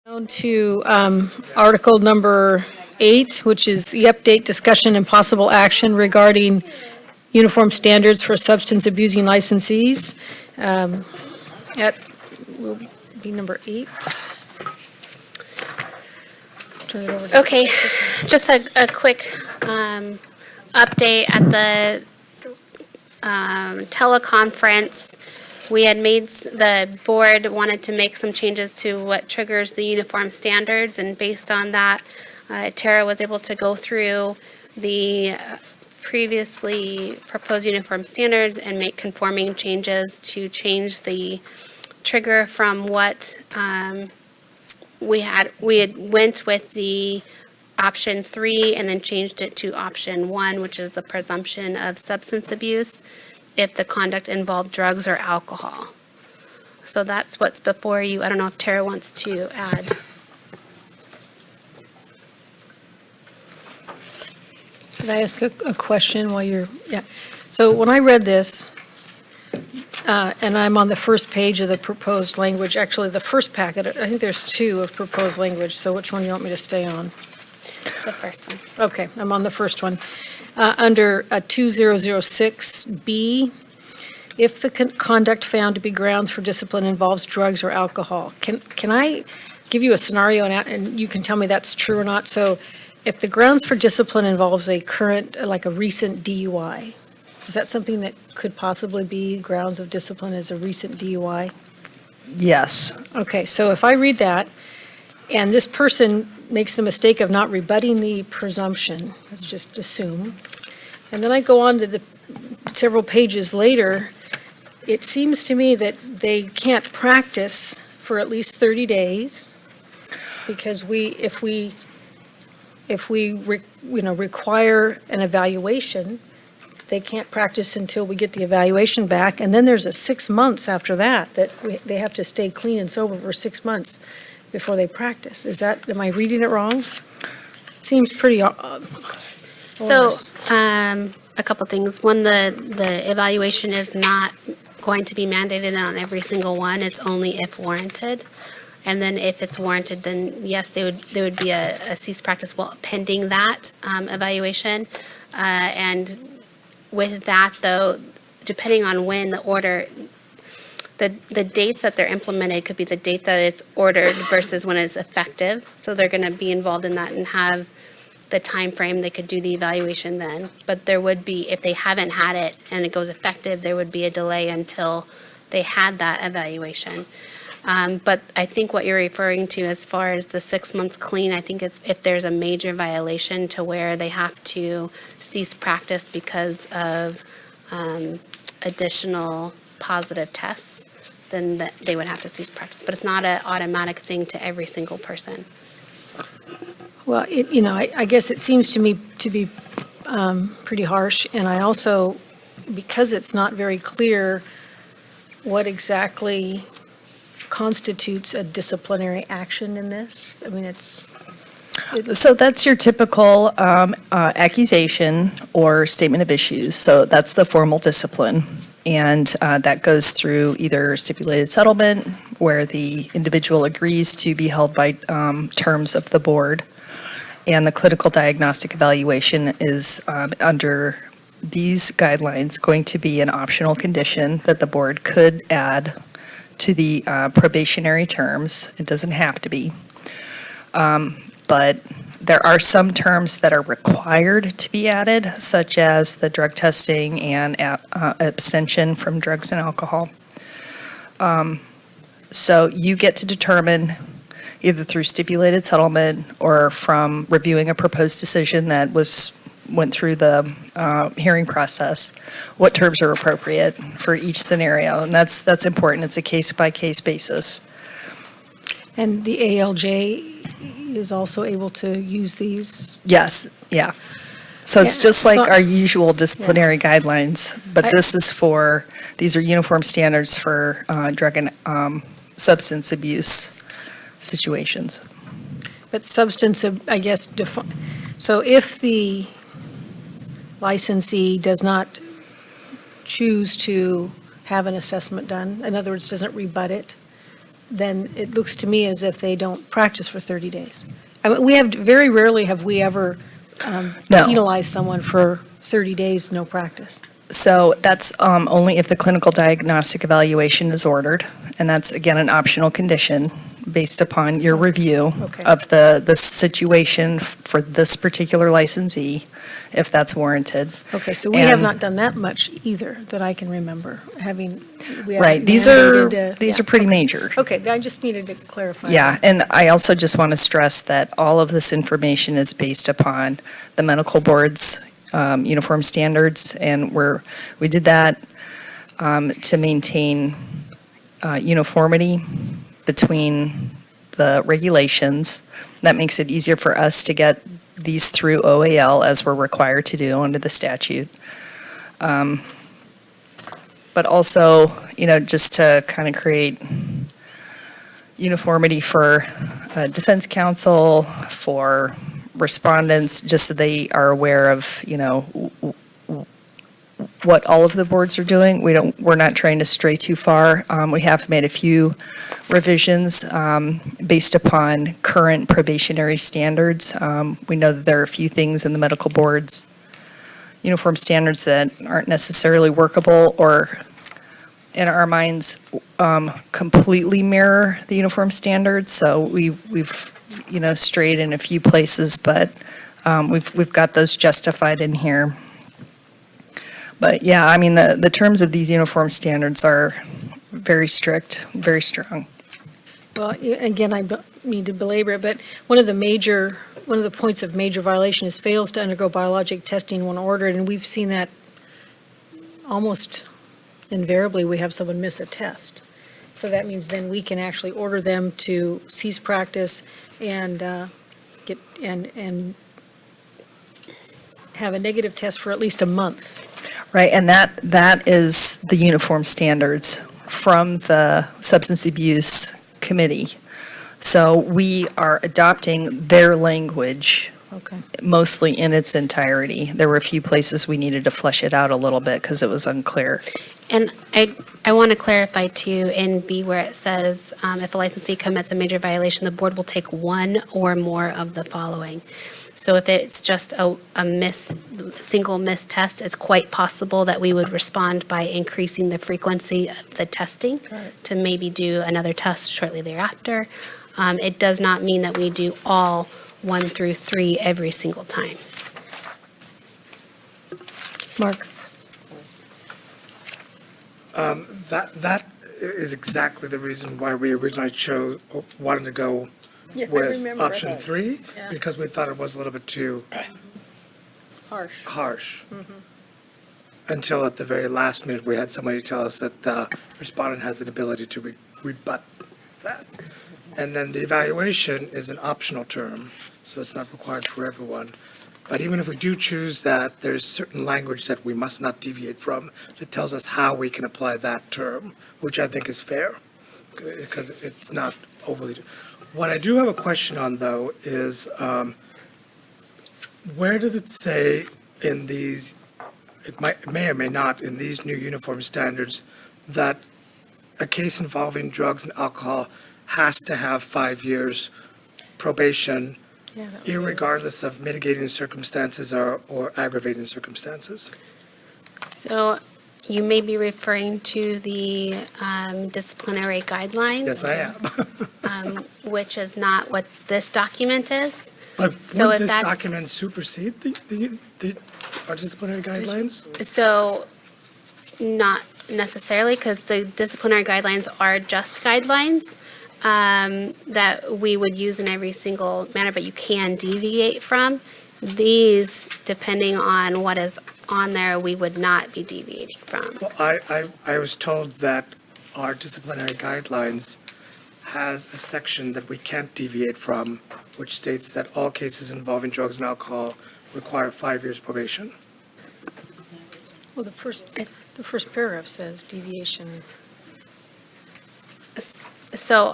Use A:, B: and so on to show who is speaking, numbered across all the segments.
A: Down to Article number 8, which is the update, discussion, and possible action regarding uniform standards for substance abusing licensees. That will be number 8. Turn it over to
B: Okay, just a quick update at the teleconference. We had the board wanted to make some changes to what triggers the uniform standards, and based on that, Tara was able to go through the previously proposed uniform standards and make conforming changes to change the trigger from what we had went with the option 3 and then changed it to option 1, which is the presumption of substance abuse if the conduct involved drugs or alcohol. So that's what's before you. I don't know if Tara wants to add.
A: Could I ask a question while you're, yeah. So when I read this, and I'm on the first page of the proposed language, actually the first packet, I think there's 2 of proposed language, so which one do you want me to stay on?
B: The first one.
A: Okay, I'm on the first one. Under 2006B, if the conduct found to be grounds for discipline involves drugs or alcohol. Can I give you a scenario and you can tell me that's true or not? So if the grounds for discipline involves a current, like a recent DUI, is that something that could possibly be grounds of discipline as a recent DUI?
C: Yes.
A: Okay, so if I read that, and this person makes the mistake of not rebutting the presumption, let's just assume, and then I go on to the several pages later, it seems to me that they can't practice for at least 30 days, because if we require an evaluation, they can't practice until we get the evaluation back, and then there's a 6 months after that they have to stay clean and sober for 6 months before they practice. Am I reading it wrong? It seems pretty
B: So,
A: onerous.
B: a couple things. One, the evaluation is not going to be mandated on every single one. It's only if warranted. And then if it's warranted, then yes, there would be a cease practice pending that evaluation. And with that, though, depending on when the order, the dates that they're implemented could be the date that it's ordered versus when it's effective. So they're going to be involved in that and have the time frame they could do the evaluation then. But there would be, if they haven't had it and it goes effective, there would be a delay until they had that evaluation. But I think what you're referring to as far as the 6 months clean, I think it's if there's a major violation to where they have to cease practice because of additional positive tests, then they would have to cease practice. But it's not an automatic thing to every single person.
A: Well, I guess it seems to me to be pretty harsh, and I also, because it's not very clear what exactly constitutes a disciplinary action in this. I mean,
C: So that's your typical accusation or statement of issues. So that's the formal discipline. And that goes through either stipulated settlement, where the individual agrees to be held by terms of the board. And the clinical diagnostic evaluation is under these guidelines going to be an optional condition that the board could add to the probationary terms. It doesn't have to be. But there are some terms that are required to be added, such as the drug testing and abstention from drugs and alcohol. So you get to determine, either through stipulated settlement or from reviewing a proposed decision that went through the hearing process, what terms are appropriate for each scenario. And that's important. It's a case-by-case basis.
A: and the ALJ is also able to use these.
C: Yes, yeah. So it's
A: Yeah,
C: just like
A: so-
C: our usual disciplinary guidelines, but these are uniform standards for drug and substance abuse situations.
A: But substance, I guess, so if the licensee does not choose to have an assessment done, in other words, doesn't rebut it, then it looks to me as if they don't practice for 30 days. I mean, we have, very rarely have we ever
C: No.
A: penalized someone for 30 days, no practice.
C: So that's only if the clinical diagnostic evaluation is ordered, and that's, again, an optional condition based upon your review
A: Okay.
C: of the situation for this particular licensee, if that's warranted.
A: Okay, so we have
C: And-
A: not done that much either, that I can remember, having, we haven't
C: Right, these
A: mandated,
C: are pretty major.
A: Okay, I just needed to clarify.
C: Yeah, and I also just want to stress that all of this information is based upon the medical board's uniform standards, and we did that to maintain uniformity between the regulations. That makes it easier for us to get these through OAL as we're required to do under the statute. But also, just to kind of create uniformity for defense counsel, for respondents, just so they are aware of, what all of the boards are doing. We're not trying to stray too far. We have made a few revisions based upon current probationary standards. We know that there are a few things in the medical board's uniform standards that aren't necessarily workable or, in our minds, completely mirror the uniform standards. So we've strayed in a few places, but we've got those justified in here. But yeah, I mean, the terms of these uniform standards are very strict, very strong.
A: Well, again, I don't mean to belabor it, but one of the points of major violation is fails to undergo biologic testing when ordered, and we've seen that almost invariably, we have someone miss a test. So that means then we can actually order them to cease practice and and have a negative test for at least a month.
C: Right, and that is the uniform standards from the Substance Abuse Committee. So we are adopting their language
A: Okay.
C: mostly in its entirety. There were a few places we needed to flesh it out a little bit because it was unclear.
B: And I want to clarify too, in B where it says, if a licensee commits a major violation, the board will take one or more of the following. So if it's just a single missed test, it's quite possible that we would respond by increasing the frequency of the testing to maybe do another test shortly thereafter. It does not mean that we do all 1 through 3 every single time.
A: Mark?
D: That is exactly the reason why we originally wanted to go
A: Yeah, I
D: with
A: remember
D: option
A: that.
D: 3,
A: Yeah.
D: because we thought it was a little bit too
A: Harsh.
D: harsh. Until at the very last minute, we had somebody tell us that the respondent has an ability to rebut that. And then the evaluation is an optional term, so it's not required for everyone. But even if we do choose that, there's certain language that we must not deviate from that tells us how we can apply that term, which I think is fair, because it's not overly. What I do have a question on, though, is where does it say in these, it may or may not, in these new uniform standards, that a case involving drugs and alcohol has to have 5 years probation,
A: Yeah, that was-
D: irregardless of mitigating circumstances or aggravating circumstances?
B: So you may be referring to the disciplinary guidelines.
D: Yes, I am.
B: Which is not what this document is.
D: But
B: So
D: would
B: if
D: this
B: that's-
D: document supersede our disciplinary guidelines?
B: So not necessarily, because the disciplinary guidelines are just guidelines that we would use in every single manner, but you can deviate from. These, depending on what is on there, we would not be deviating from.
D: Well, I was told that our disciplinary guidelines has a section that we can't deviate from, which states that all cases involving drugs and alcohol require 5 years probation.
A: Well, the first paragraph says deviation.
B: So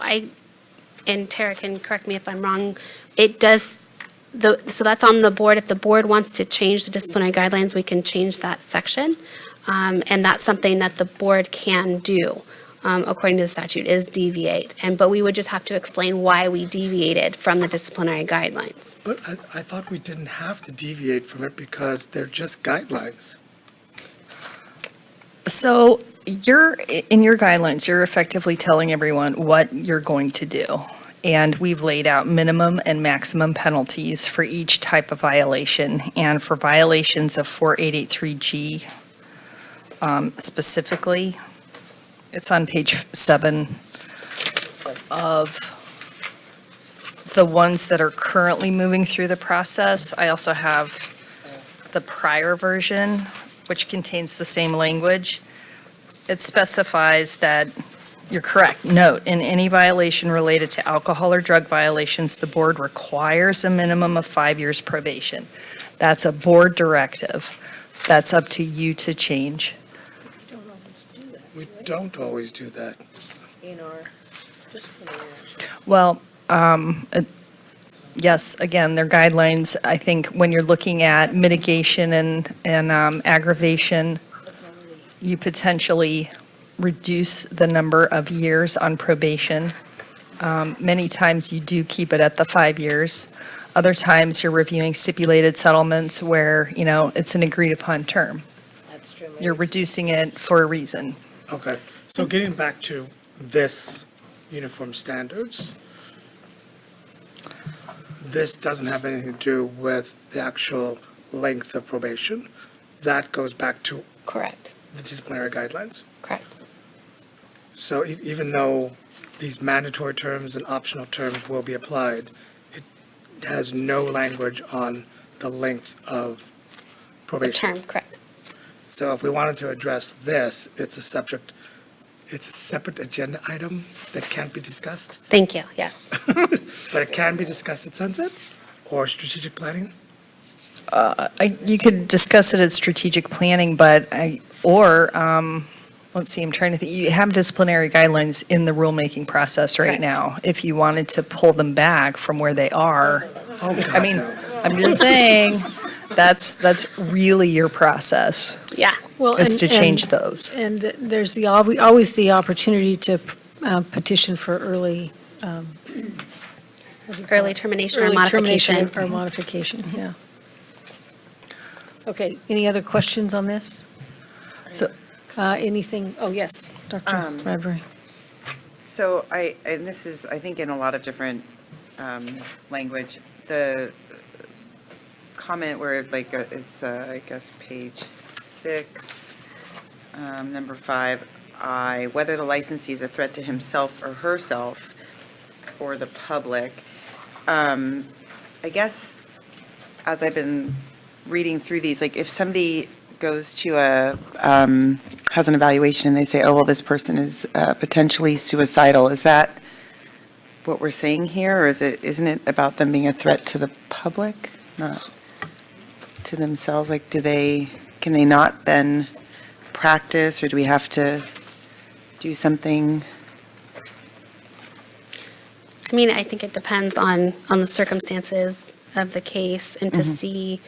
B: and Tara can correct me if I'm wrong, it does, so that's on the board. If the board wants to change the disciplinary guidelines, we can change that section. And that's something that the board can do. according to the statute, is deviate. But we would just have to explain why we deviated from the disciplinary guidelines.
D: But I thought we didn't have to deviate from it because they're just guidelines.
C: So in your guidelines, you're effectively telling everyone what you're going to do. And we've laid out minimum and maximum penalties for each type of violation. And for violations of 4883G specifically, it's on page 7 of the ones that are currently moving through the process. I also have the prior version, which contains the same language. It specifies that, you're correct, note, in any violation related to alcohol or drug violations, the board requires a minimum of 5 years probation. That's a board directive. That's up to you to change.
D: We don't always do that.
A: In our disciplinary action.
C: Well, yes, again, they're guidelines. I think when you're looking at mitigation and aggravation, you potentially reduce the number of years on probation. Many times you do keep it at the 5 years. Other times you're reviewing stipulated settlements where, it's an agreed upon term.
A: That's true.
C: You're reducing it for a reason.
D: Okay, so getting back to this uniform standards, this doesn't have anything to do with the actual length of probation. That goes back to
B: Correct.
D: the disciplinary guidelines.
B: Correct.
D: So even though these mandatory terms and optional terms will be applied, it has no language on the length of
B: The
D: probation.
B: term, correct.
D: So if we wanted to address this, it's a separate agenda item that can't be discussed,
B: Thank you, yes.
D: but it can be discussed at sunset or strategic planning.
C: You could discuss it at strategic planning, let's see, I'm trying to think, you have disciplinary guidelines in the rulemaking process right
B: Correct.
C: now. If you wanted to pull them back from where they are,
D: Oh, God,
C: I mean,
D: no.
C: I'm just saying, that's really your process,
B: Yeah.
A: Well,
C: is to
A: and-
C: change
A: and-
C: those.
A: And there's always the opportunity to petition for early.
B: Early termination or
A: early termination
B: modification.
A: Or modification, yeah. Okay, any other questions on this?
C: So,
A: Anything, oh, yes, Dr. Bradbury.
E: So and this is, I think, in a lot of different language, the comment where it's, I guess, page 6, number 5, whether the licensee is a threat to himself or herself or the public. I guess, as I've been reading through these, if somebody goes to has an evaluation and they say, oh, well, this person is potentially suicidal, is that what we're saying here? Or isn't it about them being a threat to the public, not to themselves? Can they not then practice, or do we have to do something?
B: I mean, I think it depends on the circumstances of the case and to see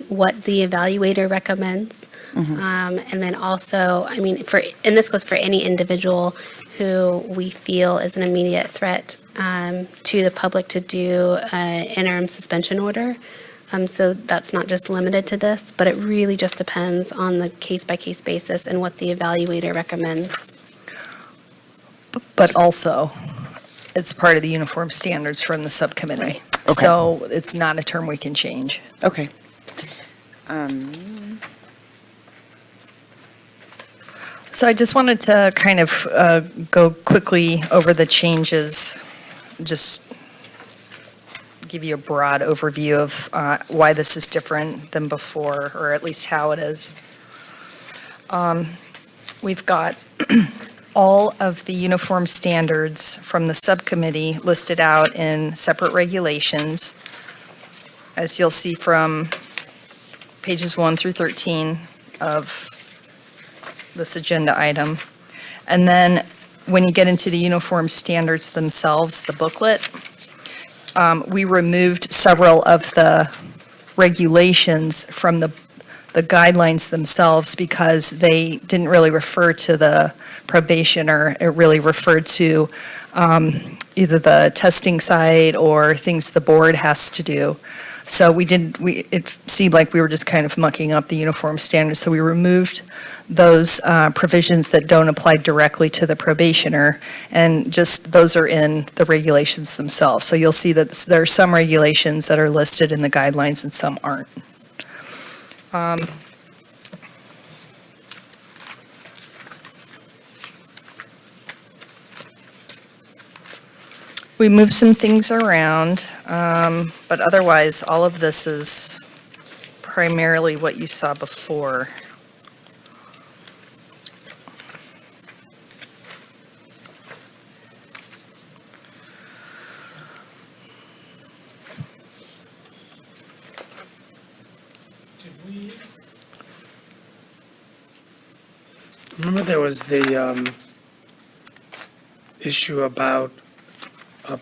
B: what the evaluator recommends. And then also, I mean, and this goes for any individual who we feel is an immediate threat to the public to do an interim suspension order. So that's not just limited to this, but it really just depends on the case-by-case basis and what the evaluator recommends.
C: but also, it's part of the uniform standards from the subcommittee. So it's not a term we can change.
E: Okay.
C: So I just wanted to kind of go quickly over the changes, just give you a broad overview of why this is different than before, or at least how it is. We've got all of the uniform standards from the subcommittee listed out in separate regulations, as you'll see from pages 1 through 13 of this agenda item. And then when you get into the uniform standards themselves, the booklet, we removed several of the regulations from the the guidelines themselves because they didn't really refer to the probationer. It really referred to either the testing site or things the board has to do. So it seemed like we were just kind of mucking up the uniform standards, so we removed those provisions that don't apply directly to the probationer, and just those are in the regulations themselves. So you'll see that there are some regulations that are listed in the guidelines and some aren't. We moved some things around, but otherwise, all of this is primarily what you saw before.
D: Remember there was the issue about a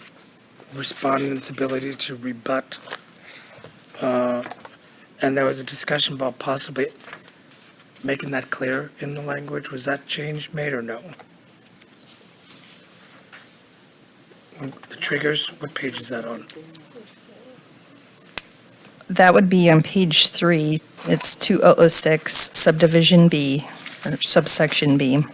D: respondent's ability to rebut, and there was a discussion about possibly making that clear in the language. Was that change made or no? The triggers, what page is that on?
C: That would be on page 3. It's 2006 subdivision B, or subsection B.
A: The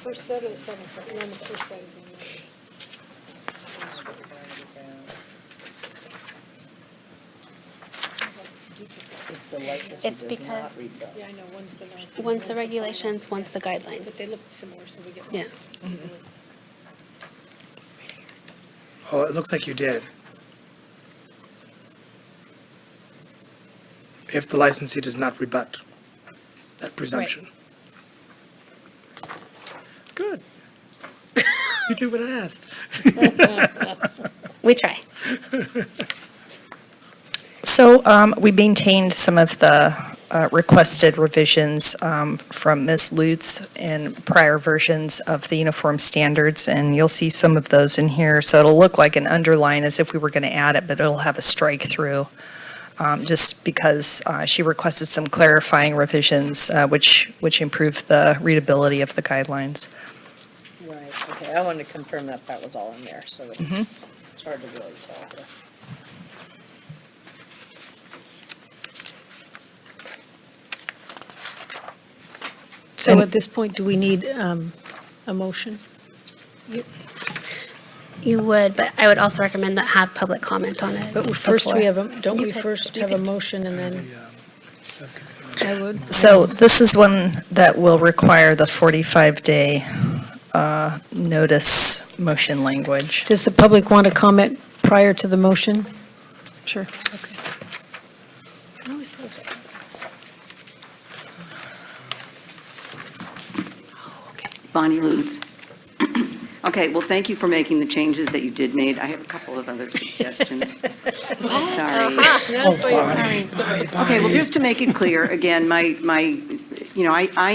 A: first set or the second set? No, the first set.
B: It's because
A: Yeah, I know, one's the non.
B: one's the regulations, one's the guidelines.
A: But they look similar, so we get
B: Yeah.
A: lost.
D: Oh, it looks like you did. If the licensee does not rebut that presumption. Good. You do what I asked.
B: We try.
C: So we maintained some of the requested revisions from Ms. Lutz in prior versions of the uniform standards, and you'll see some of those in here. So it'll look like an underline as if we were going to add it, but it'll have a strike through, just because she requested some clarifying revisions, which improve the readability of the guidelines.
F: Right, okay, I wanted to confirm that that was all in there, so that it's hard to really tell.
A: So at this point, do we need a motion?
B: You would, but I would also recommend that have public comment on it.
A: But first, we
B: before.
A: have don't
B: You
A: we
B: could-
A: first
B: you
A: have a
B: could-
A: motion and then I would?
C: So this is one that will require the 45-day notice motion language.
A: Does the public want to comment prior to the motion? Sure, okay. I always thought it was- Oh, okay.
G: Bonnie Lutz. Okay, well, thank you for making the changes that you did made. I have a couple of other suggestions. Sorry. Okay, well, just to make it clear, again, I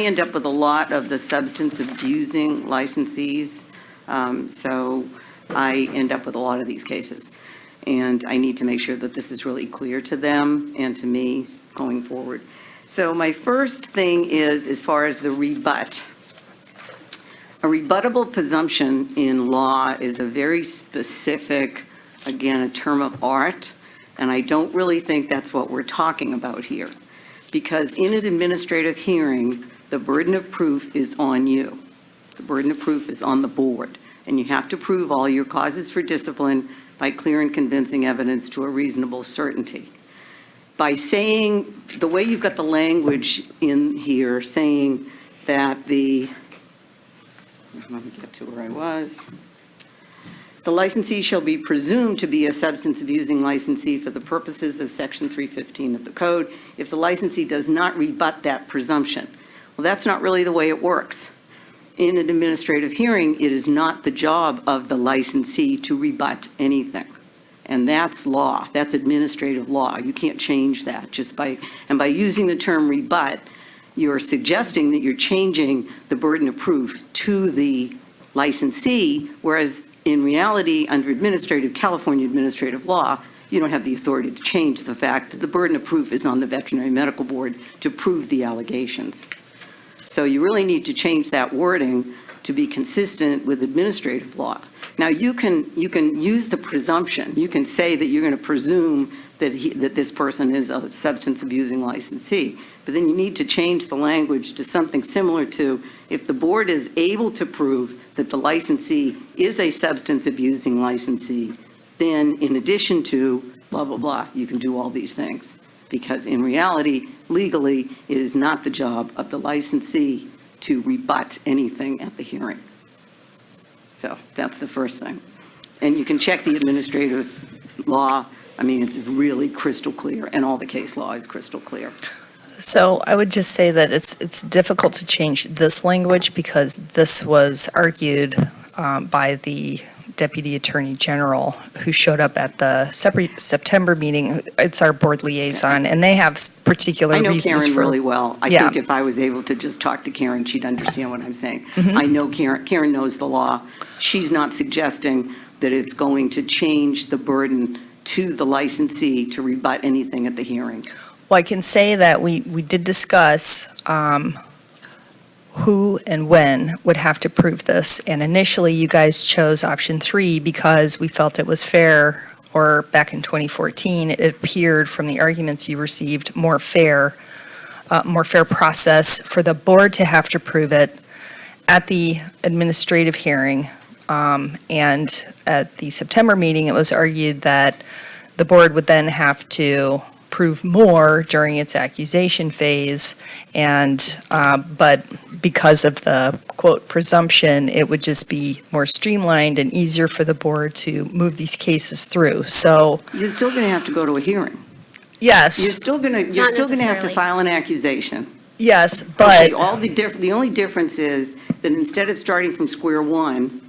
G: end up with a lot of the substance abusing licensees, so I end up with a lot of these cases. And I need to make sure that this is really clear to them and to me going forward. So my first thing is, as far as the rebut. A rebuttable presumption in law is a very specific, again, a term of art, and I don't really think that's what we're talking about here. Because in an administrative hearing, the burden of proof is on you. The burden of proof is on the board, and you have to prove all your causes for discipline by clear and convincing evidence to a reasonable certainty. By saying, the way you've got the language in here saying that let me get to where I was. The licensee shall be presumed to be a substance abusing licensee for the purposes of Section 315 of the code if the licensee does not rebut that presumption. Well, that's not really the way it works. In an administrative hearing, it is not the job of the licensee to rebut anything. And that's law. That's administrative law. You can't change that just by using the term rebut, you're suggesting that you're changing the burden of proof to the licensee, whereas In reality, under California administrative law, you don't have the authority to change the fact that the burden of proof is on the Veterinary Medical Board to prove the allegations. So you really need to change that wording to be consistent with administrative law. Now, you can use the presumption. You can say that you're going to presume that this person is a substance abusing licensee, but then you need to change the language to something similar to, if the board is able to prove that the licensee is a substance abusing licensee, then in addition to blah, blah, blah, you can do all these things. Because in reality, legally, it is not the job of the licensee to rebut anything at the hearing. So that's the first thing. And you can check the administrative law. I mean, it's really crystal clear, and all the case law is crystal clear.
C: So I would just say that it's difficult to change this language because this was argued by the Deputy Attorney General who showed up at the September meeting. It's our board liaison, and they have particular
G: I know
C: reasons
G: Karen
C: for.
G: really well. I
C: Yeah.
G: think if I was able to just talk to Karen, she'd understand what I'm saying.
C: Mm-hmm.
G: I know Karen. Karen knows the law. She's not suggesting that it's going to change the burden to the licensee to rebut anything at the hearing.
C: Well, I can say that we did discuss who and when would have to prove this. And initially, you guys chose option 3 because we felt it was fair, or back in 2014, it appeared from the arguments you received more fair process for the board to have to prove it at the administrative hearing. And at the September meeting, it was argued that the board would then have to prove more during its accusation phase, and, but because of the, quote, presumption, it would just be more streamlined and easier for the board to move these cases through. So,
G: You're still going to have to go to a hearing.
C: yes,
G: You're still going to have to
B: necessarily.
G: file an accusation.
C: yes,
G: Okay,
C: but,
G: the only difference is that instead of starting from square one,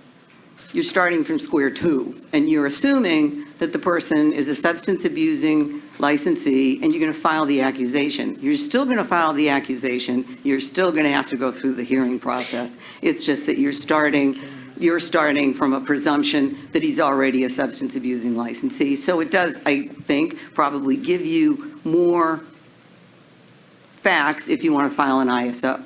G: you're starting from square two, and you're assuming that the person is a substance abusing licensee, and you're going to file the accusation. You're still going to file the accusation. You're still going to have to go through the hearing process. It's just that you're starting from a presumption that he's already a substance abusing licensee. So it does, I think, probably give you more facts if you want to file an ISO.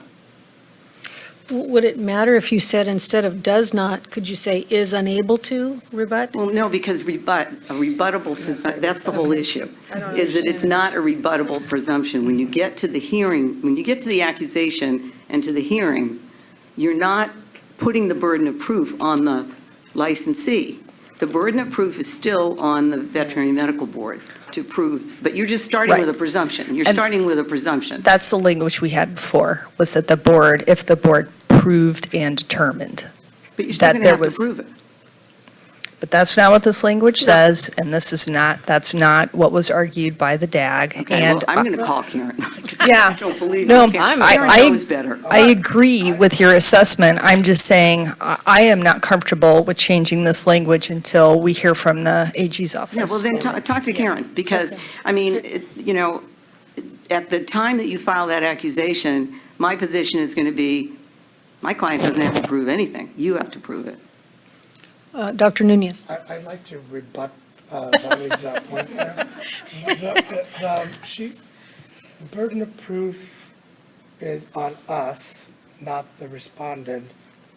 A: Would it matter if you said instead of does not, could you say is unable to rebut?
G: Well, no, because a rebuttable, that's the whole issue, is that it's not a rebuttable presumption. When you get to the hearing, when you get to the accusation and to the hearing, you're not putting the burden of proof on the licensee. The burden of proof is still on the Veterinary Medical Board to prove, but you're just starting with a presumption. You're
C: And-
G: starting with a presumption.
C: that's the language we had before, was that the board, if the board proved and determined.
G: But you're still
C: that
G: going to
C: there
G: have to
C: was-
G: prove it.
C: But that's not what this language says, and that's not what was argued by the DAG.
G: Okay,
C: And
G: well, I'm going to call Karen. 'cause I
C: Yeah.
G: just don't believe
C: No,
G: it. Karen
C: I
G: knows better.
C: I agree with your assessment. I'm just saying, I am not comfortable with changing this language until we hear from the AG's office.
G: Yeah, well, then talk to Karen, because, I mean, at the time that you file that accusation, my position is going to be, my client doesn't have to prove anything. You have to prove it.
A: Dr. Nunez?
D: I'd like to rebut Bonnie's point there. The burden of proof is on us, not the respondent.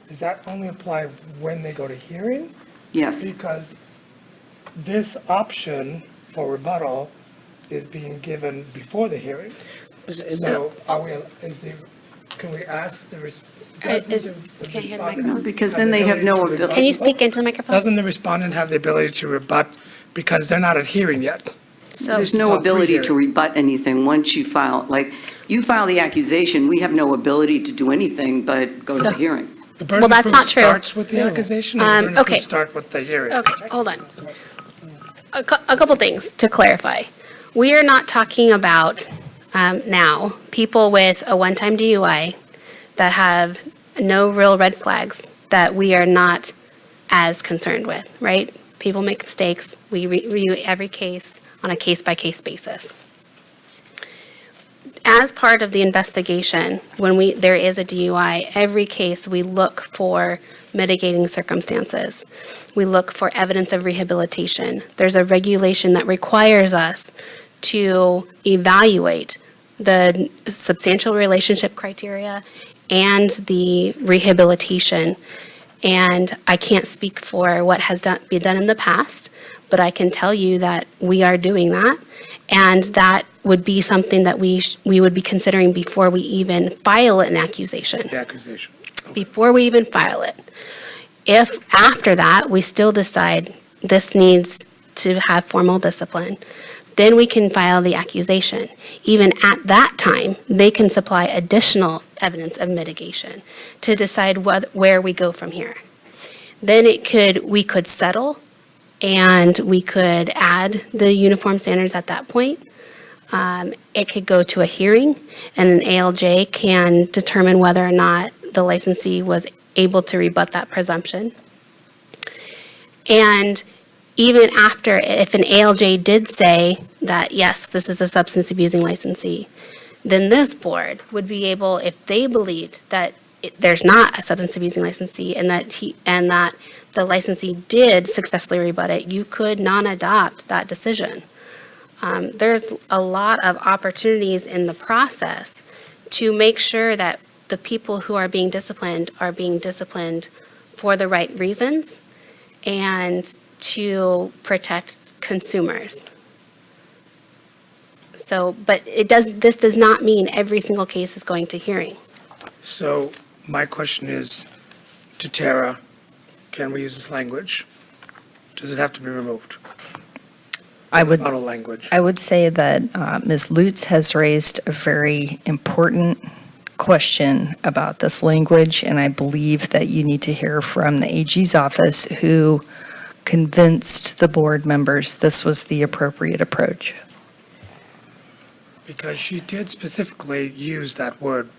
D: Does that only apply when they go to hearing?
G: Yes.
D: Because this option for rebuttal is being given before the hearing. So can we ask the
B: Can you hear the microphone?
G: Because then they have no ability.
B: Can you speak into the microphone?
D: Doesn't the respondent have the ability to rebut because they're not at hearing yet?
B: So,
G: There's no
D: So
G: ability to
D: pre-hearing.
G: rebut anything once you file, like, you file the accusation, we have no ability to do anything but go to the
B: So-
G: hearing.
D: The burden of
B: that's
D: proof
B: not true.
D: starts with the accusation, or the burden of
B: okay.
D: proof start with the hearing?
B: okay, hold on. A couple things to clarify. We are not talking about now people with a one-time DUI that have no real red flags that we are not as concerned with, right? People make mistakes. We review every case on a case-by-case basis. as part of the investigation, when there is a DUI, every case, we look for mitigating circumstances. We look for evidence of rehabilitation. There's a regulation that requires us to evaluate the substantial relationship criteria and the rehabilitation. And I can't speak for what has been done in the past, but I can tell you that we are doing that. And that would be something that we would be considering before we even file an accusation.
D: The accusation.
B: Before we even file it. If after that, we still decide this needs to have formal discipline, then we can file the accusation. Even at that time, they can supply additional evidence of mitigation to decide where we go from here. Then we could settle, and we could add the uniform standards at that point. It could go to a hearing, and an ALJ can determine whether or not the licensee was able to rebut that presumption. And even after, if an ALJ did say that, yes, this is a substance abusing licensee, then this board would be able, if they believed that there's not a substance abusing licensee and that the licensee did successfully rebut it, you could non-adopt that decision. There's a lot of opportunities in the process to make sure that the people who are being disciplined for the right reasons and to protect consumers. So, but this does not mean every single case is going to hearing.
D: So my question is to Tara, can we use this language? Does it have to be removed?
C: I would,
D: Model language.
C: I would say that Ms. Lutz has raised a very important question about this language, and I believe that you need to hear from the AG's office, who convinced the board members this was the appropriate approach.
D: Because she did specifically use that word,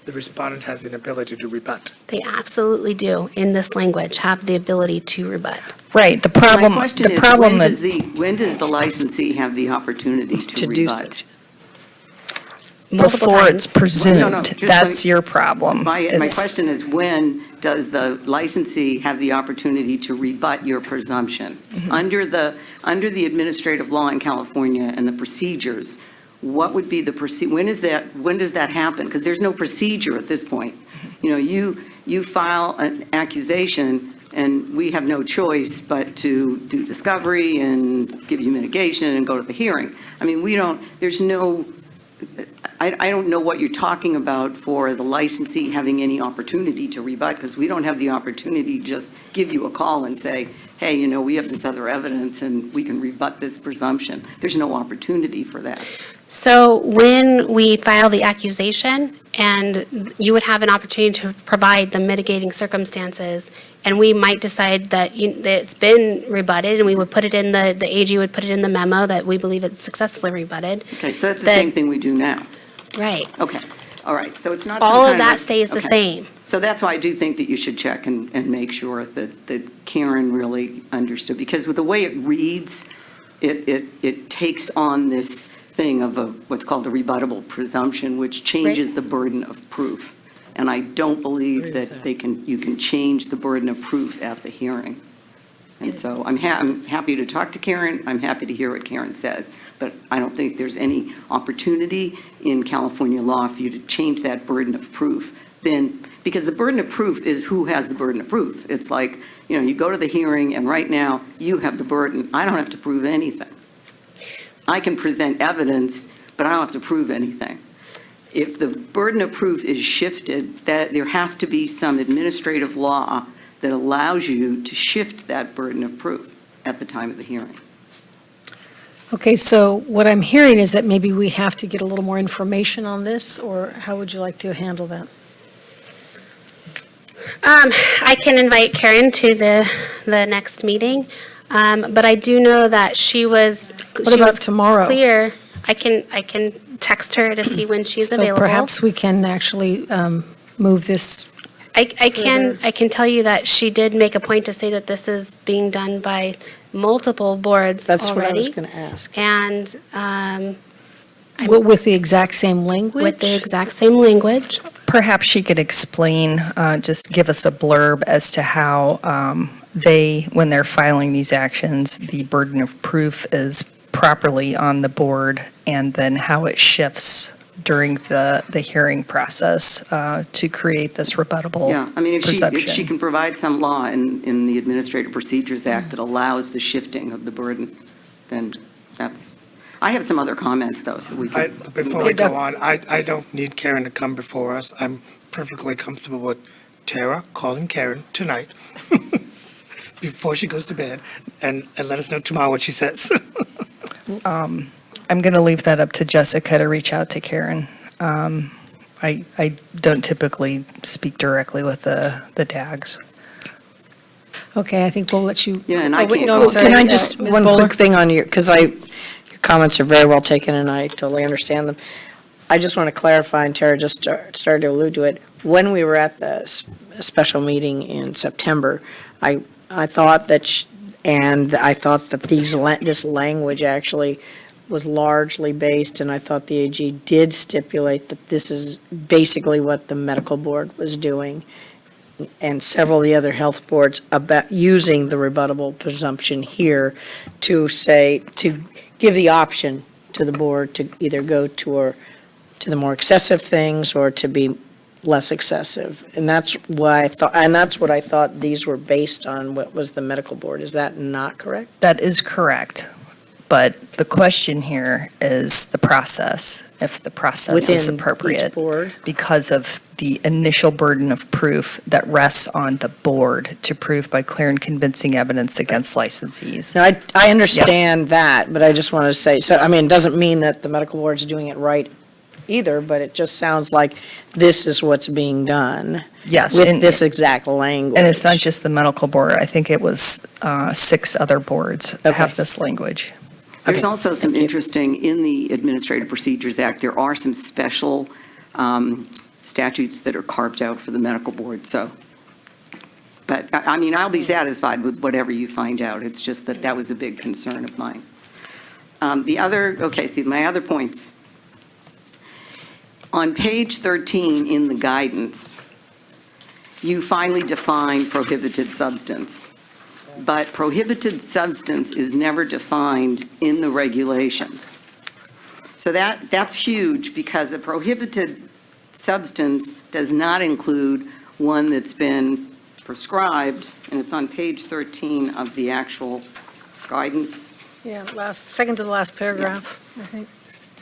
D: the respondent has an ability to rebut.
B: They absolutely do, in this language, have the ability to rebut.
C: Right, the
G: My
C: problem,
G: question
C: the
G: is,
C: problem
G: when
C: is.
G: does the licensee have the opportunity to
C: do
G: rebut?
C: such.
B: Multiple
C: Before it's
B: times.
G: No, no,
C: presumed,
G: just let
C: that's
G: me-
C: your problem.
G: My
C: It's-
G: question is, when does the licensee have the opportunity to rebut your presumption? Under the administrative law in California and the procedures, what would be the when does that happen? Because there's no procedure at this point. You know, you file an accusation, and we have no choice but to do discovery and give you mitigation and go to the hearing. I mean, I don't know what you're talking about for the licensee having any opportunity to rebut, because we don't have the opportunity to just give you a call and say, hey, you know, we have this other evidence and we can rebut this presumption. There's no opportunity for that.
B: So when we file the accusation, and you would have an opportunity to provide the mitigating circumstances, and we might decide that that it's been rebutted, and we would put it in the AG would put it in the memo that we believe it's successfully rebutted.
G: Okay, so that's the
B: Then-
G: same thing we do now.
B: Right.
G: Okay, all right, so it's not. some
B: All of
G: kind
B: that stays the
G: okay.
B: same.
G: So that's why I do think that you should check and make sure that Karen really understood, because with the way it reads, it takes on this thing of what's called a rebuttable presumption, which changes the burden of proof. And I don't believe that you can change the burden of proof at the hearing. And so I'm happy to talk to Karen, I'm happy to hear what Karen says, but I don't think there's any opportunity in California law for you to change that burden of proof. Because the burden of proof is who has the burden of proof. It's like, you know, you go to the hearing, and right now, you have the burden. I don't have to prove anything. I can present evidence, but I don't have to prove anything. If the burden of proof is shifted, that there has to be some administrative law that allows you to shift that burden of proof at the time of the hearing.
A: Okay, so what I'm hearing is that maybe we have to get a little more information on this, or how would you like to handle that?
B: I can invite Karen to the next meeting, but I do know that she was.
A: What about tomorrow?
B: Clear. I can text her to see when she's available.
A: So perhaps we can actually move this.
B: I can tell you that she did make a point to say that this is being done by multiple boards already.
F: That's what I was going to ask.
B: And
A: With the exact same language?
B: with the exact same language.
C: Perhaps she could explain, just give us a blurb as to how when they're filing these actions, the burden of proof is properly on the board, and then how it shifts during the hearing process to create this rebuttable
G: Yeah, I mean, if she
C: presumption.
G: can provide some law in the Administrative Procedures Act that allows the shifting of the burden, then that's, I have some other comments, though, so we can.
D: Before we go on, I don't need Karen to come before us. I'm perfectly comfortable with Tara calling Karen tonight before she goes to bed and let us know tomorrow what she says.
C: I'm going to leave that up to Jessica to reach out to Karen. I don't typically speak directly with the DAGs.
A: Okay, I think we'll let you.
G: Yeah, and I
A: Oh, wait,
G: can't
A: no,
G: go-
A: I'm sorry,
F: Can I just,
A: Ms.
F: one
A: Bowler?
F: quick thing on your, because your comments are very well taken, and I totally understand them. I just want to clarify, and Tara just started to allude to it, when we were at the special meeting in September, I thought that, I thought that this language actually was largely based, and I thought the AG did stipulate that this is basically what the medical board was doing, and several of the other health boards about using the rebuttable presumption here to say, to give the option to the board to either go to the more excessive things or to be less excessive. And that's why that's what I thought these were based on, what was the medical board. Is that not correct?
C: That is correct. But the question here is the process, if the process is
F: Within each
C: appropriate.
F: board?
C: Because of the initial burden of proof that rests on the board to prove by clear and convincing evidence against licensees.
F: Now, I understand that, but I just want to say, so, I mean, it doesn't mean that the medical board's doing it right either, but it just sounds like this is what's being done.
C: Yes,
F: With
C: and-
F: this exact language.
C: And it's not just the medical board. I think it was 6 other boards that
F: Okay.
C: have this language.
G: There's
F: Okay,
G: also some
F: thank you.
G: interesting, in the Administrative Procedures Act, there are some special statutes that are carved out for the medical board, so. But, I mean, I'll be satisfied with whatever you find out. It's just that that was a big concern of mine. My other points. On page 13 in the guidance, you finally define prohibited substance. But prohibited substance is never defined in the regulations. So that's huge, because a prohibited substance does not include one that's been prescribed, and it's on page 13 of the actual guidance.
A: Yeah, second to the last paragraph, I think.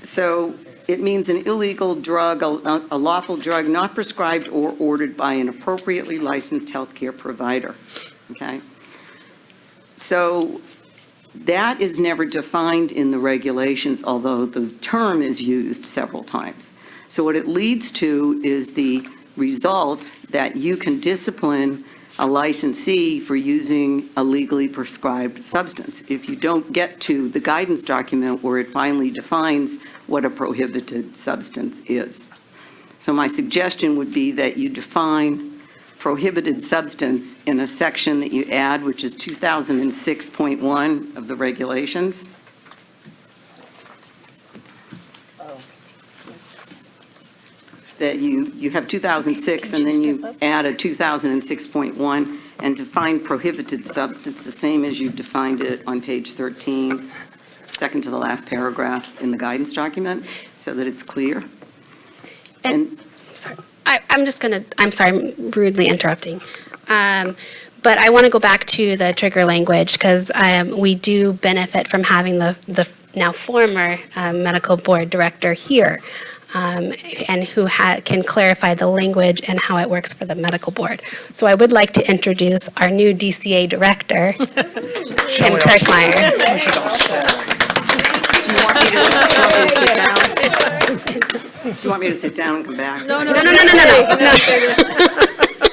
G: So it means an illegal drug, a lawful drug not prescribed or ordered by an appropriately licensed healthcare provider, okay? So that is never defined in the regulations, although the term is used several times. So what it leads to is the result that you can discipline a licensee for using a legally prescribed substance if you don't get to the guidance document where it finally defines what a prohibited substance is. So my suggestion would be that you define prohibited substance in a section that you add, which is 2006.1 of the regulations. That you have 2006, and then you add a 2006.1, and define prohibited substance the same as you defined it on page 13, second to the last paragraph in the guidance document, so that it's clear. And
B: I'm sorry, I'm rudely interrupting. But I want to go back to the trigger language, because we do benefit from having the now former medical board director here, and who can clarify the language and how it works for the medical board. So I would like to introduce our new DCA director, Kim Kirkmeyer.
G: do you want me to sit down and come back?
A: No.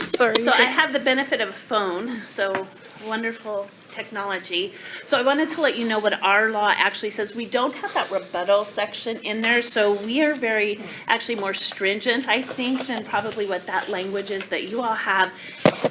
A: Sorry.
H: So I have the benefit of a phone, so wonderful technology. So I wanted to let you know what our law actually says. We don't have that rebuttal section in there, so we are actually more stringent, I think, than probably what that language is that you all have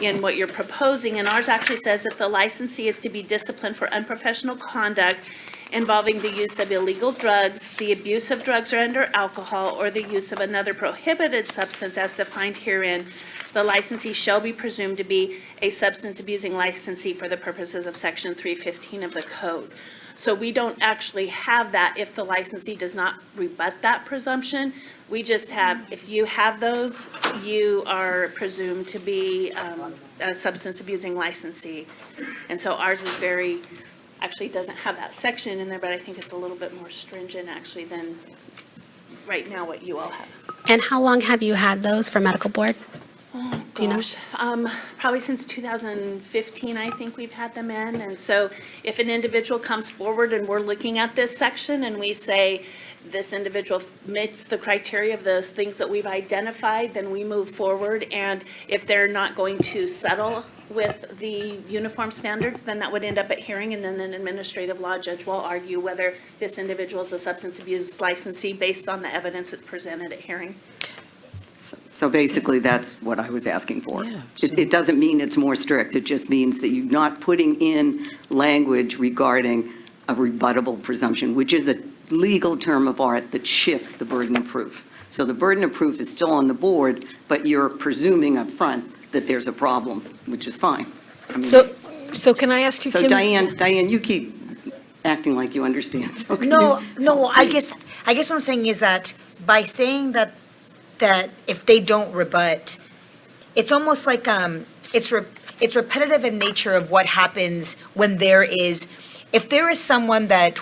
H: in what you're proposing. And ours actually says that the licensee is to be disciplined for unprofessional conduct involving the use of illegal drugs, the abuse of drugs or under alcohol, or the use of another prohibited substance as defined herein, the licensee shall be presumed to be a substance abusing licensee for the purposes of Section 315 of the code. So we don't actually have that if the licensee does not rebut that presumption. We just have, if you have those, you are presumed to be a substance abusing licensee. And so ours is very, actually doesn't have that section in there, but I think it's a little bit more stringent actually than right now what you all have.
B: And how long have you had those for medical board? Do you know?
H: Gosh, probably since 2015, I think we've had them in. And so if an individual comes forward and we're looking at this section and we say, this individual meets the criteria of the things that we've identified, then we move forward. And if they're not going to settle with the uniform standards, then that would end up at hearing, and then an administrative law judge will argue whether this individual is a substance abuse licensee based on the evidence that's presented at hearing.
G: So basically, that's what I was asking for.
F: Yeah,
G: It doesn't mean it's more strict, it just means that you're not putting in language regarding a rebuttable presumption, which is a legal term of art that shifts the burden of proof. So the burden of proof is still on the board, but you're presuming up front that there's a problem, which is fine. I mean,
A: So can I ask you,
G: So
A: Kim?
G: Diane, you keep acting like you understand. So can
I: No,
G: you-
I: no, I guess what I'm saying is that by saying that if they don't rebut, it's almost like, it's repetitive in nature of what happens when if there is someone that,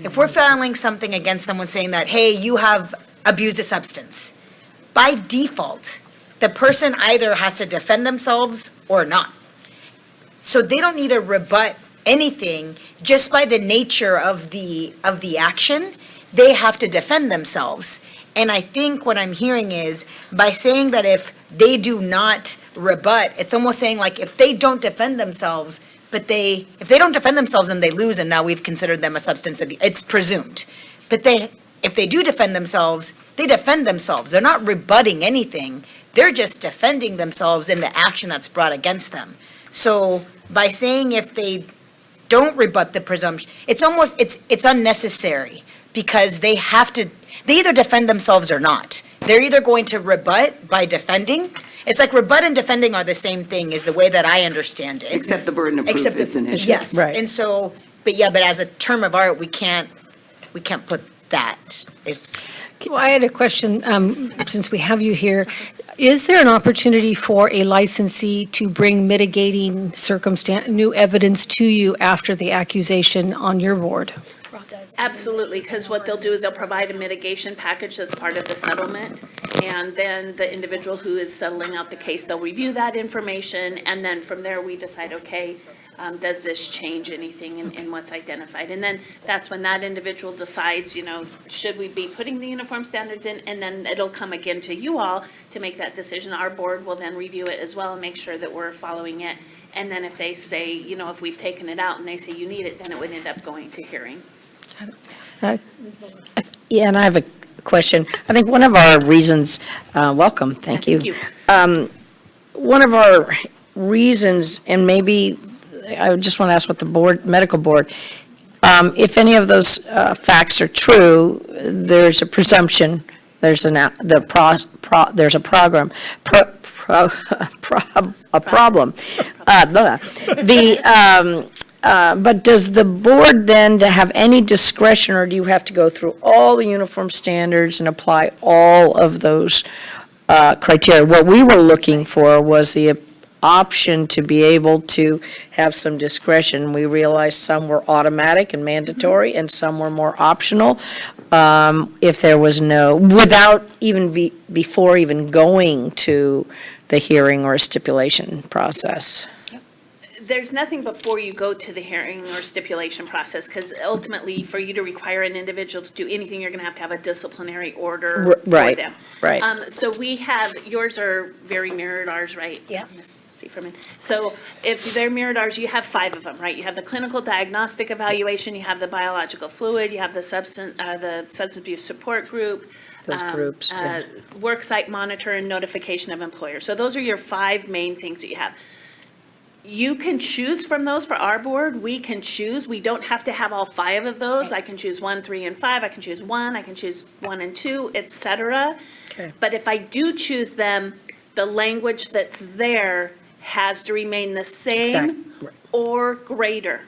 I: if we're filing something against someone saying that, hey, you have abused a substance, by default, the person either has to defend themselves or not. So they don't need to rebut anything just by the nature of the action. They have to defend themselves. And I think what I'm hearing is by saying that if they do not rebut, it's almost saying like if they don't defend themselves, if they don't defend themselves and they lose and now we've considered them a substance abuse, it's presumed. But if they do defend themselves, they defend themselves. They're not rebutting anything. They're just defending themselves in the action that's brought against them. So by saying if they don't rebut the presumption, it's unnecessary because they either defend themselves or not. They're either going to rebut by defending. It's like rebut and defending are the same thing is the way that I understand it.
G: Except the burden of proof
I: Except
G: is an issue.
I: Yes.
F: Right.
I: And so, but as a term of art, we can't put that.
A: Well, I had a question, since we have you here. Is there an opportunity for a licensee to bring mitigating new evidence to you after the accusation on your board?
H: Absolutely, because what they'll do is they'll provide a mitigation package that's part of the settlement. And then the individual who is settling out the case, they'll review that information. And then from there, we decide, okay, does this change anything in what's identified? And then that's when that individual decides, should we be putting the uniform standards in? And then it'll come again to you all to make that decision. Our board will then review it as well and make sure that we're following it. And then if they say, if we've taken it out and they say you need it, then it would end up going to hearing.
F: Yeah, and I have a question. I think one of our reasons, welcome, thank you. One of our reasons, and maybe, I just want to ask what the medical board, if any of those facts are true, there's a presumption, there's a problem. But does the board then to have any discretion, or do you have to go through all the uniform standards and apply all of those criteria? What we were looking for was the option to be able to have some discretion. We realized some were automatic and mandatory, and some were more optional. If there was without even before even going to the hearing or stipulation process.
H: There's nothing before you go to the hearing or stipulation process, because ultimately, for you to require an individual to do anything, you're going to have a disciplinary order for
F: Right,
H: them.
F: right.
H: So we have, yours are very mirrored ours, right?
I: Yeah.
H: Let's see from it. So if they're mirrored ours, you have 5 of them, right? You have the clinical diagnostic evaluation, you have the biological fluid, you have the substance abuse support group.
F: Those groups, yeah.
H: Work site monitor and notification of employers. So those are your 5 main things that you have. you can choose from those for our board. We can choose. We don't have to have all 5 of those. I can choose 1, 3, and 5. I can choose 1. I can choose 1 and 2, et cetera.
A: Okay.
H: But if I do choose them, the language that's there has to remain the same or greater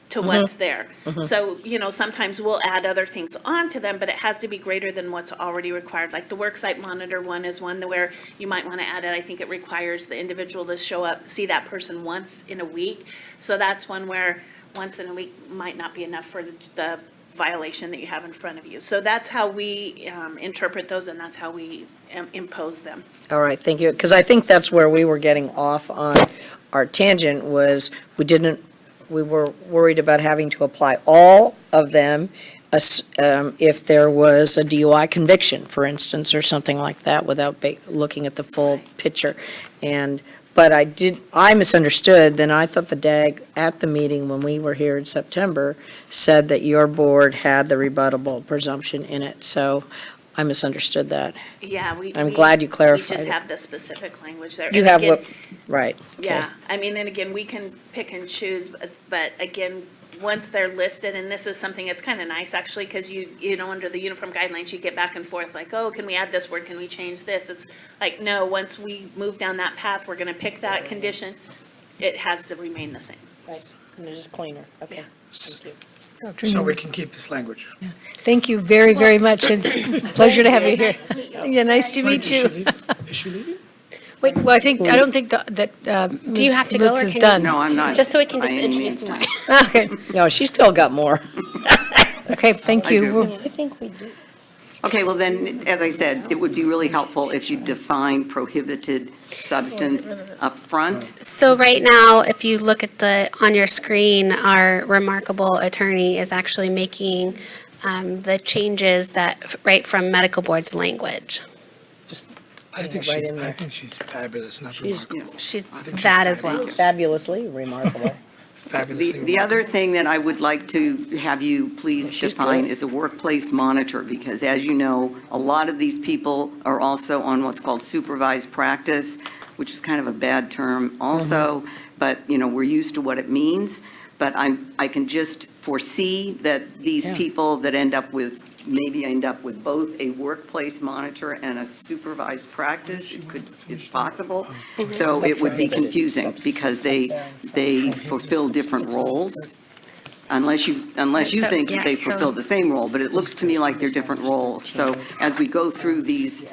H: to what's there. So, sometimes we'll add other things onto them, but it has to be greater than what's already required. Like the worksite monitor one is one where you might want to add it. I think it requires the individual to show up, see that person once in a week. So that's one where once in a week might not be enough for the violation that you have in front of you. So that's how we interpret those, and that's how we impose them.
F: All right, thank you, because I think that's where we were getting off on our tangent was we were worried about having to apply all of them if there was a DUI conviction, for instance, or something like that, without looking at the full picture. But I misunderstood, then I thought the DAG at the meeting when we were here in September said that your board had the rebuttable presumption in it, so I misunderstood that.
H: Yeah,
F: I'm glad you clarified
H: We just
F: it.
H: have the specific language there.
F: You
H: And
F: have
H: again,
F: right. okay.
H: Yeah, I mean, and again, we can pick and choose, but again, once they're listed, and this is something that's kind of nice, actually, because under the uniform guidelines, you get back and forth, like, oh, can we add this word, can we change this? It's like, no, once we move down that path, we're going to pick that condition, it has to remain the same.
F: Nice, and it's just cleaner, okay, thank you.
A: Dr.
D: So
A: Newman.
D: we can keep this language.
A: Thank you very, very much. It's a pleasure to have you here. Yeah, nice to meet you.
D: Is she leaving?
A: Well, I don't think that
B: Do you have to go, or
A: is
B: can
A: done.
G: No, I'm not.
B: Just so we can
G: by
B: just
G: any
B: introduce
G: means.
B: them.
A: Okay,
F: No, she's still got more.
A: okay, thank
G: I
A: you.
G: do.
A: We'll-
F: I think we do.
G: Okay, well then, as I said, it would be really helpful if you define prohibited substance up front.
B: So right now, if you look at on your screen, our remarkable attorney is actually making the changes right from medical board's language.
D: I think
F: Right
D: she's,
F: in
D: I
F: there.
D: think she's fabulous, not
F: She's-
D: remarkable.
B: She's
D: I think she's
B: that as well.
D: fabulous.
F: Fabulously remarkable.
D: Fabulously
G: The other
D: remarkable.
G: thing that I would like to have you please
F: She's
G: define
F: good.
G: is a workplace monitor, because as you know, a lot of these people are also on what's called supervised practice, which is kind of a bad term also, but, we're used to what it means. But I can just foresee that these
F: Yeah.
G: people that end up with both a workplace monitor and a supervised practice, it's possible. So it would be confusing because they fulfill different roles. Unless you
B: So,
G: think that they
B: yeah, so-
G: fulfill the same role, but it looks to me like they're different roles. So as we go through these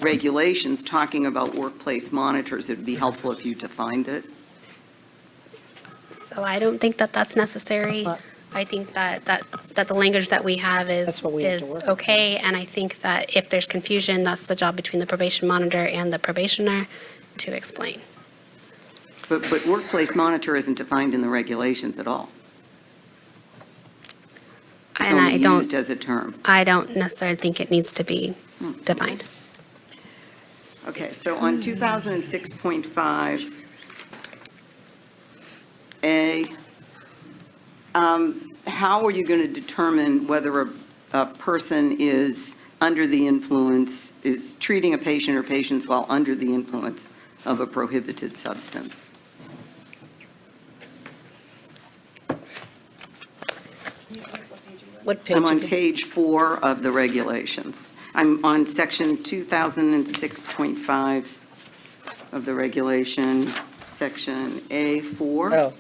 G: regulations talking about workplace monitors, it'd be helpful if you defined it.
B: So I don't think that that's necessary.
F: That's not-
B: I think that the language that we have
F: That's what we have to
B: is
F: work with.
B: okay, and I think that if there's confusion, that's the job between the probation monitor and the probationer to explain.
G: But workplace monitor isn't defined in the regulations at all. It's
B: And
G: only used as a term.
B: I don't necessarily think it needs to be defined.
G: Okay, so on 2006.5, how are you going to determine whether a person is under the influence, is treating a patient or patients while under the influence of a prohibited substance?
F: What page?
G: I'm on
F: again?
G: page 4 of the regulations. I'm on section 2006.5 of the regulation, section A4.
F: Oh,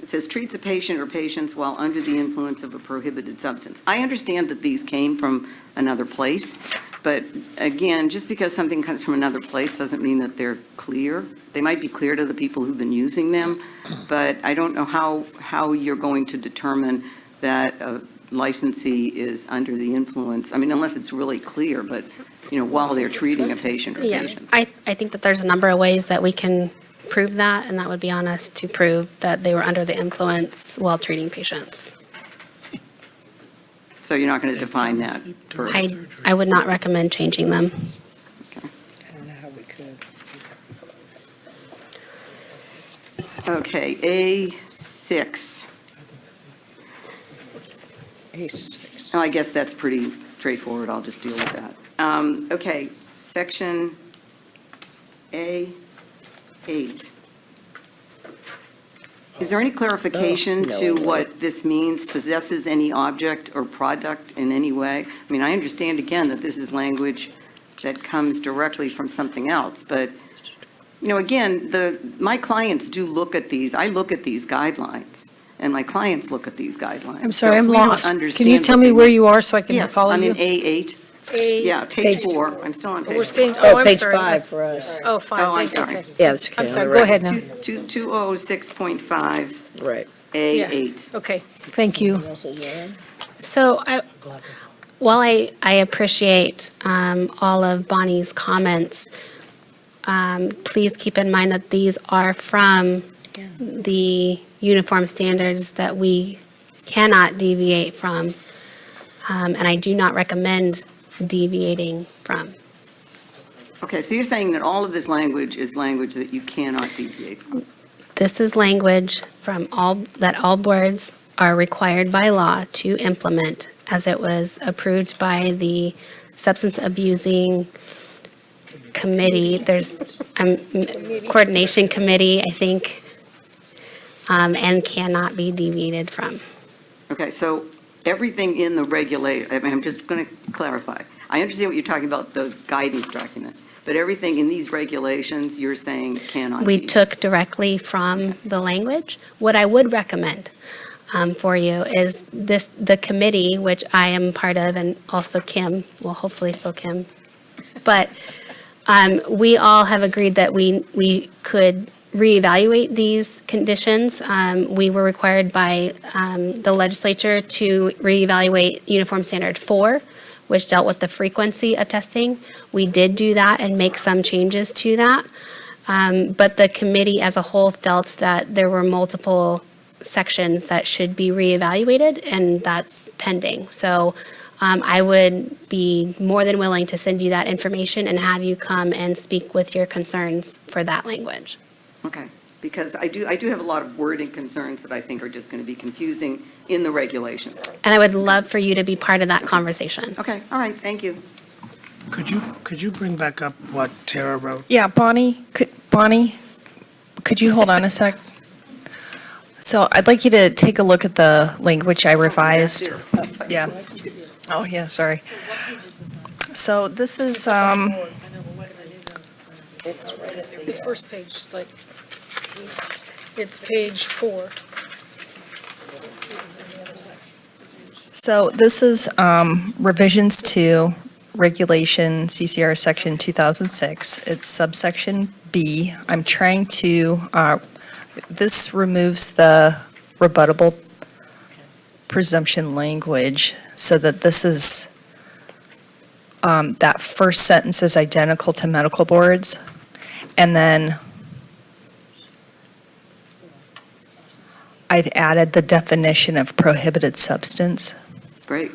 G: It says treats a patient or patients while under the influence of a prohibited substance. I understand that these came from another place, but again, just because something comes from another place doesn't mean that they're clear. They might be clear to the people who've been using them, but I don't know how you're going to determine that a licensee is under the influence. I mean, unless it's really clear, but, while they're treating a patient or
B: Yeah,
G: patients.
B: I think that there's a number of ways that we can prove that, and that would be on us to prove that they were under the influence while treating patients.
G: So you're not going to define that further?
B: I would not recommend changing them.
F: I don't know how we could.
G: Okay, A6.
F: A6.
G: Oh, I guess that's pretty straightforward, I'll just deal with that. Okay, section A8. Is there any clarification
F: Oh,
G: to
F: no.
G: what this means, possesses any object or product in any way? I mean, I understand again that this is language that comes directly from something else, but, you know, again, my clients do look at these, I look at these guidelines, and my clients look at these guidelines.
A: I'm sorry, I'm
G: So if we don't
A: lost. Can you
G: understand
A: tell
G: what
A: me
G: they
A: where
G: mean-
A: you are so I can
G: Yes,
A: follow
G: I'm
A: you?
G: in A8. Yeah, page 4. I'm still on page.
A: We're staying,
F: Oh,
A: I'm
F: page
A: sorry.
F: 5 for us.
A: Oh,
G: Oh,
A: five,
G: I'm
A: thank you,
G: sorry.
A: okay.
F: Yeah, that's okay.
A: I'm
F: on
A: sorry,
F: the
A: go
F: record.
A: ahead now.
G: 206.5,
F: Right.
G: A8.
A: Okay, thank you.
B: So while I appreciate all of Bonnie's comments, please keep in mind that these are from the uniform standards that we cannot deviate from, and I do not recommend deviating from.
G: Okay, so you're saying that all of this language is language that you cannot deviate from?
B: This is language from that all boards are required by law to implement, as it was approved by the Substance Abusing Committee. There's Coordination Committee, I think, and cannot be deviated from.
G: Okay, so everything in the I mean, I'm just going to clarify. I understand what you're talking about, the guidance document, but everything in these regulations, you're saying cannot be.
B: We took directly from the language. What I would recommend for you is the committee, which I am part of, and also Kim, well, hopefully still Kim. But we all have agreed that we could reevaluate these conditions. We were required by the legislature to reevaluate Uniform Standard 4, which dealt with the frequency of testing. We did do that and make some changes to that. But the committee as a whole felt that there were multiple sections that should be reevaluated, and that's pending. So I would be more than willing to send you that information and have you come and speak with your concerns for that language.
G: Okay, because I do have a lot of wording concerns that I think are just going to be confusing in the regulations.
B: And I would love for you to be part of that conversation.
G: Okay, all right, thank you.
D: Could you bring back up what Tara wrote?
C: Yeah, Bonnie, could you hold on a sec? So I'd like you to take a look at the language I revised. Yeah. Oh, yeah, sorry. So this is,
A: The first page, like, it's page 4.
C: So this is revisions to Regulation CCR Section 2006. It's subsection B. I'm trying to, this removes the rebuttable presumption language so that this is, that first sentence is identical to medical boards. And then I've added the definition of prohibited substance.
G: Great,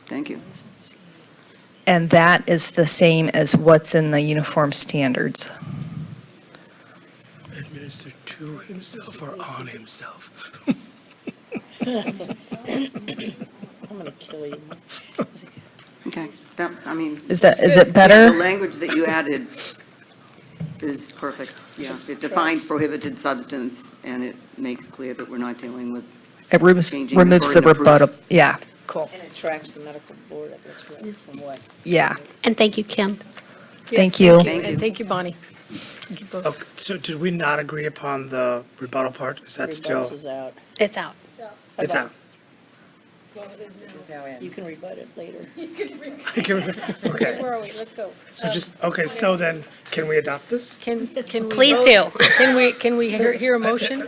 G: thank you.
C: And that is the same as what's in the uniform standards.
D: Administer to himself or on himself?
F: I'm going to kill you.
G: Okay, that, I mean.
C: Is it
G: The
C: better?
G: language that you added is perfect, yeah. It defines prohibited substance, and it makes clear that we're not dealing with,
C: It
G: Changing the
C: removes the
G: burden of proof.
C: rebuttable, yeah, cool,
F: And it tracks the medical board, it looks like, from what?
C: yeah.
B: And thank you, Kim.
C: Thank you.
G: Thank you.
A: And thank you, Bonnie. Thank you both.
D: Okay, so did we not agree upon the rebuttal part? Is that still,
F: Rebuts is out.
B: It's out.
D: it's out?
F: You can rebut it later.
D: Okay,
A: Where are we? Let's go.
D: so so then, can we adopt this?
A: Can we
B: Please
A: vote?
B: do.
A: Can we hear a motion?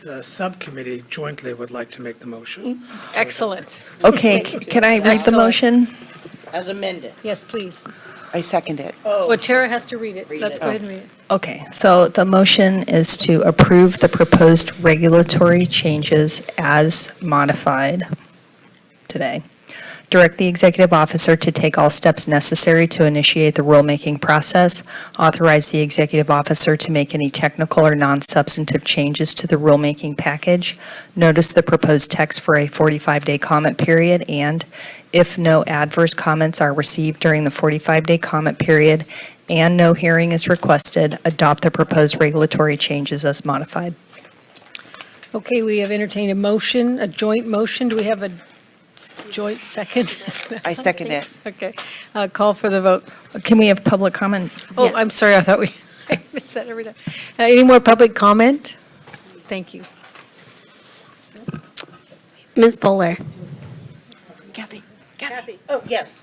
D: The subcommittee jointly would like to make the motion.
A: Excellent.
C: Okay, can I read the
A: Excellent.
C: motion?
F: As amended.
A: Yes, please.
E: I second it.
A: Well, Tara has to read it.
F: Read
A: Let's
F: it.
A: go ahead and read it.
C: Okay, so the motion is to approve the proposed regulatory changes as modified today. Direct the executive officer to take all steps necessary to initiate the rulemaking process. Authorize the executive officer to make any technical or non-substantive changes to the rulemaking package. Notice the proposed text for a 45-day comment period, and if no adverse comments are received during the 45-day comment period, and no hearing is requested, adopt the proposed regulatory changes as modified.
A: Okay, we have entertained a motion, a joint motion. Do we have a joint second?
E: I second it.
A: Okay, call for the vote.
C: Can we have public comment?
A: Oh,
B: Yeah.
A: I'm sorry, I thought I missed that every time. Any more public comment? Thank you.
B: Ms. Bowler,
E: Kathy?
F: Oh, yes.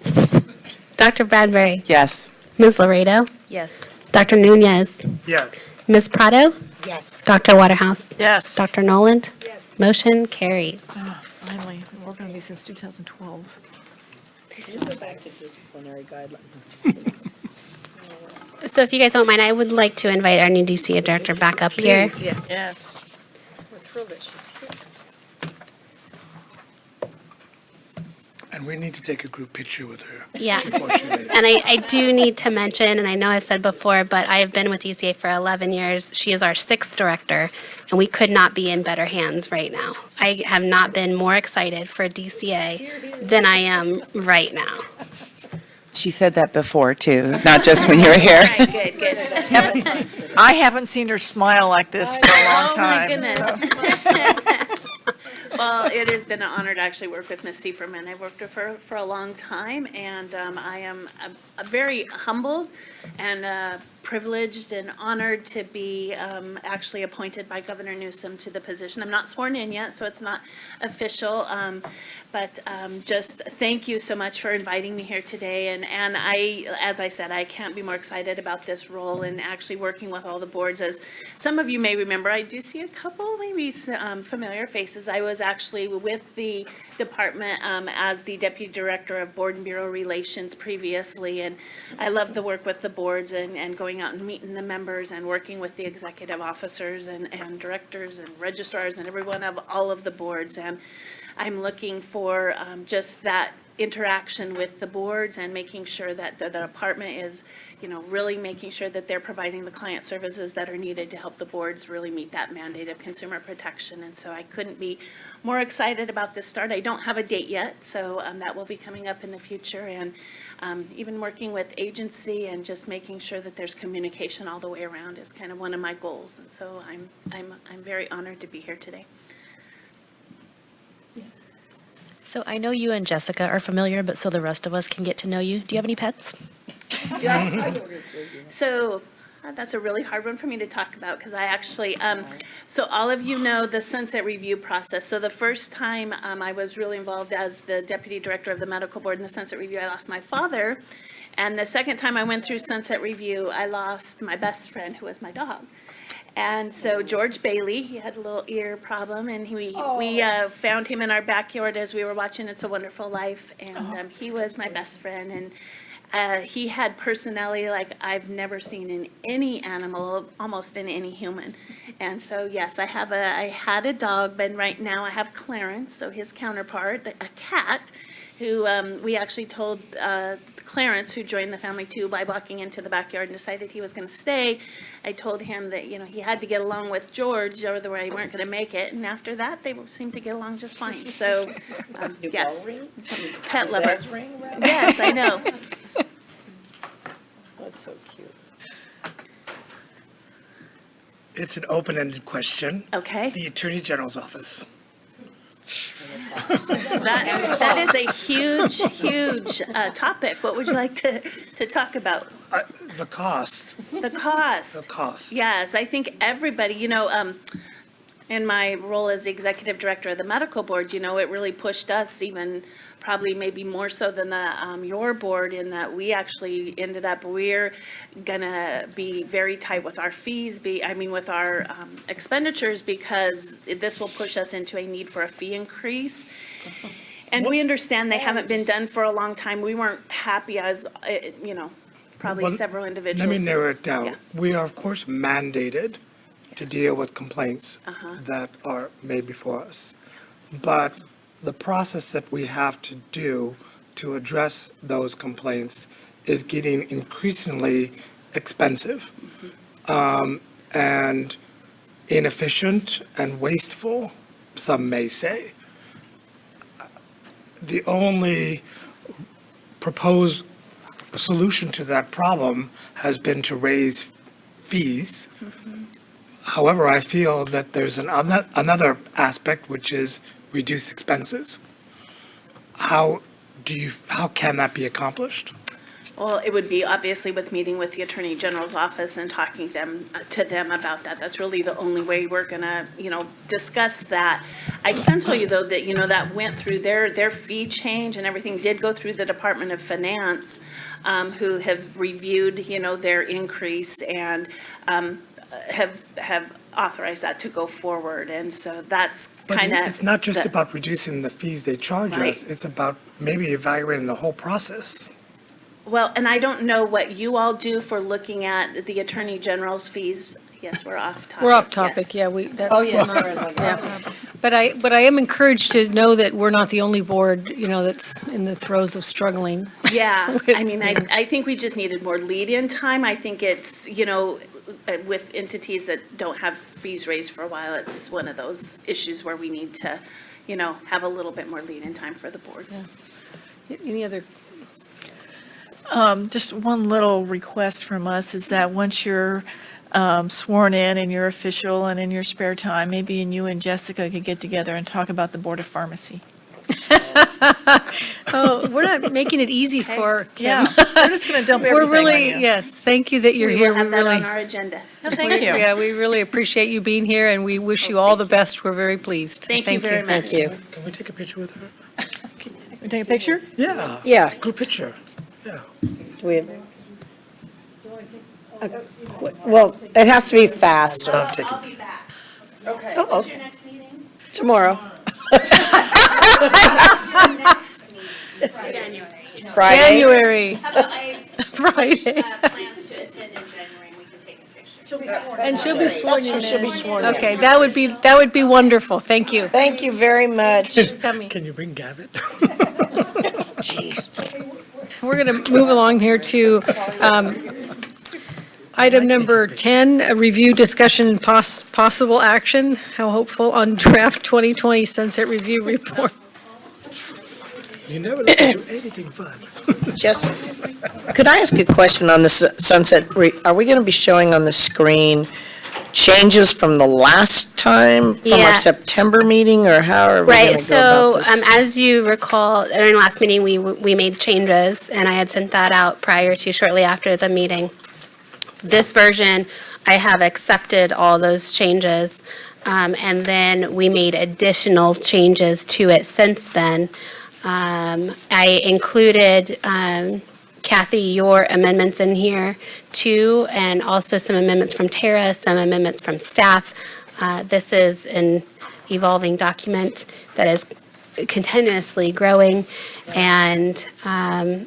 B: Dr. Bradbury,
E: Yes.
B: Ms. Laredo,
I: Yes.
B: Dr. Nunez,
D: Yes.
B: Ms. Prado,
I: Yes.
B: Dr. Waterhouse,
J: Yes.
B: Dr. Noland. Motion carries.
J: Finally, I'm working on these since 2012.
F: Can you go back to disciplinary guidelines?
B: So if you guys don't mind, I would like to invite our new DCA director back up here.
J: Yes.
A: We're thrilled that she's here.
D: And we need to take a group picture with her.
B: Yeah.
D: Before she leaves.
B: And I do need to mention, and I know I've said before, but I have been with DCA for 11 years. She is our 6th director, and we could not be in better hands right now. I have not been more excited for DCA than I am right now.
E: She said that before, too, not just when you were here.
H: All right, good, good.
J: I haven't seen her smile like this for a long
H: Oh, my
J: time.
H: goodness.
J: so-
H: Well, it has been an honor to actually work with Ms. Sieferman. I've worked with her for a long time, and I am very humbled and privileged and honored to be actually appointed by Governor Newsom to the position. I'm not sworn in yet, so it's not official, but just thank you so much for inviting me here today. And I, as I said, I can't be more excited about this role and actually working with all the boards. As some of you may remember, I do see a couple maybe familiar faces. I was actually with the department as the Deputy Director of Board and Bureau Relations previously, and I love the work with the boards and going out and meeting the members and working with the executive officers and directors and registrars and everyone of all of the boards. And I'm looking for just that interaction with the boards and making sure that the department is, really making sure that they're providing the client services that are needed to help the boards really meet that mandate of consumer protection. And so I couldn't be more excited about this start. I don't have a date yet, so that will be coming up in the future. And even working with agency and just making sure that there's communication all the way around is kind of one of my goals. And so I'm very honored to be here today.
K: So I know you and Jessica are familiar, but so the rest of us can get to know you. Do you have any pets?
H: So that's a really hard one for me to talk about because I actually, so all of you know the sunset review process. So the first time I was really involved as the Deputy Director of the Medical Board in the sunset review, I lost my father. And the second time I went through sunset review, I lost my best friend, who was my dog. And so George Bailey, he had a little ear problem, and we found him in our backyard as we were watching It's a Wonderful Life, and he was my best friend, and he had personality like I've never seen in any animal, almost in any human. And so, yes, I had a dog, but right now I have Clarence, so his counterpart, a cat, who we actually told Clarence, who joined the family too, by walking into the backyard and decided he was going to stay. I told him that, he had to get along with George, or otherwise they weren't going to make it. And after that, they seemed to get along just fine. So, yes, pet lover. Yes, I know.
F: That's so cute.
D: It's an open-ended question.
H: Okay.
D: The Attorney General's office.
H: That is a huge topic. What would you like to talk about?
D: The cost.
H: The cost.
D: The cost.
H: Yes, I think everybody, in my role as the executive director of the medical board, it really pushed us even probably maybe more so than your board, in that we actually ended up, we're gonna be very tight with our fees, with our expenditures, because this will push us into a need for a fee increase. And we understand they haven't been done for a long time. We weren't happy as, probably
D: Well,
H: several individuals.
D: Let me narrow it down.
H: Yeah.
D: We are, of course, mandated to deal with complaints that are made before us. But the process that we have to do to address those complaints is getting increasingly expensive and inefficient and wasteful, some may say. The only proposed solution to that problem has been to raise fees. However, I feel that there's another aspect, which is reduce expenses. How can that be accomplished?
H: Well, it would be obviously with meeting with the Attorney General's office and talking to them about that. That's really the only way we're gonna, discuss that. I can tell you though that, that went through their fee change and everything did go through the Department of Finance, who have reviewed, their increase and, have authorized that to go forward. And so that's
D: But
H: kind of.
D: it's not just about reducing the fees they charge us,
H: Right.
D: it's about maybe evaluating the whole process.
H: Well, and I don't know what you all do for looking at the Attorney General's fees. Yes, we're off topic.
A: We're off
H: yes.
A: topic, yeah, that's.
F: Oh, yes.
A: Yeah. But I am encouraged to know that we're not the only board, that's in the throes of struggling.
H: Yeah,
A: with
H: I mean,
A: things.
H: I think we just needed more lead-in time. I think it's, with entities that don't have fees raised for a while, it's one of those issues where we need to, have a little bit more lead-in time for the boards.
A: Any other,
J: Just one little request from us is that once you're sworn in and you're official and in your spare time, maybe you and Jessica could get together and talk about the Board of Pharmacy.
A: oh, we're not making it easy for Kim.
J: Yeah, we're just going to dump
A: We're
J: everything on
A: really,
J: you.
A: yes, thank you that you're
H: We
A: here.
H: will have
A: We
H: that
A: really,
H: on our agenda.
J: Thank you.
A: yeah, we really appreciate you being here and we wish you all the best. We're very pleased.
H: Thank you very much.
F: Thank you.
D: Can we take a picture with her?
J: We take a picture?
D: Yeah.
F: Yeah.
D: Group picture, yeah.
F: Do we have? Well, it has to be fast.
D: I'll take it.
H: be back.
E: Okay.
F: Oh,
H: What's your next meeting?
F: tomorrow,
H: Your next meeting, January.
F: Friday.
A: January,
H: How about I
A: Friday.
H: plans to attend in January and we can take a picture?
A: And she'll be sworn in.
F: She'll be sworn in.
A: Okay, that would be wonderful. Thank you.
F: Thank you very much.
A: Coming.
D: Can you bring Gavin?
F: Jeez.
A: We're going to move along here to item number 10, a review, discussion, and possible action. How hopeful on draft 2020 Sunset Review Report.
D: You never let me do anything fun.
F: Just, could I ask a question on the sunset? Are we going to be showing on the screen changes from the last time, from our
B: Yeah.
F: September meeting, or how are we going
B: Right,
F: to
B: so
F: go about this?
B: as you recall, during last meeting, we made changes, and I had sent that out shortly after the meeting. This version, I have accepted all those changes, and then we made additional changes to it since then. I included, Kathy, your amendments in here too, and also some amendments from Tara, some amendments from staff. This is an evolving document that is continuously growing. And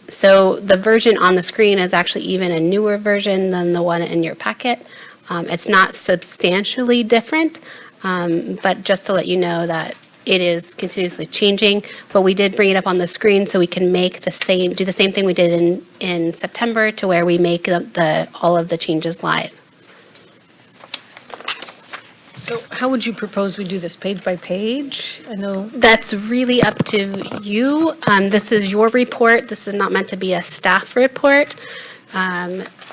B: so the version on the screen is actually even a newer version than the one in your packet. It's not substantially different, but just to let you know that it is continuously changing, but we did bring it up on the screen so we can do the same thing we did in September, to where we make all of the changes live.
A: So how would you propose we do this, page by page? I know,
B: That's really up to you. This is your report. This is not meant to be a staff report.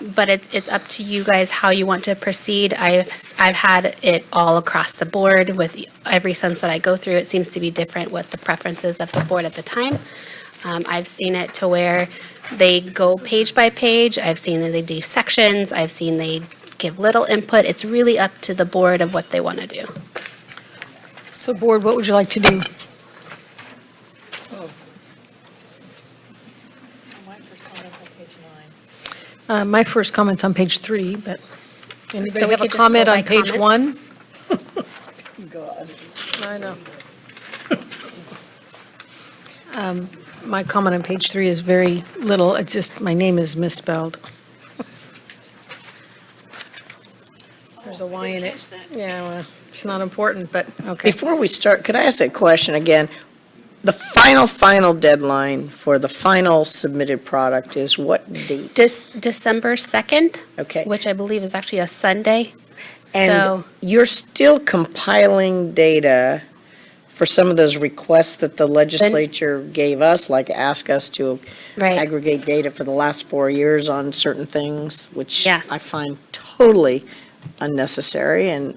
B: But it's up to you guys how you want to proceed. I've had it all across the board with every sunset I go through. It seems to be different with the preferences of the board at the time. I've seen it to where they go page by page. I've seen that they do sections. I've seen they give little input. It's really up to the board of what they want to do.
A: so board, what would you like to do? My first comment's on page 3, but anybody
B: So we
A: have a
B: could just
A: comment
B: go
A: on
B: by
A: page
B: comments?
A: 1? I know. My comment on page 3 is very little, it's just, my name is misspelled. There's a Y in it. Yeah, well, it's not important, but, okay.
F: Before we start, could I ask a question again? The final deadline for the final submitted product is what date?
B: December 2nd,
F: Okay.
B: which I believe is actually a Sunday.
F: And
B: So,
F: you're still compiling data for some of those requests that the legislature gave us, like ask us to
B: Right.
F: aggregate data for the last 4 years on certain things, which
B: Yes.
F: I find totally unnecessary and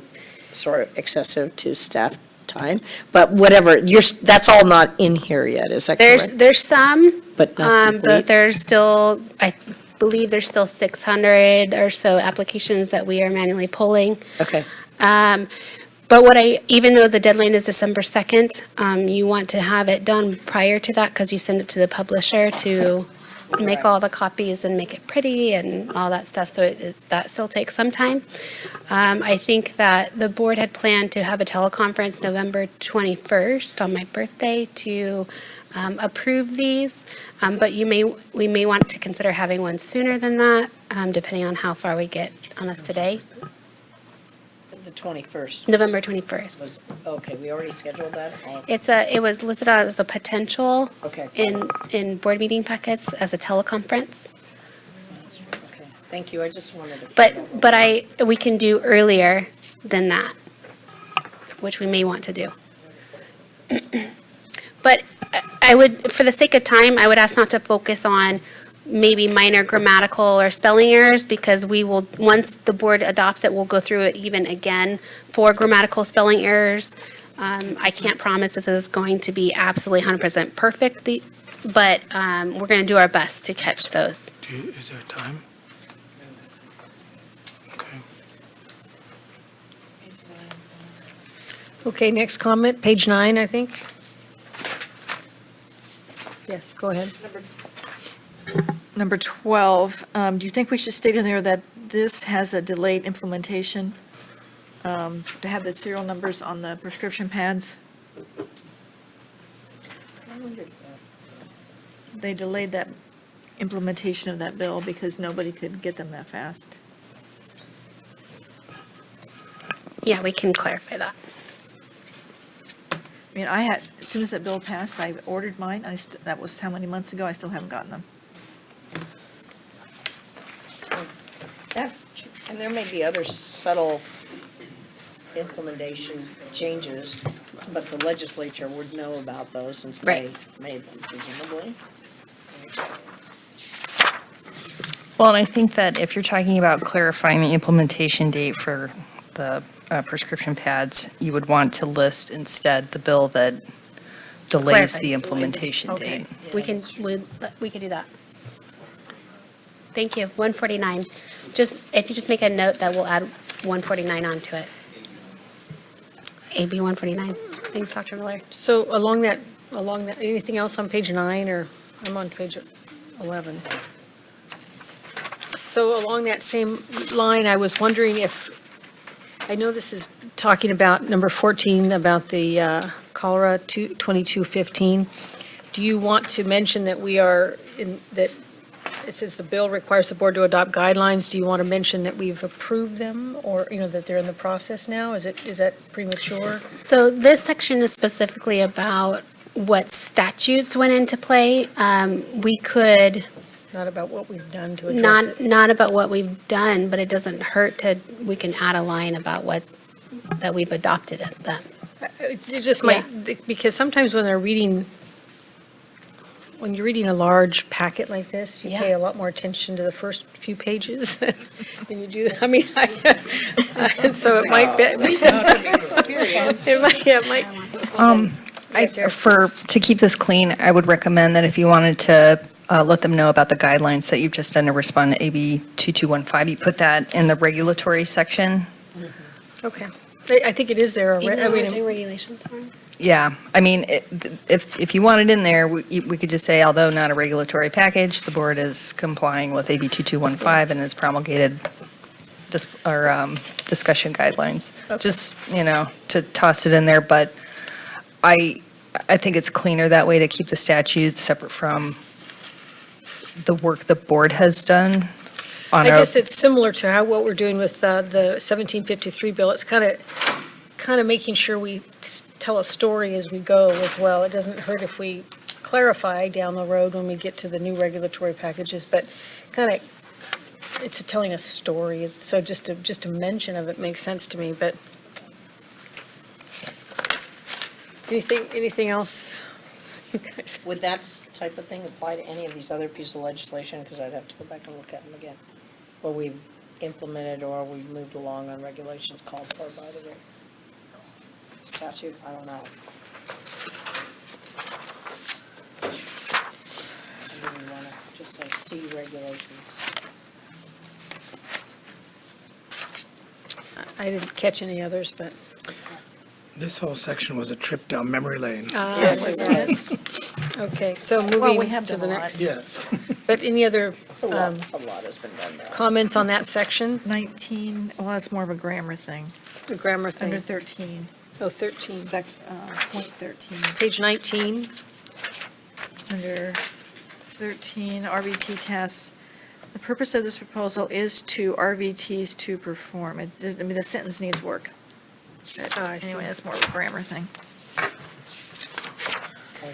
F: sort of excessive to staff time. But whatever, that's all not in here yet, is that correct?
B: There's some,
F: But not complete?
B: but there's still, I believe there's still 600 or so applications that we are manually pulling.
F: Okay,
B: But even though the deadline is December 2nd, you want to have it done prior to that because you send it to the publisher to make all the copies and make it pretty and all that stuff. So that still takes some time. I think that the board had planned to have a teleconference November 21st on my birthday to approve these. But we may want to consider having one sooner than that, depending on how far we get on this today.
F: the 21st.
B: November 21st.
F: Was, okay, we already scheduled that? Oh,
B: It was listed as a potential
F: Okay.
B: in board meeting packets as a teleconference.
F: Okay, thank you, I just wanted to. find out.
B: But we can do earlier than that, which we may want to do. But I would, for the sake of time, I would ask not to focus on maybe minor grammatical or spelling errors, because we will, once the board adopts it, we'll go through it even again for grammatical spelling errors. I can't promise this is going to be absolutely 100% perfect, but we're going to do our best to catch those.
D: Is there time? Okay.
A: Okay, next comment, page 9, I think. Yes, go ahead.
J: Number 12, do you think we should state in there that this has a delayed implementation, to have the serial numbers on the prescription pads? They delayed that implementation of that bill because nobody could get them that fast.
B: Yeah, we can clarify that.
J: I mean, as soon as that bill passed, I ordered mine. That was how many months ago? I still haven't gotten them.
F: And there may be other subtle implementation changes, but the legislature would know about those since they made them presumably.
C: Well, and I think that if you're talking about clarifying the implementation date for the prescription pads, you would want to list instead the bill that delays
B: Clarify.
C: the implementation
B: Okay.
C: date.
B: We can do that. Thank you. 149. If you just make a note that we'll add 149 onto it. AB 149. Thanks, Dr. Miller.
A: So along that, anything else on page 9, or I'm on page 11? So along that same line, I was wondering if, I know this is talking about number 14, about the cholera 2215. Do you want to mention that that it says the bill requires the board to adopt guidelines? Do you want to mention that we've approved them, or, that they're in the process now? Is that premature?
B: So this section is specifically about what statutes went into play. We could,
A: Not about what we've done to address it?
B: not about what we've done, but it doesn't hurt we can add a line about that we've adopted them.
A: It just might, because sometimes when you're reading a large packet like this, you pay
B: Yeah.
A: a lot more attention to the first few pages than you do, so it might be. It might.
C: To keep this clean, I would recommend that if you wanted to let them know about the guidelines that you've just done to respond to AB 2215, you put that in the regulatory section.
A: Okay. I think it is there already.
B: Regulations form?
C: Yeah, I mean, if you want it in there, we could just say, although not a regulatory package, the board is complying with AB 2215 and has promulgated discussion guidelines. Just, to toss it in there, but I think it's cleaner that way to keep the statutes separate from the work the board has done on
A: I
C: our.
A: guess it's similar to what we're doing with the 1753 bill. It's kind of making sure we tell a story as we go as well. It doesn't hurt if we clarify down the road when we get to the new regulatory packages, but it's telling a story. So just a mention of it makes sense to me, but Anything else? You guys?
F: Would that type of thing apply to any of these other pieces of legislation? Because I'd have to go back and look at them again. Or we've implemented or we've moved along on regulations called for by the statute? I don't know. I really want to just say C regulations.
A: I didn't catch any others, but.
D: This whole section was a trip down memory lane.
F: Yes, it was.
A: Okay, so
J: Well, we
A: moving
J: have
A: to
J: done
A: the
J: a lot.
A: next.
D: Yes.
A: But any other
F: A lot has been done there.
A: comments on that section,
J: 19, well, that's more of a grammar thing.
A: the grammar
J: Under
A: thing?
J: 13,
A: Oh, 13.
J: point 13.
A: Page 19.
J: Under 13, RVT tests. The purpose of this proposal is to RVTs to perform. The sentence needs work. But
A: I see.
J: Anyway, that's more of a grammar thing.
F: Oh, yeah.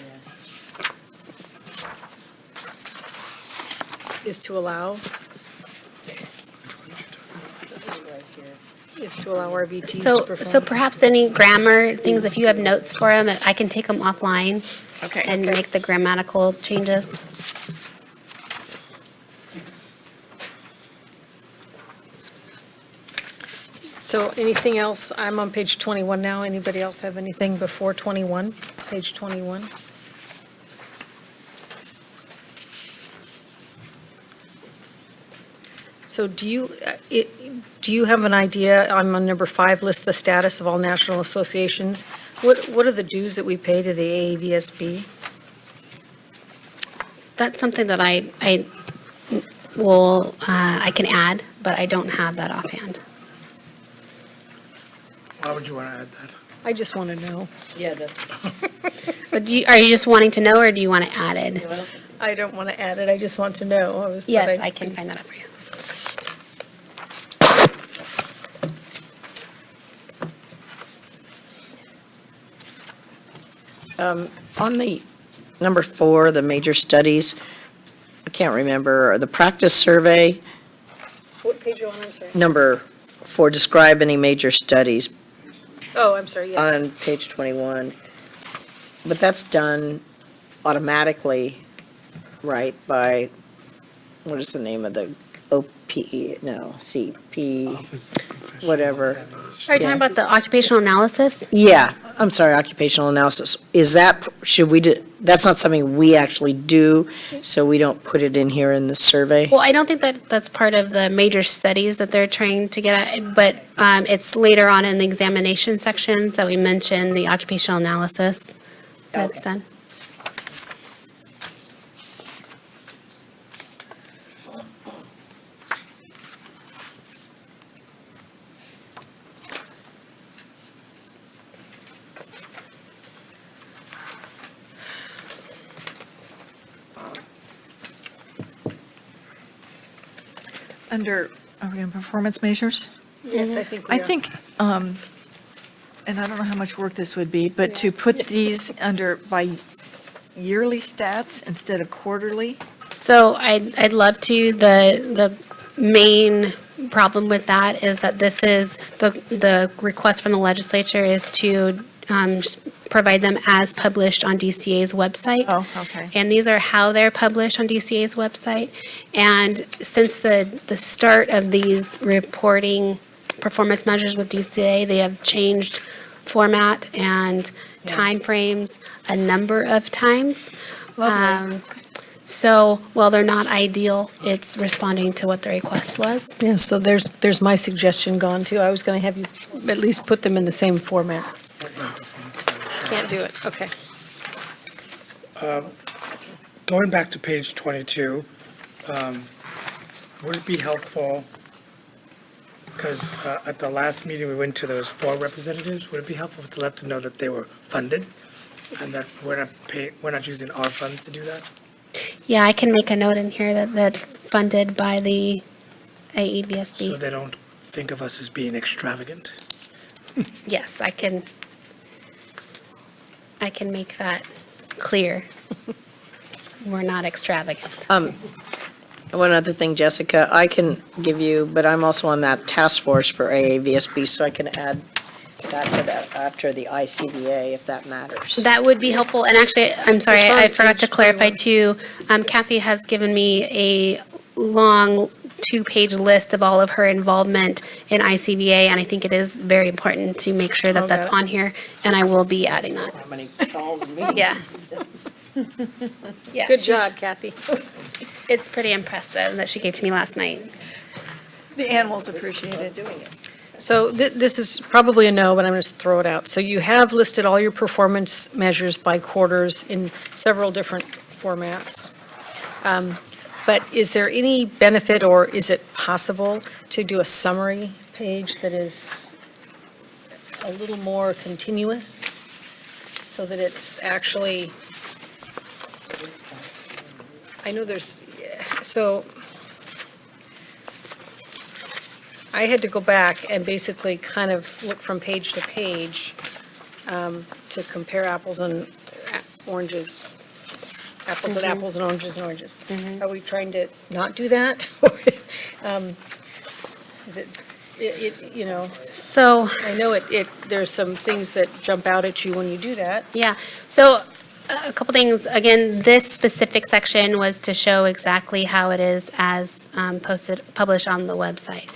A: Is to allow, is to allow RVTs to
B: So,
A: perform.
B: so perhaps any grammar things, if you have notes for them, I can take them offline
J: Okay.
B: and make the grammatical changes.
A: So anything else? I'm on page 21 now. Anybody else have anything before 21? Page 21? So do you have an idea, I'm on number 5, list the status of all national associations. What are the dues that we pay to the AAVSB?
B: That's something that I will, I can add, but I don't have that offhand.
D: Why would you want to add that?
A: I just want to know.
F: Yeah, that's,
B: But are you just wanting to know, or do you want it added?
F: well,
A: I don't want to add it, I just want to know.
B: Yes, I can find that out for you.
F: on the number 4, the major studies, I can't remember, the practice survey,
A: What page are you on, I'm sorry?
F: number 4, describe any major studies
A: Oh, I'm sorry, yes.
F: on page 21. But that's done automatically, right, by, what is the name of the OPE, no, CP, whatever.
B: Are you talking about the occupational analysis?
F: Yeah, I'm sorry, occupational analysis. Is that, should we do, that's not something we actually do, so we don't put it in here in the survey?
B: Well, I don't think that that's part of the major studies that they're trying to get at, but it's later on in the examination sections that we mentioned the occupational analysis that's done.
J: Under, are we on performance measures?
A: Yes, I think we
J: I
A: are.
J: think, and I don't know how much work this would be, but to put these under by yearly stats instead of quarterly?
B: So I'd love to. The main problem with that is that this is, the request from the legislature is to provide them as published on DCA's website.
J: Oh, okay.
B: And these are how they're published on DCA's website. And since the start of these reporting performance measures with DCA, they have changed format and timeframes a number of times. So while they're not ideal, it's responding to what the request was.
A: Yeah, so there's my suggestion gone too. I was going to have you at least put them in the same format. Can't do it, okay.
D: Going back to page 22, would it be helpful, because at the last meeting we went to, those 4 representatives, would it be helpful to let them know that they were funded and that we're not using our funds to do that?
B: Yeah, I can make a note in here that that's funded by the
D: So
B: AEBSB.
D: they don't think of us as being extravagant?
B: Yes, I can make that clear. We're not extravagant.
F: One other thing, Jessica, I can give you, but I'm also on that task force for AAVSB, so I can add that to the, after the ICBA, if that matters.
B: That would be helpful, and actually, I'm sorry,
A: It's on
B: I forgot to
A: page
B: clarify
A: 21.
B: too. Kathy has given me a long two-page list of all of her involvement in ICBA, and I think it is very important to make sure
A: Oh,
B: that that's
A: got it.
B: on here, and I will be adding that.
F: How many calls and meetings?
B: Yeah. Yeah.
A: Good job, Kathy.
B: It's pretty impressive that she gave to me last night.
J: The animals appreciate it.
A: So this is probably a no, but I'm going to throw it out. So you have listed all your performance measures by quarters in several different formats. But is there any benefit, or is it possible to do a summary page that is a little more continuous, so that it's actually, I know there's, so I had to go back and basically kind of look from page to page to compare apples and oranges, apples and apples and oranges and oranges. Are we trying to not do that? Is it, you know,
B: So,
A: I know there's some things that jump out at you when you do that.
B: yeah, so a couple things. Again, this specific section was to show exactly how it is as published on the website.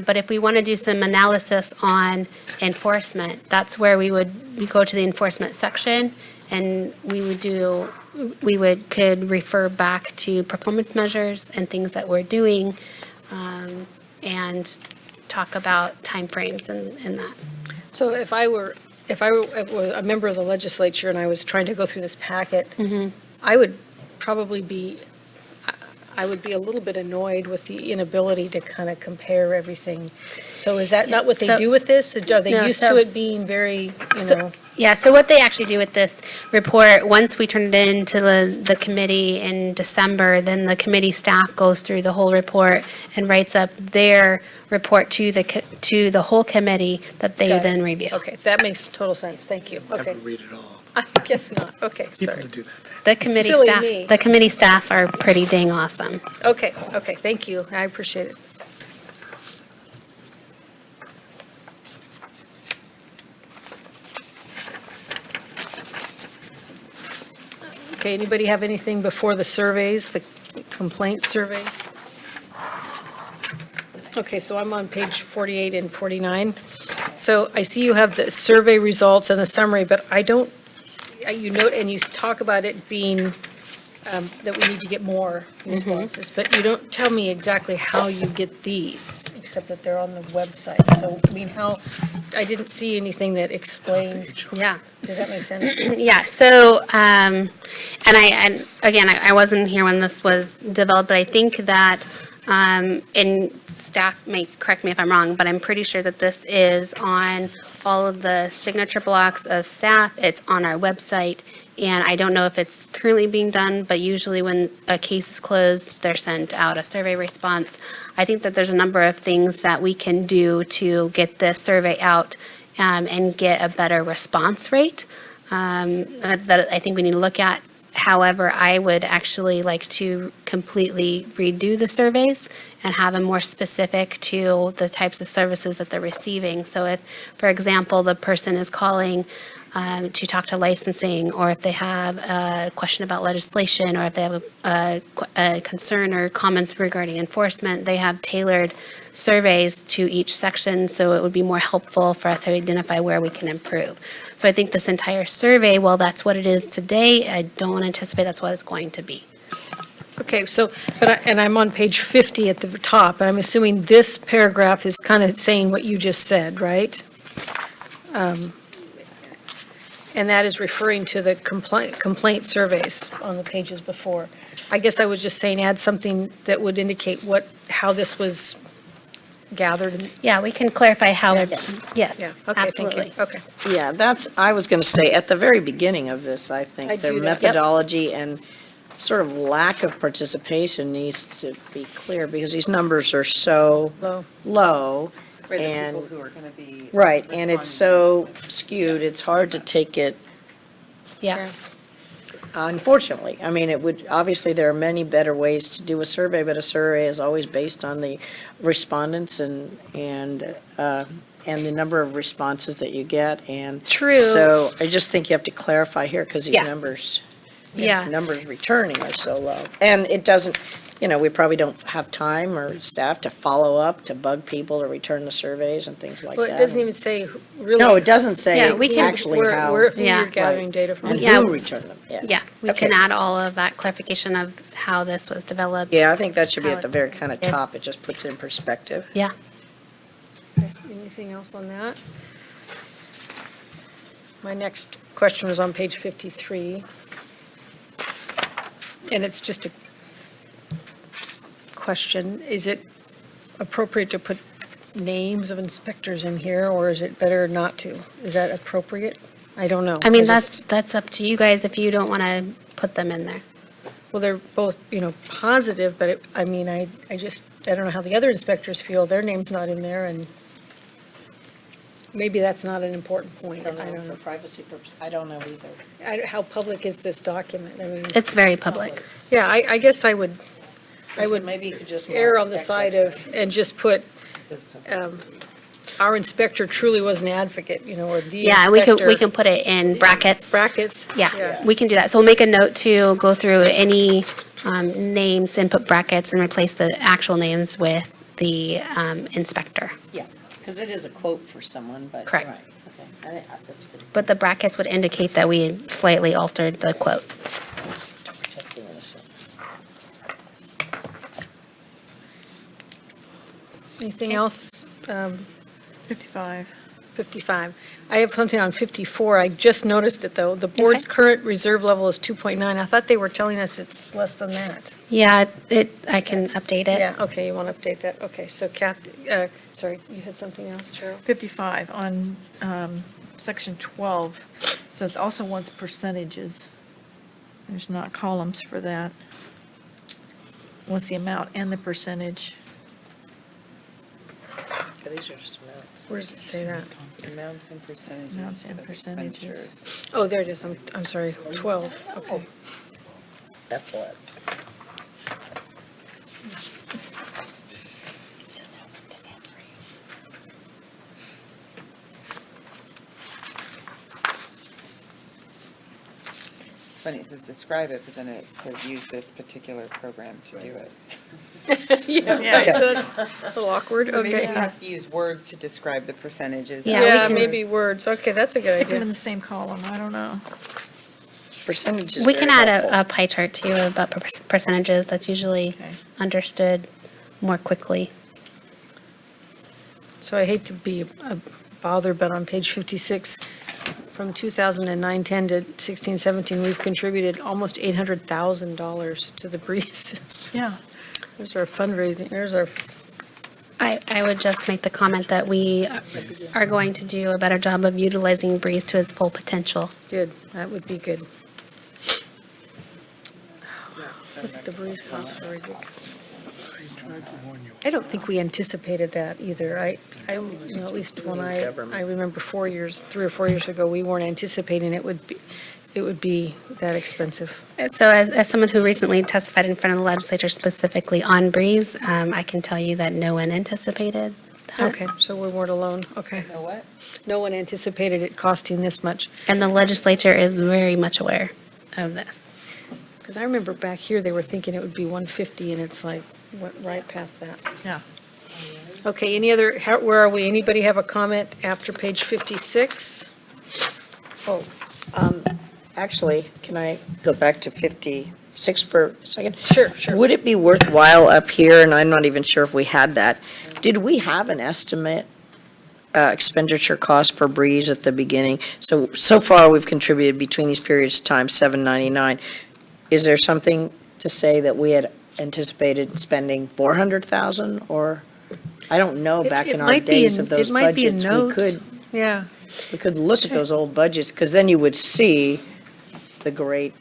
B: But if we want to do some analysis on enforcement, that's where we go to the enforcement section, and could refer back to performance measures and things that we're doing, and talk about timeframes and that.
A: So if I were a member of the legislature and I was trying to go through this packet, I would probably be a little bit annoyed with the inability to kind of compare everything. So is that not what they
B: So-
A: do with this? Are they
B: No,
A: used
B: so-
A: to it being very, you know?
B: Yeah, so what they actually do with this report, once we turn it into the committee in December, then the committee staff goes through the whole report and writes up their report to the whole committee that they
A: Got it.
B: then review.
A: Okay, that makes total sense. Thank you. Okay.
D: Never read it all.
A: I guess not. Okay,
D: People
A: sorry.
D: that do that.
B: The committee
A: Silly
B: staff,
A: me.
B: the committee staff are pretty dang awesome.
A: Okay, thank you. I appreciate it. Okay, anybody have anything before the surveys, the complaint survey? Okay, so I'm on page 48 and 49. So I see you have the survey results and the summary, but I don't, you note, and you talk about it being, that we need to get more responses, but you don't tell me exactly how you get these, except that they're on the website. So, I mean, I didn't see anything that explained,
B: Yeah.
A: does that make sense?
B: Yeah, so, and again, I wasn't here when this was developed, but I think that, and staff may correct me if I'm wrong, but I'm pretty sure that this is on all of the signature blocks of staff. It's on our website, and I don't know if it's currently being done, but usually when a case is closed, they're sent out a survey response. I think that there's a number of things that we can do to get this survey out and get a better response rate that I think we need to look at. However, I would actually like to completely redo the surveys and have them more specific to the types of services that they're receiving. So if, for example, the person is calling to talk to licensing, or if they have a question about legislation, or if they have a concern or comments regarding enforcement, they have tailored surveys to each section, so it would be more helpful for us to identify where we can improve. So I think this entire survey, while that's what it is today, I don't anticipate that's what it's going to be.
A: Okay, so, and I'm on page 50 at the top, and I'm assuming this paragraph is kind of saying what you just said, right? And that is referring to the complaint surveys on the pages before. I guess I was just saying add something that would indicate how this was gathered.
B: Yeah, we can clarify how it's, yes,
A: Yeah, okay, thank you.
B: absolutely.
A: Okay.
F: Yeah, I was going to say, at the very beginning of this, I
A: I
F: think the
A: do that. Yep.
F: methodology and sort of lack of participation needs to be clear, because these numbers are so
A: Low.
F: low.
E: For the
F: And-
E: people who are going to be.
F: Right, and it's
E: responding.
F: so skewed, it's hard to take it.
B: Yeah.
F: Unfortunately, I mean, it would, obviously, there are many better ways to do a survey, but a survey is always based on the respondents and the number of responses that you get, and.
B: True.
F: So I just think you have to clarify here, because these
B: Yeah.
F: numbers.
B: Yeah.
F: Numbers returning are so low. And it doesn't, we probably don't have time or staff to follow up, to bug people to return the surveys and things like that.
A: Well, it doesn't even say really.
F: No, it doesn't say
B: Yeah, we can-
F: actually how.
A: Who
B: Yeah.
A: you're gathering data from.
F: And
B: Yeah.
F: who returned them, yeah.
B: Yeah, we can
F: Okay.
B: add all of that clarification of how this was developed.
F: Yeah, I think that should be
B: How
F: at the
B: it's-
F: very kind of
B: yeah.
F: top. It just puts it in perspective.
B: Yeah.
A: Anything else on that? My next question was on page 53. And it's just a question. Is it appropriate to put names of inspectors in here, or is it better not to? Is that appropriate? I don't know.
B: I mean,
A: just-
B: that's up to you guys if you don't want to put them in there.
A: Well, they're both, positive, but I don't know how the other inspectors feel. Their name's not in there, and maybe that's not an important point. I don't know.
F: For privacy purposes, I don't know either.
A: How public is this document? I mean,
B: It's very public.
A: yeah, I guess I would
F: Maybe you could just.
A: err
F: mark
A: on the
F: X,
A: side
F: X,
A: of, and just put, our inspector truly was an advocate, or the
B: Yeah, we
A: inspector.
B: can put it in brackets.
A: Brackets?
B: Yeah, we can do that. So we'll make a note to go through any names and put brackets and replace the actual names with the inspector.
F: Yeah, because it is a quote for someone, but.
B: Correct.
F: Right, okay. I think that's good.
B: But the brackets would indicate that we slightly altered the quote.
F: To protect the innocent.
A: Anything else?
J: 55.
A: 55. I have something on 54. I just noticed it, though. The board's
B: Okay.
A: current reserve level is 2.9. I thought they were telling us it's less than that.
B: Yeah, I can update it.
A: Yeah, okay, you want to update that? Okay, so Kathy, sorry, you had something else, Cheryl?
J: 55 on section 12, so it also wants percentages. There's not columns for that. What's the amount and the percentage?
F: Yeah, these are just amounts.
A: Where does it say that?
E: Amounts and percentages.
J: Amounts and
E: of
J: percentages.
E: expenditures.
A: Oh, there it is. I'm sorry, 12, okay.
F: F-flats.
E: It's funny, it says describe it, but then it says use this particular program to do it.
A: Yeah, so that's a little awkward,
E: So maybe you
A: okay.
E: have to use words to describe the percentages.
B: Yeah, we
A: Yeah,
B: can-
A: maybe words, okay, that's a good
J: Stick them in
A: idea.
J: the same column, I don't know.
F: Percentages.
B: We can add a pie chart too about percentages. That's usually
J: Okay.
B: understood more quickly.
A: So I hate to be a bother, but on page 56, from 2009-10 to 16-17, we've contributed almost $800,000 to the Breeze.
J: Yeah.
A: There's our fundraising, there's our,
B: I would just make the comment that we are going to do a better job of utilizing Breeze to its full potential.
A: good, that would be good. Look at the Breeze costs are ridiculous. I don't think we anticipated that either. At least when I remember 3 or 4 years ago, we weren't anticipating it would be that expensive.
B: So as someone who recently testified in front of the legislature specifically on Breeze, I can tell you that no one anticipated that.
A: Okay, so we weren't alone, okay.
F: know what?
A: No one anticipated it costing this much.
B: And the legislature is very much aware of this.
A: Because I remember back here, they were thinking it would be 150, and it's like, went right past that.
J: Yeah.
A: Okay, where are we? Anybody have a comment after page 56?
F: Actually, can I go back to 56 for a second?
A: Sure, sure.
F: Would it be worthwhile up here, and I'm not even sure if we had that, did we have an estimate expenditure cost for Breeze at the beginning? So far, we've contributed between these periods of time, $799. Is there something to say that we had anticipated spending $400,000, or, I don't know, back
A: It
F: in our
A: might be
F: days
A: in-
F: of those
A: it might be in
F: budgets, we
A: notes.
F: could,
A: Yeah.
F: look at those old budgets, because then you would see the great,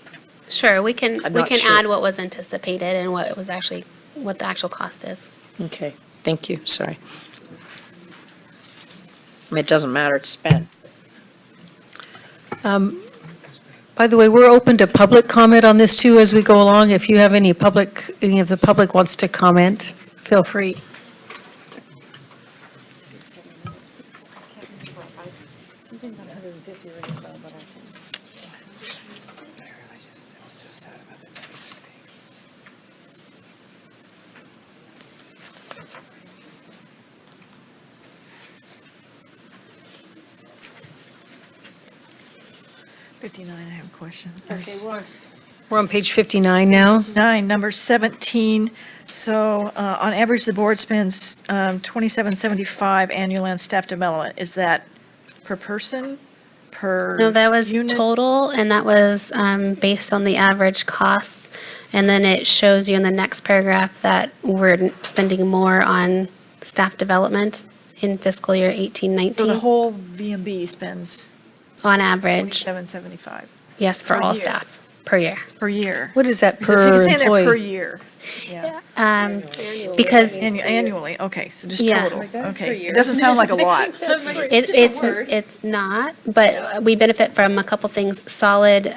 B: Sure, we can
F: I'm not sure.
B: add what was anticipated and what the actual cost is.
F: okay, thank you, sorry. I mean, it doesn't matter, it's spent.
A: By the way, we're open to public comment on this too as we go along. If you have any of the public wants to comment, feel free.
J: I have a question.
A: We're on page 59 now.
J: 9, number 17. So on average, the board spends $27.75 annual on staff development. Is that per person, per
B: No, that was
J: unit?
B: total, and that was based on the average costs. And then it shows you in the next paragraph that we're spending more on staff development in fiscal year 18-19.
J: So the whole VMB spends
B: On average,
J: $27.75
B: yes, for
J: per
B: all
J: year.
B: staff, per year.
J: per year.
A: What is that
J: So if you
A: per
J: can say that per
A: employee?
J: year. Yeah.
B: Because
J: Annually, okay, so just
B: Yeah.
J: total,
E: Like that is per
J: okay.
E: year.
J: It doesn't sound like a lot.
B: it's not, but we benefit from a couple things. Solid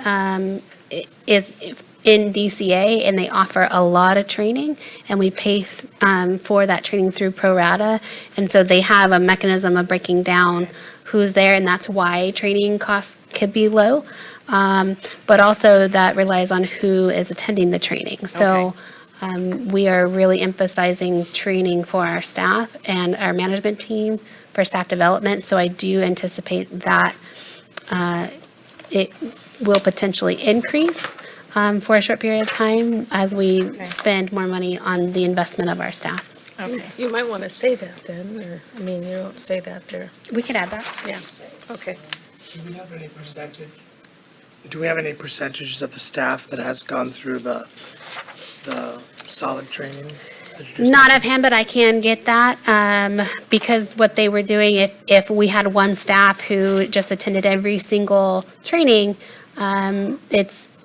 B: is in DCA, and they offer a lot of training, and we pay for that training through pro rata. And so they have a mechanism of breaking down who's there, and that's why training costs could be low. But also that relies on who is attending the training. So we are really emphasizing training for our staff and our management team for staff development. So I do anticipate that it will potentially increase for a short period of time as we spend more money on the investment of our staff.
J: Okay.
A: You might want to say that then, or, I mean, you don't say that there.
B: We could add that.
A: Yeah, okay.
D: Do we have any percentage? Do we have any percentages of the staff that has gone through the solid training? that you just
B: Not
D: mentioned?
B: offhand, but I can get that, because what they were doing, if we had one staff who just attended every single training,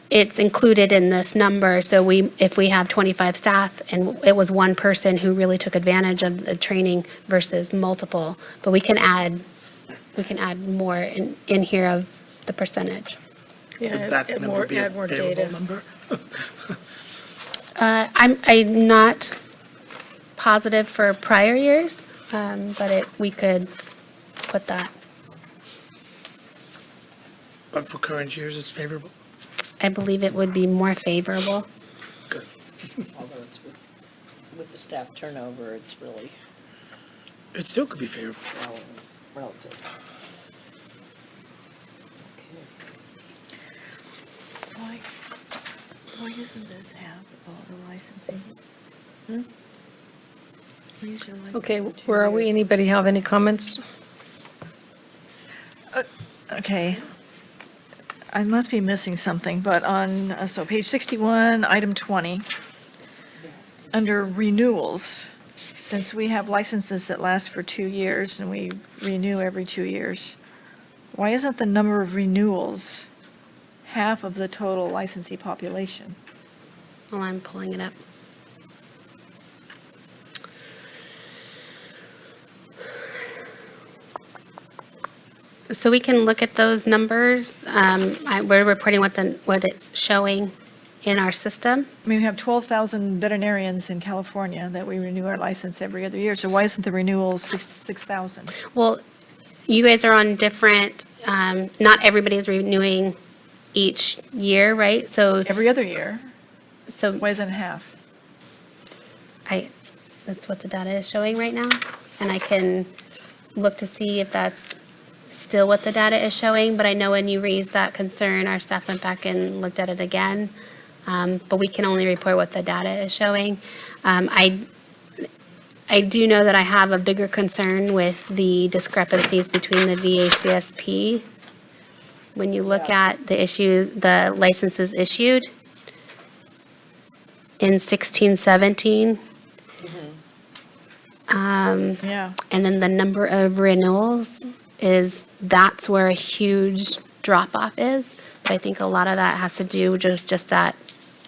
B: it's included in this number. So if we have 25 staff and it was one person who really took advantage of the training versus multiple, but we can add more in here of the percentage.
A: Yeah,
D: Would that
A: add
D: number be a
A: add more
D: favorable
A: data.
D: number?
B: I'm not positive for prior years, but we could put that.
D: But for current years, it's favorable?
B: I believe it would be more favorable.
D: Good.
F: Although it's with the staff turnover, it's really
D: It still could be favorable.
F: relative.
J: Why doesn't this have all the licensees? Where's your license
A: Okay,
J: for 2
A: where are we?
J: years?
A: Anybody have any comments?
J: Okay. I must be missing something, but on, so page 61, item 20, under renewals, since we have licenses that last for 2 years and we renew every 2 years, why isn't the number of renewals half of the total licensee population?
B: Well, I'm pulling it up. So we can look at those numbers. We're reporting what it's showing in our system.
J: I mean, we have 12,000 veterinarians in California that we renew our license every other year, so why isn't the renewal 6,000?
B: Well, you guys are on different, not everybody is renewing each year, right? So,
J: Every other year,
B: so
J: why isn't it half?
B: that's what the data is showing right now. And I can look to see if that's still what the data is showing, but I know when you raised that concern, our staff went back and looked at it again. But we can only report what the data is showing. I do know that I have a bigger concern with the discrepancies between the VACSP. When you look at the licenses issued in 16, 17,
J: Yeah.
B: and then the number of renewals that's where a huge drop-off is. But I think a lot of that has to do with just that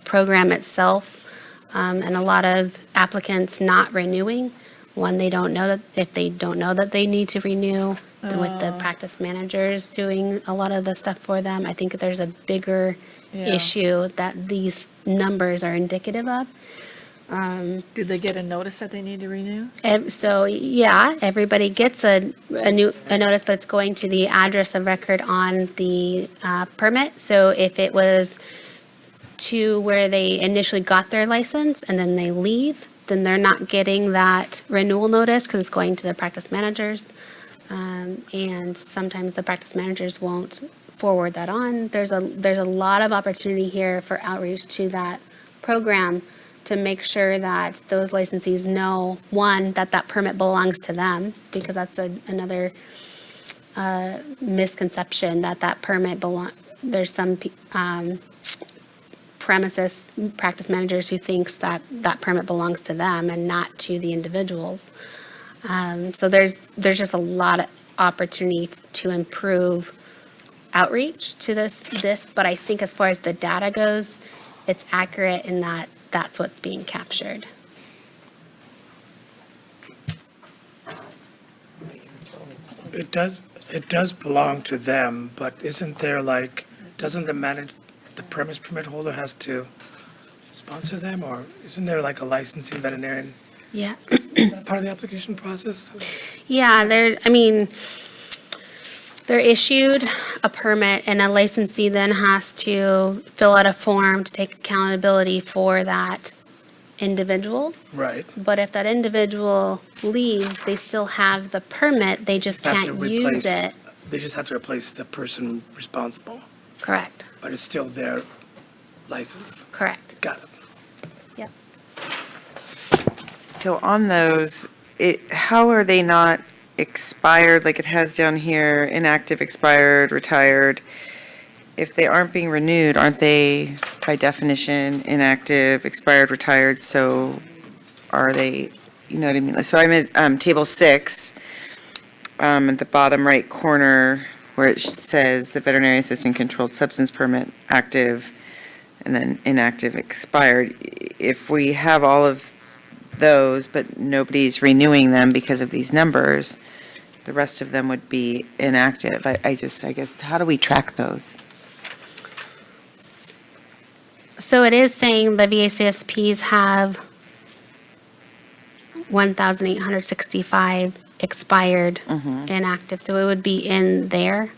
B: program itself, and a lot of applicants not renewing One, they don't know that, if they don't know that they need to renew, then with the practice managers doing a lot of the stuff for them, I think there's a bigger
J: Yeah.
B: issue that these numbers are indicative of.
J: Do they get a notice that they need to renew?
B: So, yeah, everybody gets a notice, but it's going to the address of record on the permit. So if it was to where they initially got their license and then they leave, then they're not getting that renewal notice because it's going to the practice managers. And sometimes the practice managers won't forward that on. There's a lot of opportunity here for outreach to that program to make sure that those licensees know, one, that that permit belongs to them, because that's another misconception, that that permit there's some premises practice managers who thinks that that permit belongs to them and not to the individuals. So there's just a lot of opportunity to improve outreach to this, but I think as far as the data goes, it's accurate in that that's what's being captured.
D: It does belong to them, but isn't there like, doesn't the premise permit holder has to sponsor them, or isn't there like a licensing veterinarian
B: Yeah.
D: part of the application process?
B: Yeah, they're issued a permit, and a licensee then has to fill out a form to take accountability for that individual.
D: Right.
B: But if that individual leaves, they still have the permit, they just
D: Have to
B: can't use
D: replace-
B: it.
D: They just have to replace the person responsible,
B: Correct,
D: but it's still their license.
B: correct.
D: Got it.
B: Yep.
E: So on those, how are they not expired, like it has down here, inactive, expired, retired? If they aren't being renewed, aren't they by definition inactive, expired, retired? So are they, you know what I mean? So I'm at table 6, at the bottom right corner, where it says the veterinary assistant controlled substance permit active, and then inactive, expired. If we have all of those, but nobody's renewing them because of these numbers, the rest of them would be inactive. I guess, how do we track those?
B: So it is saying the VACSPs have 1,865 expired inactive, so it would be in there.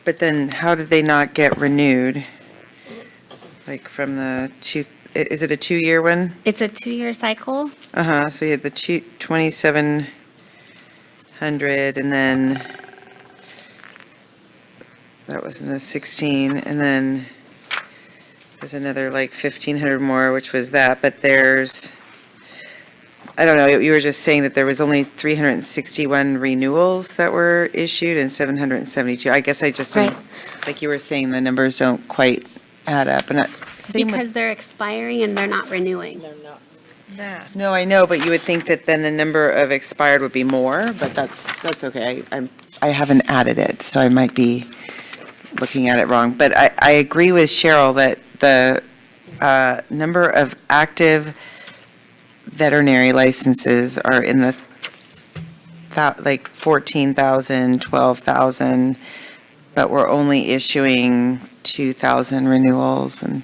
E: But then how did they not get renewed? Like from the is it a 2-year one?
B: It's a 2-year cycle.
E: So you had the 2,700, and then that was in the 16, and then there's another like 1,500 more, which was that, but there's, I don't know, you were just saying that there was only 361 renewals that were issued and 772. I guess I just,
B: Right.
E: like you were saying, the numbers don't quite add up, and same with.
B: Because they're expiring and they're not renewing.
J: That.
E: No, I know, but you would think that then the number of expired would be more, but that's okay. I haven't added it, so I might be looking at it wrong. But I agree with Cheryl that the number of active veterinary licenses are in the like 14,000, 12,000, but we're only issuing 2,000 renewals and.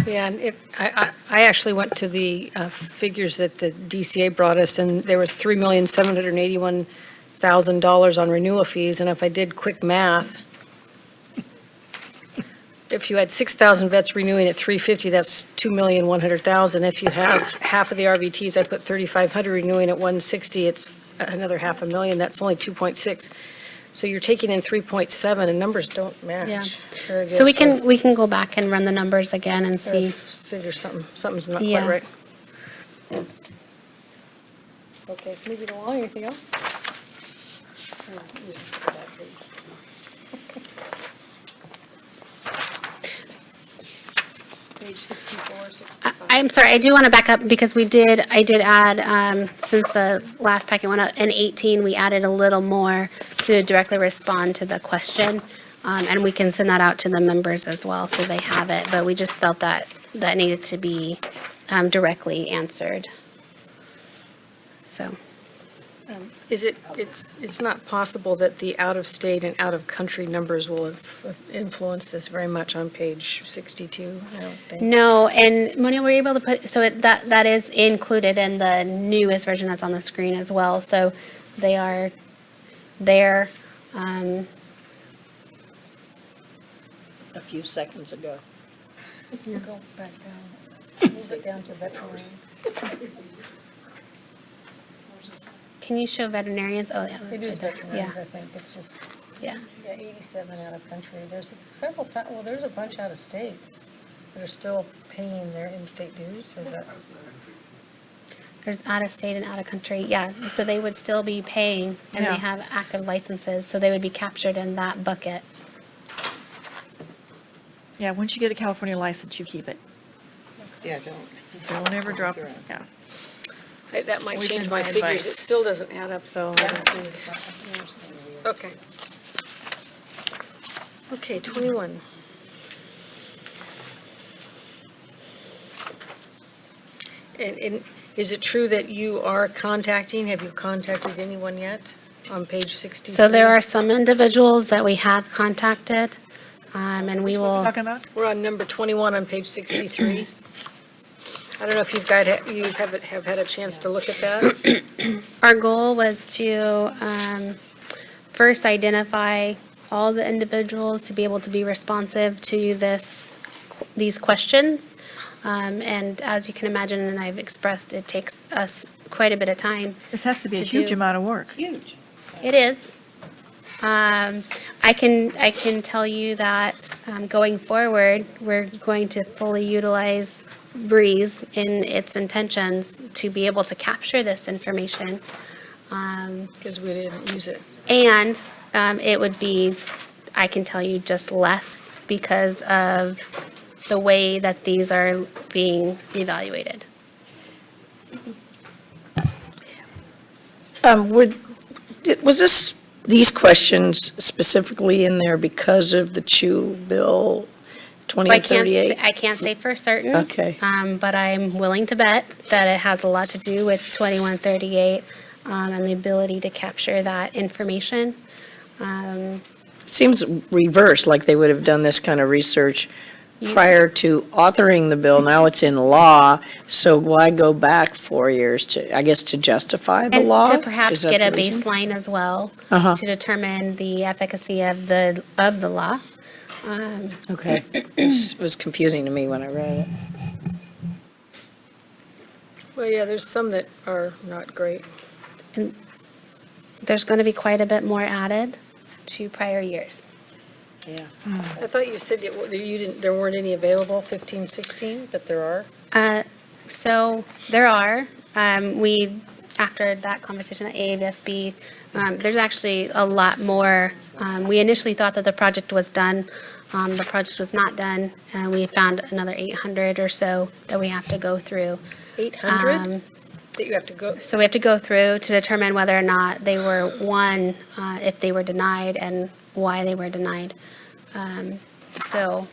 A: Yeah, and I actually went to the figures that the DCA brought us, and there was $3,781,000 on renewal fees, and if I did quick math, if you had 6,000 vets renewing at $350, that's $2,100,000. If you have half of the RVTs, I put 3,500 renewing at $160, it's another $500,000, that's only 2.6. So you're taking in 3.7, and numbers don't
B: Yeah.
A: match. Very good.
B: So we can go back and run the numbers again and see.
A: Figure something's not
B: Yeah.
A: quite right. Okay, moving along, anything else? Page 64, 65.
B: I'm sorry, I do want to back up because I did add, since the last packet went up, in 18, we added a little more to directly respond to the question. And we can send that out to the members as well, so they have it. But we just felt that needed to be directly answered. So,
A: It's not possible that the out-of-state and out-of-country numbers will influence this very much on page 62, I don't think.
B: no, and Moni, were you able to put, so that is included in the newest version that's on the screen as well, so they are there.
F: A few seconds ago.
A: Go back down, move it down to veterinary.
B: Can you show veterinarians? Oh, yeah,
A: It
B: that's
A: is
B: right there.
A: veterinarians,
B: Yeah,
A: I think, it's just,
B: yeah.
A: 87 out of country. There's several, well, there's a bunch out of state that are still paying their in-state dues, is that?
B: There's out of state and out of country, yeah, so they would still be paying, and
J: Yeah.
B: they have active licenses, so they would be captured in that bucket.
J: Yeah, once you get a California license, you keep it.
F: Yeah, don't.
J: Don't ever drop it, yeah.
A: That might
J: Always
A: change
J: been
A: my
J: my
A: figures, it
J: advice.
A: still doesn't add up, though. Okay. Okay, 21. And is it true that you are contacting, have you contacted anyone yet on page 63?
B: So there are some individuals that we have contacted, and we will.
J: Talking about?
A: We're on number 21 on page 63. I don't know if have had a chance to look at that.
B: Our goal was to first identify all the individuals to be able to be responsive to these questions. And as you can imagine, and I've expressed, it takes us quite a bit of time.
J: This has to be a
B: To
J: huge
B: do.
J: amount of work.
F: Huge.
B: It is. I can tell you that going forward, we're going to fully utilize Breeze in its intentions to be able to capture this information.
A: Because we didn't use it.
B: And it would be, I can tell you, just less because of the way that these are being evaluated.
F: Was these questions specifically in there because of the Chew Bill 20 and 38?
B: I can't say for certain.
F: Okay.
B: But I'm willing to bet that it has a lot to do with 2138 and the ability to capture that information.
F: Seems reversed, like they would have done this kind of research prior to authoring the bill. Now it's in law, so why go back 4 years to, I guess, to justify the law?
B: And to perhaps
F: Is that
B: get a
F: the reason?
B: baseline as well
F: Uh-huh.
B: to determine the efficacy of the law.
F: Okay. It was confusing to me when I read it.
A: Well, yeah, there's some that are not great.
B: There's going to be quite a bit more added to prior years.
F: Yeah.
A: I thought you said there weren't any available, 15, 16, but there are?
B: So there are, after that conversation at AAVSB, there's actually a lot more. We initially thought that the project was done. The project was not done, and we found another 800 or so that we have to go through.
A: 800 that you have to go?
B: So we have to go through to determine whether or not they were, if they were denied and why they were denied. So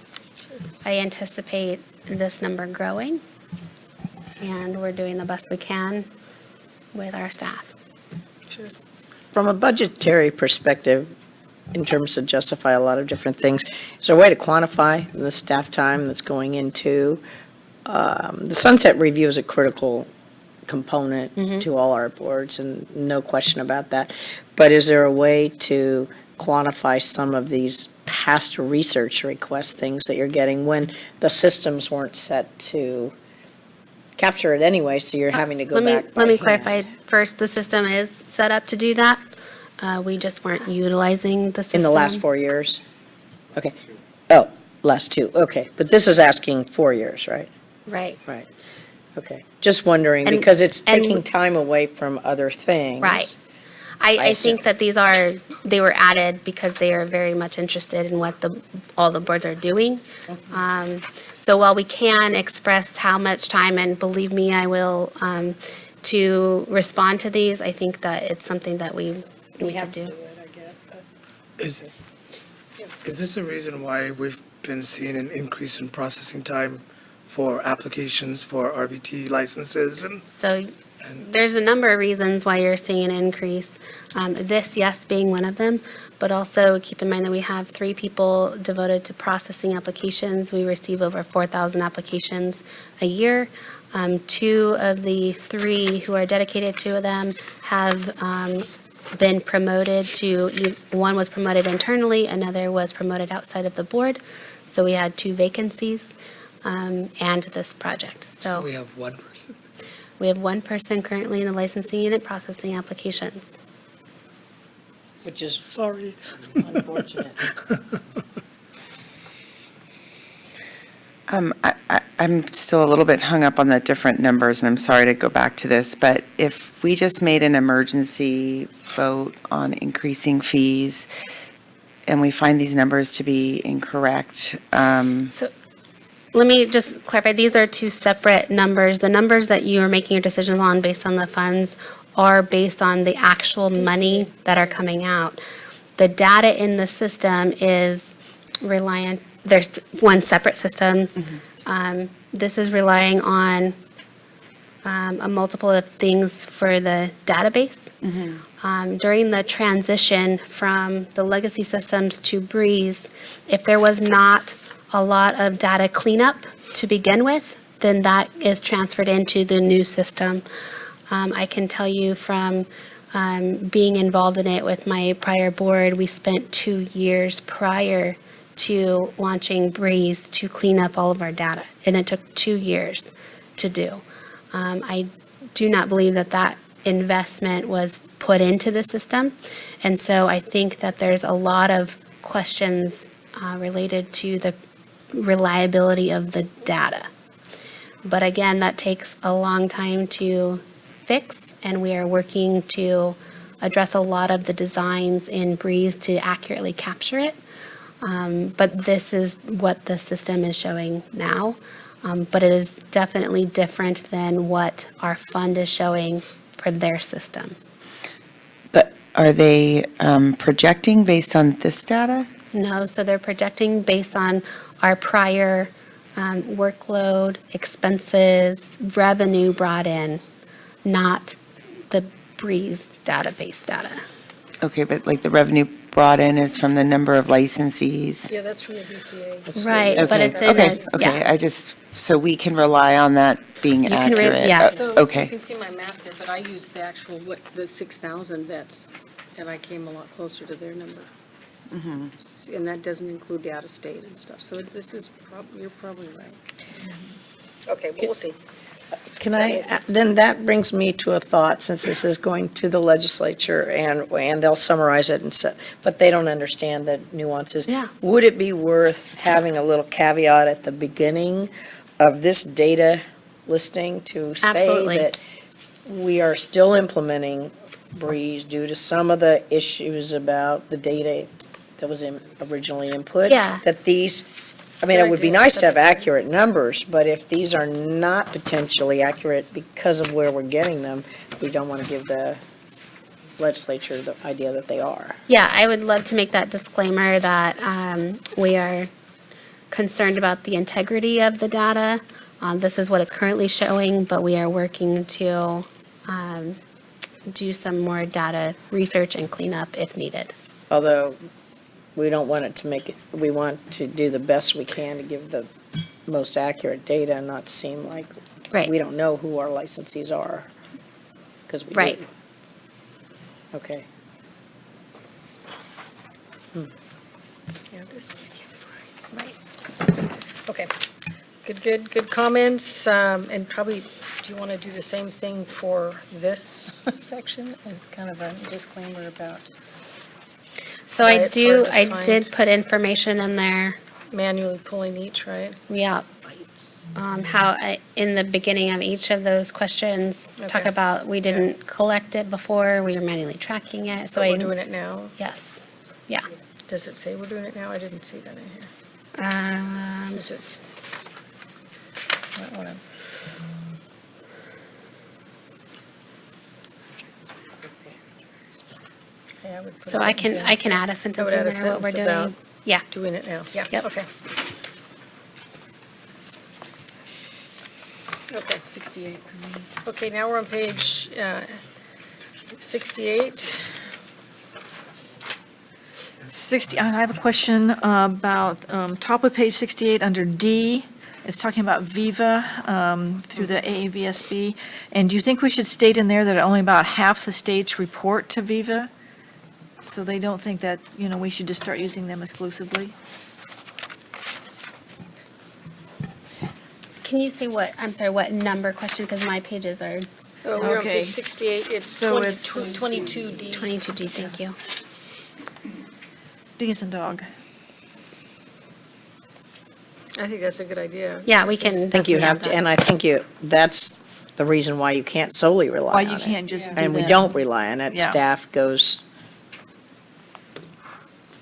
B: I anticipate this number growing, and we're doing the best we can with our staff.
F: From a budgetary perspective, in terms of justify a lot of different things, is there a way to quantify the staff time that's going into, the sunset review is a critical component to all our boards, and no question about that. But is there a way to quantify some of these past research request things that you're getting when the systems weren't set to capture it anyway, so you're having to go back by
B: Let me
F: hand?
B: clarify first, the system is set up to do that. We just weren't utilizing the system.
F: In the last 4 years? Okay. Oh, last 2, okay. But this is asking 4 years, right?
B: Right,
F: Right. Okay. Just wondering,
B: And-
F: because it's
B: and-
F: taking time away from other things.
B: right.
F: I
B: I think
F: assume.
B: that they were added because they are very much interested in what all the boards are doing. So while we can express how much time, and believe me, I will, to respond to these, I think that it's something that we need to do.
D: Is this a reason why we've been seeing an increase in processing time for applications for RVT licenses and
B: So there's a number of reasons why you're seeing an increase. This, yes, being one of them, but also keep in mind that we have 3 people devoted to processing applications. We receive over 4,000 applications a year. 2 of the 3 who are dedicated to them have been promoted to, one was promoted internally, another was promoted outside of the board. So we had 2 vacancies and this project.
D: so we have one person.
B: We have 1 person currently in the licensing unit processing applications.
F: Which is
D: Sorry.
F: unfortunate.
E: I'm still a little bit hung up on the different numbers, and I'm sorry to go back to this, but if we just made an emergency vote on increasing fees, and we find these numbers to be incorrect,
B: So let me just clarify, these are 2 separate numbers. The numbers that you are making your decisions on based on the funds are based on the actual money that are coming out. The data in the system is reliant, there's one separate system. This is relying on a multiple of things for the database. During the transition from the legacy systems to Breeze, if there was not a lot of data cleanup to begin with, then that is transferred into the new system. I can tell you from being involved in it with my prior board, we spent 2 years prior to launching Breeze to clean up all of our data, and it took 2 years to do. I do not believe that that investment was put into the system, and so I think that there's a lot of questions related to the reliability of the data. But again, that takes a long time to fix, and we are working to address a lot of the designs in Breeze to accurately capture it. But this is what the system is showing now. But it is definitely different than what our fund is showing for their system.
E: but are they projecting based on this data?
B: No, so they're projecting based on our prior workload, expenses, revenue brought in, not the Breeze database data.
E: Okay, but like the revenue brought in is from the number of licensees?
A: Yeah, that's from the DCA.
B: Right, but
E: Okay,
B: it's in
E: okay,
B: a,
E: okay,
B: yeah.
E: I just, so we can rely on that being
B: You can re-
E: accurate?
B: yes.
A: So
E: Okay.
A: you can see my math there, but I used the actual, the 6,000 vets, and I came a lot closer to their number. And that doesn't include the out-of-state and stuff, so this is, you're probably right. Okay, but we'll see.
F: Can I, then that brings me to a thought, since this is going to the legislature and they'll summarize it and say, but they don't understand the nuances.
B: Yeah.
F: Would it be worth having a little caveat at the beginning of this data listing to say
B: Absolutely.
F: that we are still implementing Breeze due to some of the issues about the data that was originally input?
B: Yeah.
F: That these, I mean, it would be nice to have accurate numbers, but if these are not potentially accurate because of where we're getting them, we don't want to give the legislature the idea that they are.
B: Yeah, I would love to make that disclaimer that we are concerned about the integrity of the data. This is what it's currently showing, but we are working to do some more data research and cleanup if needed.
F: Although we don't want it to make it, we want to do the best we can to give the most accurate data and not seem like
B: Right.
F: we don't know who our licensees are, because we do.
B: Right.
F: Okay.
A: Yeah, this can't be right. Okay, good comments, and probably, do you want to do the same thing for this section as kind of a disclaimer about
B: So
A: Why
B: I
A: it's hard to
B: I
A: find.
B: did put information in there,
A: manually pulling each, right?
B: yeah. In the beginning of each of those questions, talk
A: Okay.
B: about, we didn't collect it before, we were manually tracking it, so
A: So
B: I.
A: we're doing it now?
B: Yes, yeah.
A: Does it say we're doing it now? I didn't see that in here. Is it? Might wanna- Yeah, would put a
B: So I
A: sentence in.
B: I can add a sentence
A: would
B: in
A: add a
B: there, what we're
A: sentence about
B: doing. Yeah.
A: Doing it now, yeah,
B: Yep.
A: okay. Okay,
J: 68 for me.
A: okay, now we're on page 68.
J: 60, I have a question about top of page 68 under D. It's talking about Viva through the AAVSB. And do you think we should state in there that only about half the states report to Viva? So they don't think that, we should just start using them exclusively?
B: Can you say what number question, because my pages are
A: Oh, we're on
J: Okay.
A: page 68, it's
J: So it's-
A: 22D.
B: 22D, thank you.
J: Decent dog.
A: I think that's a good idea.
B: Yeah, we can
F: I think you
B: definitely
F: have
B: add
F: to,
B: that.
F: and I think that's the reason why you can't solely rely
J: Why
F: on
J: you
F: it.
J: can't just do
F: And we
J: them.
F: don't rely on it.
J: Yeah.
F: Staff goes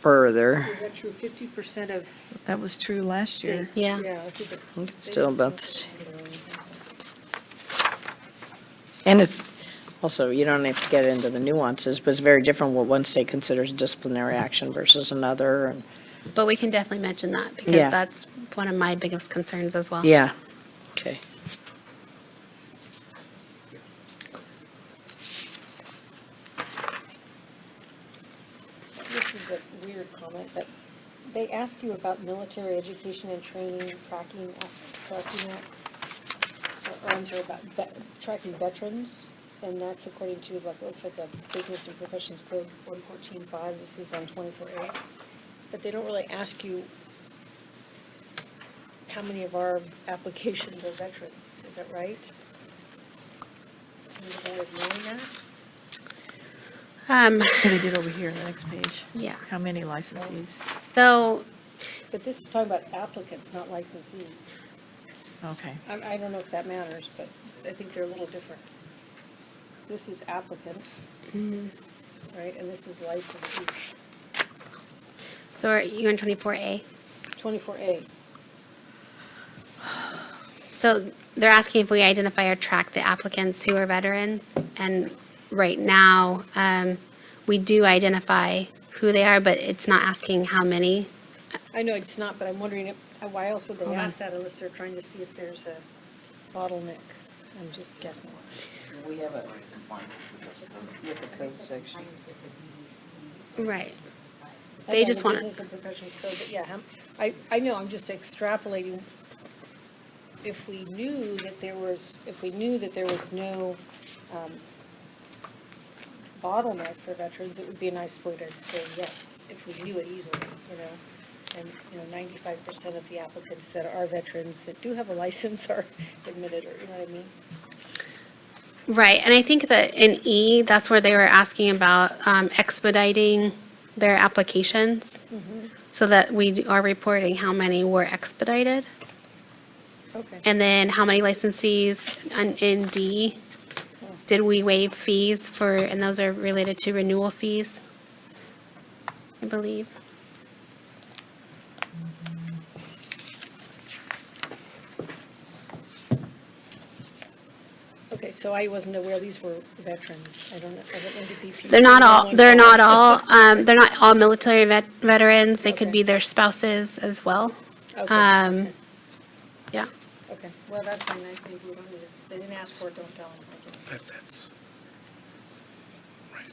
F: further.
A: Is that true, 50% of
J: That was true last year.
A: states?
B: Yeah.
A: I think it's.
F: It's still about this. And it's also, you don't have to get into the nuances, but it's very different what one state considers disciplinary action versus another. And
B: But we can definitely mention that, because
F: Yeah.
B: that's one of my biggest concerns as well.
F: Yeah, okay.
A: This is a weird comment, but they ask you about military education and training, tracking that. Or I'm sorry, about tracking veterans, and that's according to, like, it looks like a Business and Professions Code 114.5, this is on 24A. But they don't really ask you how many of our applications are veterans, is that right? Is the board knowing that?
J: Yeah, they did over here on the next page.
B: Yeah.
J: How many licensees?
B: So,
A: But this is talking about applicants, not licensees.
J: Okay.
A: I don't know if that matters, but I think they're a little different. This is applicants, right, and this is licensees.
B: so are you in 24A?
A: 24A.
B: So they're asking if we identify or track the applicants who are veterans, and right now, we do identify who they are, but it's not asking how many.
A: I know it's not, but I'm wondering why else would they
B: Hold on.
A: ask that unless they're trying to see if there's a bottleneck? I'm just guessing.
F: We have a with the code section.
B: Right.
A: I
B: They
A: know
B: just
A: the
B: want,
A: Business and Professions Code, but yeah, I know, I'm just extrapolating. If we knew that there was no bottleneck for veterans, it would be a nice way to say yes, if we knew it easily, And, 95% of the applicants that are veterans that do have a license are admitted, or, you know what I mean?
B: right, and I think that in E, that's where they were asking about expediting their applications, so that we are reporting how many were expedited,
A: Okay.
B: and then how many licensees in D. Did we waive fees for, and those are related to renewal fees, I believe.
A: Okay, so I wasn't aware these were veterans. I don't know the BPC.
B: They're not all military veterans. They could be their spouses as well.
A: Okay,
B: Yeah.
A: okay. Well, that's fine. I think we don't need it. If they didn't ask for it, don't tell them.
D: That fits. Right,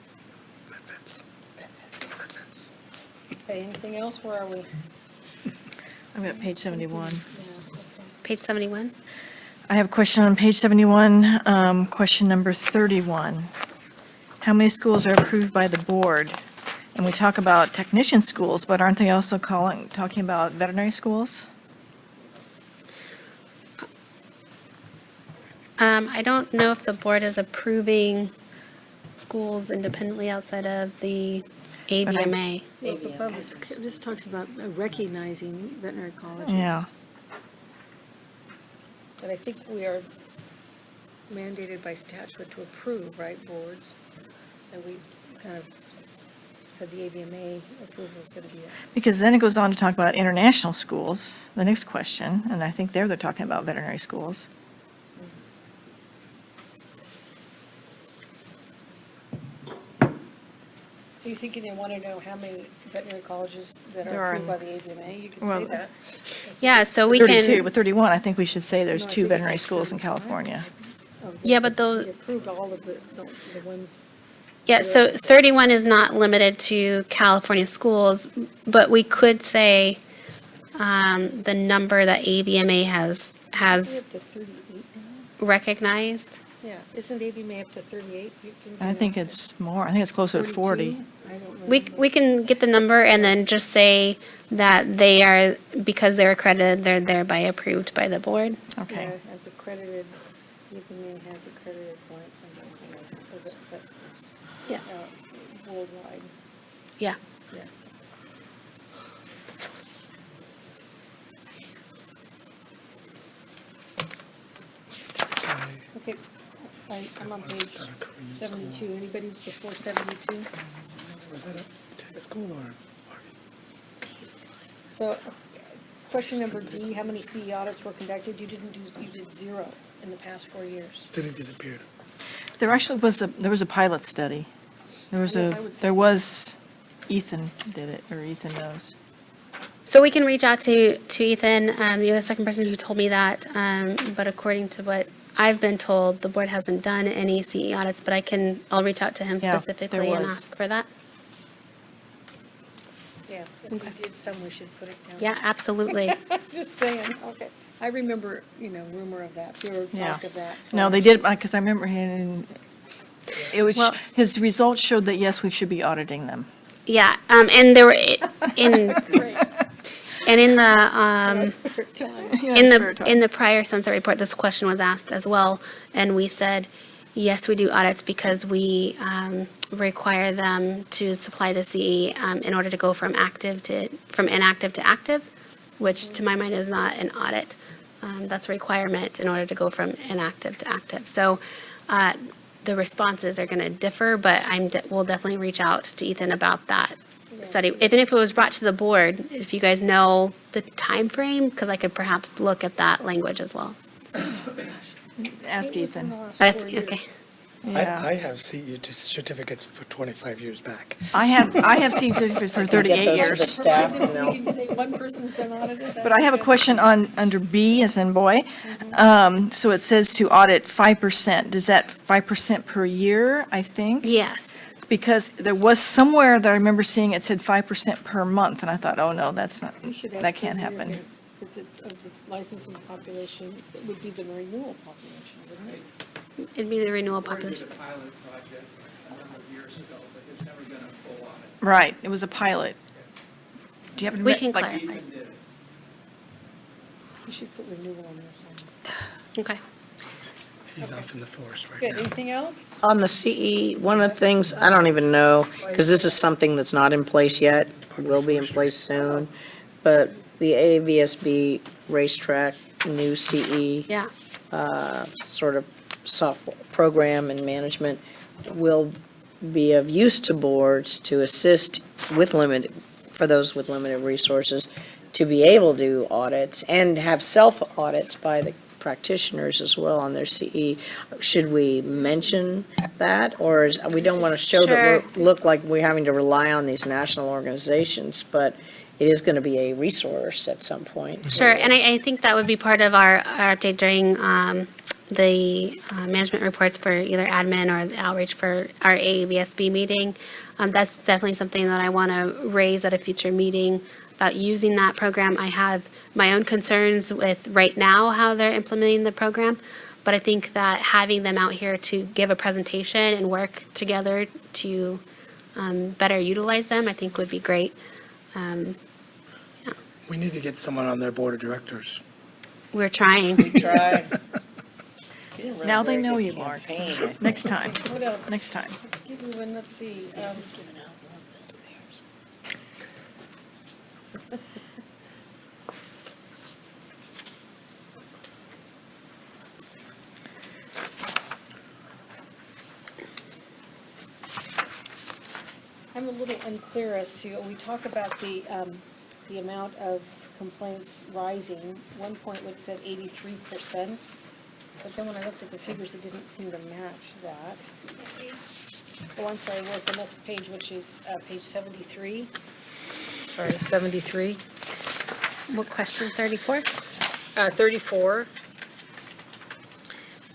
D: that fits. That fits.
A: Okay, anything else? Where are we?
J: I'm at page 71.
B: Page 71.
J: I have a question on page 71, question number 31. How many schools are approved by the board? And we talk about technician schools, but aren't they also talking about veterinary schools?
B: I don't know if the board is approving schools independently outside of the AVMA.
A: Look above this, this talks about recognizing veterinary colleges.
J: Yeah.
A: But I think we are mandated by statute to approve, right, boards? And we kind of said the AVMA approval is going to be it.
J: Because then it goes on to talk about international schools, the next question, and I think they're talking about veterinary schools.
A: So you thinking they want to know how many veterinary colleges that
J: There
A: are
J: are
A: approved by the AVMA? You can
J: well,
A: say that.
B: Yeah, so we
J: 32,
B: can,
J: but 31, I think we should say there's
A: No, I
J: two
A: think it's
J: veterinary schools in
A: 35.
J: California.
A: Oh,
B: Yeah, but those-
A: They approved all of the ones.
B: yeah, so 31 is not limited to California schools, but we could say the number that AVMA has
A: Up to 38 now?
B: recognized.
A: Yeah, isn't AVMA up to 38?
J: I think it's more, I think it's closer to 40.
A: 42? I don't
B: We,
A: remember.
B: we can get the number and then just say that they are, because they're accredited, they're thereby approved by the board.
J: Okay.
A: Yeah, as accredited, AVMA has accredited one, that's
B: Yeah.
A: worldwide.
B: Yeah.
A: Yeah. Okay, I'm on page 72. Anybody before 72?
D: Was that up to school or?
A: So, question number D, how many CE audits were conducted? You did 0 in the past 4 years.
D: Then it disappeared.
J: There actually was there was a pilot study.
A: Yes, I would say.
J: There was, Ethan did it, or Ethan knows.
B: So we can reach out to Ethan. You're the second person who told me that. But according to what I've been told, the board hasn't done any CE audits, but I'll reach out to him
J: Yeah,
B: specifically
J: there
B: and
J: was.
B: ask for that.
A: Yeah, if we did some, we should put it down.
B: Yeah, absolutely.
A: Just saying, okay. I remember, rumor of that, too, or
J: Yeah.
A: talk of that. so-
J: No, they did, because I remember him, it was,
B: Well-
J: his results showed that, yes, we should be auditing them.
B: Yeah, and there were, in, and in the, in the prior sunset report, this question was asked as well, and we said, yes, we do audits because we require them to supply the CE in order to go from inactive to active, which to my mind is not an audit. That's a requirement in order to go from inactive to active. So the responses are going to differ, but we'll definitely reach out to Ethan about that study. Even if it was brought to the board, if you guys know the time frame, because I could perhaps look at that language as well.
J: Ask Ethan.
B: Okay.
J: Yeah.
D: I have CE certificates for 25 years back.
J: I have seen certificates for 38
F: those to the
J: years.
F: staff,
A: You can say one person's been audited.
J: But I have a question under B as in boy. So it says to audit 5%. Does that 5% per year, I think?
B: Yes.
J: Because there was somewhere that I remember seeing it said 5% per month, and I thought, oh, no, that's not,
A: You should have
J: that can't
A: to do
J: happen.
A: it, because it's of the licensing population, it would be the renewal population, wouldn't it?
B: It'd be the renewal
L: Ours
B: population.
L: was a pilot project a number of years ago, but there's never been a full audit.
J: Right, it was a pilot. Do you happen to?
B: We can
J: like-
B: clarify.
L: Ethan did it.
A: You should put renewal on there somewhere.
B: Okay.
D: He's off in the forest right
A: Good,
D: now.
A: anything else?
F: On the CE, one of the things, I don't even know, because this is something that's not in place yet, will be in place soon, but the AVSB racetrack, new CE
B: Yeah.
F: sort of software program and management will be of use to boards to assist with for those with limited resources, to be able to do audits and have self-audits by the practitioners as well on their CE. Should we mention that, or we don't want to show that we look like we're having to rely on these national organizations, but it is going to be a resource at some point.
B: Sure, and I think that would be part of our update during the management reports for either admin or the outreach for our AAVSB meeting. That's definitely something that I want to raise at a future meeting about using that program. I have my own concerns with right now how they're implementing the program, but I think that having them out here to give a presentation and work together to better utilize them, I think would be great.
D: We need to get someone on their board of directors.
B: We're trying.
J: Now they know you, Mark. So next time,
A: What else?
J: next time.
A: Let's keep moving, let's see. I'm a little unclear as to, we talk about the amount of complaints rising. One point it said 83%, but then when I looked at the figures, it didn't seem to match that. Oh, I'm sorry, we're at the next page, which is page 73. Sorry, 73.
B: What question, 34?
A: 34.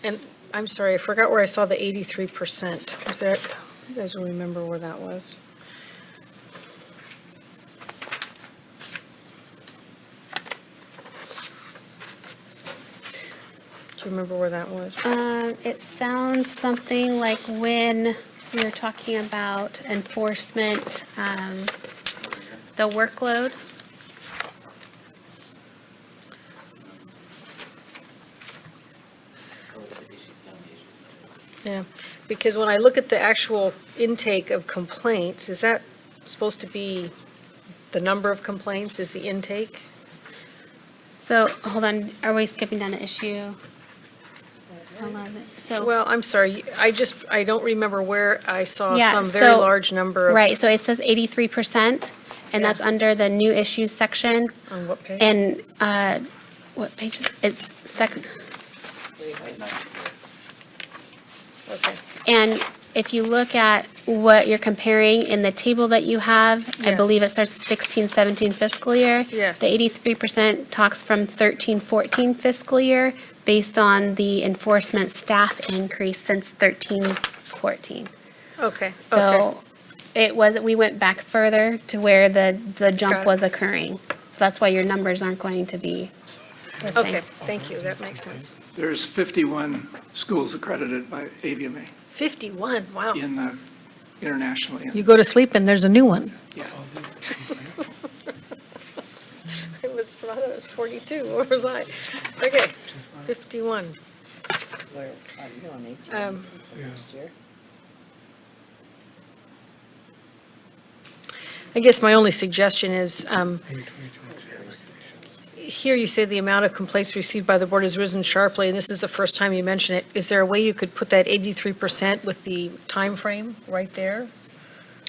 A: And I'm sorry, I forgot where I saw the 83%. Was that, you guys will remember where that was? Do you remember where that was?
B: It sounds something like when we were talking about enforcement, the workload.
A: Yeah, because when I look at the actual intake of complaints, is that supposed to be the number of complaints is the intake?
B: So, hold on, are we skipping down to issue 11? So,
A: Well, I'm sorry, I don't remember where I saw
B: Yeah,
A: some very
B: so-
A: large number of.
B: right, so it says 83%, and that's
A: Yeah.
B: under the new issues section.
A: On what page?
B: And, what page is, it's second,
A: Okay,
B: and if you look at what you're comparing in the table that you have, I believe it
A: Yes.
B: starts at 16-17 fiscal year.
A: Yes.
B: The 83% talks from 13-14 fiscal year based on the enforcement staff increase since 13-14.
A: okay, okay.
B: So we went back further to where the
A: Got
B: jump
A: it.
B: was occurring. So that's why your numbers aren't going to be the same.
A: Okay, thank you, that makes sense.
L: There's 51 schools accredited by AVMA
A: 51, wow.
L: in the internationally.
A: You go to sleep and there's a new one.
L: Yeah.
A: I thought it was 42, where was I? Okay, 51.
F: Where, you're on 18
A: Um,
F: next year.
A: I guess my only suggestion is, here you say the amount of complaints received by the board has risen sharply, and this is the first time you mention it. Is there a way you could put that 83% with the time frame right there?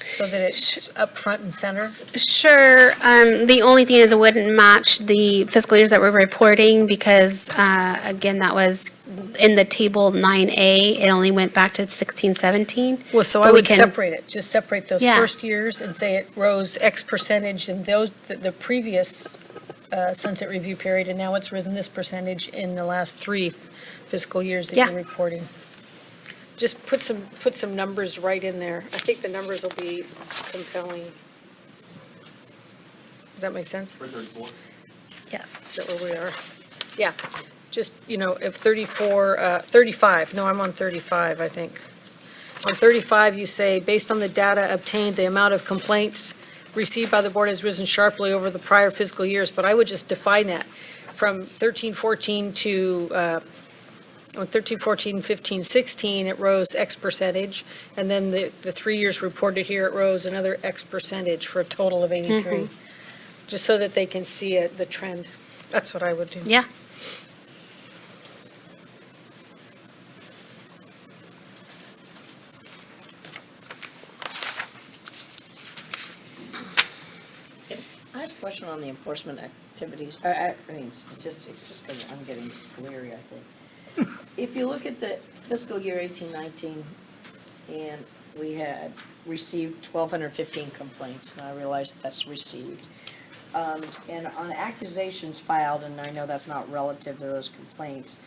A: So that it's up front and center?
B: Sure. The only thing is it wouldn't match the fiscal years that we're reporting because, again, that was in the table 9A. It only went back to 16-17.
A: Well, so
B: But
A: I
B: we
A: would
B: can-
A: separate it, just separate those
B: Yeah.
A: first years and say it rose X percentage in those, the previous sunset review period, and now it's risen this percentage in the last 3 fiscal years that
B: Yeah.
A: you're reporting. Just put some numbers right in there. I think the numbers will be compelling. Does that make sense?
B: Yeah.
A: Is that where we are? Yeah, just, if 35, no, I'm on 35, I think. On 35, you say, based on the data obtained, the amount of complaints received by the board has risen sharply over the prior fiscal years, but I would just define that. From 13-14 to, on 13-14, 15-16, it rose X percentage, and then the 3 years reported here, it rose another X percentage for a total of 83. Just so that they can see it, the trend. That's what I would do.
B: Yeah.
F: I ask a question on the enforcement activities, I mean statistics, just because I'm getting weary, I think. If you look at the fiscal year 18-19, and we had received 1,215 complaints, and I realize that's received. And on accusations filed, and I know that's not relative to those complaints,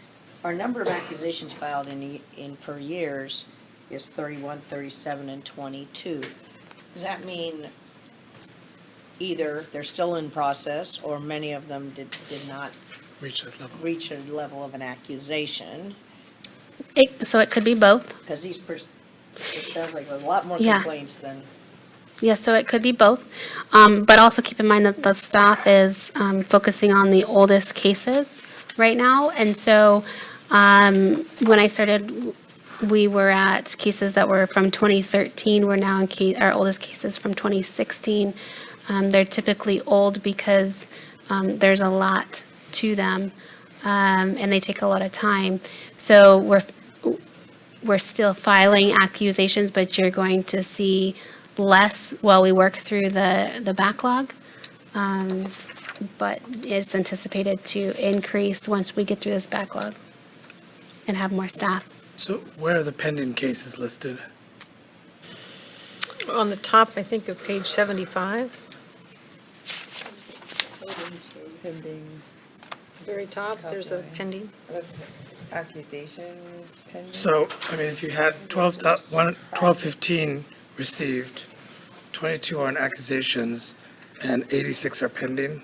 F: our number of accusations filed in per years is 31, 37, and 22. Does that mean either they're still in process, or many of them did not
D: Reach that level.
F: reach a level of an accusation?
B: So it could be both.
F: Because it sounds like there's a lot more
B: Yeah.
F: complaints than.
B: Yes, so it could be both. But also keep in mind that the staff is focusing on the oldest cases right now. And so when I started, we were at cases that were from 2013. We're now in our oldest cases from 2016. They're typically old because there's a lot to them, and they take a lot of time. So we're still filing accusations, but you're going to see less while we work through the backlog. But it's anticipated to increase once we get through this backlog and have more staff.
D: So where are the pending cases listed?
A: On the top, I think, of page 75. Very top, there's a pending.
E: That's accusation pending?
D: So, I mean, if you had 1215 received, 22 are on accusations, and 86 are pending,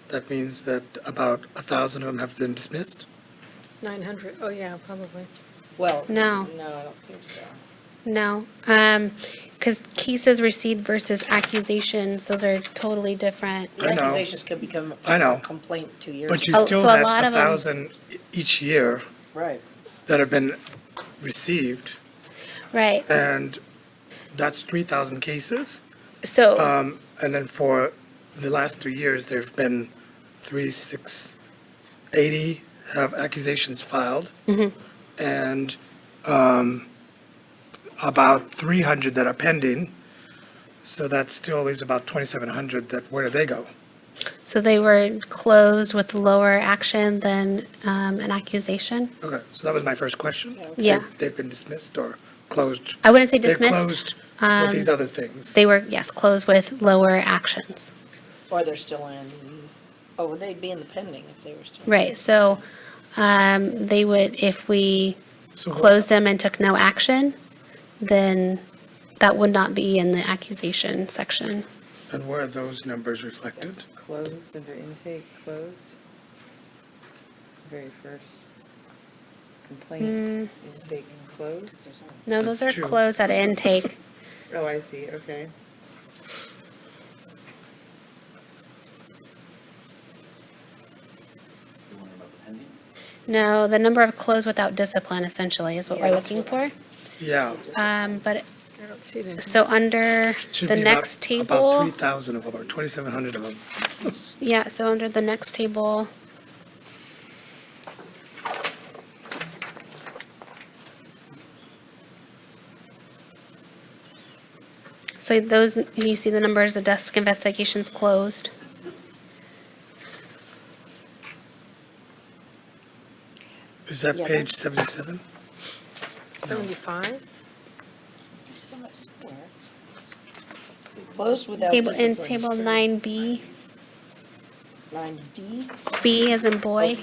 D: that means that about 1,000 of them have been dismissed?
A: 900, oh, yeah, probably.
F: Well,
B: No.
F: no, I don't think so.
B: No, because cases received versus accusations, those are totally different.
D: I know.
F: Accusations could become
D: I know.
F: a complaint 2 years.
D: But you
B: Oh,
D: still
B: so a
D: had
B: lot of
D: 1,000 each year
F: Right.
D: that have been received,
B: Right,
D: and that's 3,000 cases.
B: so,
D: And then for the last 3 years, there've been 80 have accusations filed. And about 300 that are pending. So that still leaves about 2,700 that, where do they go?
B: so they were closed with lower action than an accusation?
D: Okay, so that was my first question.
B: Yeah.
D: They've been dismissed or closed?
B: I wouldn't say
D: They're
B: dismissed.
D: closed with these other things.
B: They were, yes, closed with lower actions.
F: Or they're still in, oh, they'd be in the pending if they were still.
B: Right, so they would, if we
D: So what-
B: closed them and took no action, then that would not be in the accusation section.
D: And where are those numbers reflected?
E: Closed, under intake, closed. Very first complaint, intake, closed.
B: No, those are
D: That's two.
B: closed at intake.
E: Oh, I see, okay.
B: No, the number of closed without discipline essentially is what we're looking for.
D: Yeah.
B: But,
A: I don't see it in here.
B: so under
D: Should
B: the
D: be about-
B: next
D: About
B: table,
D: 3,000 of them, or 2,700 of them.
B: yeah, so under the next table. So those, you see the numbers of desk investigations closed.
D: Is that
F: Yeah,
D: page 77?
A: 75?
F: Closed without
B: Table, in
F: discipline.
B: table 9B,
F: 9D.
B: B as in boy.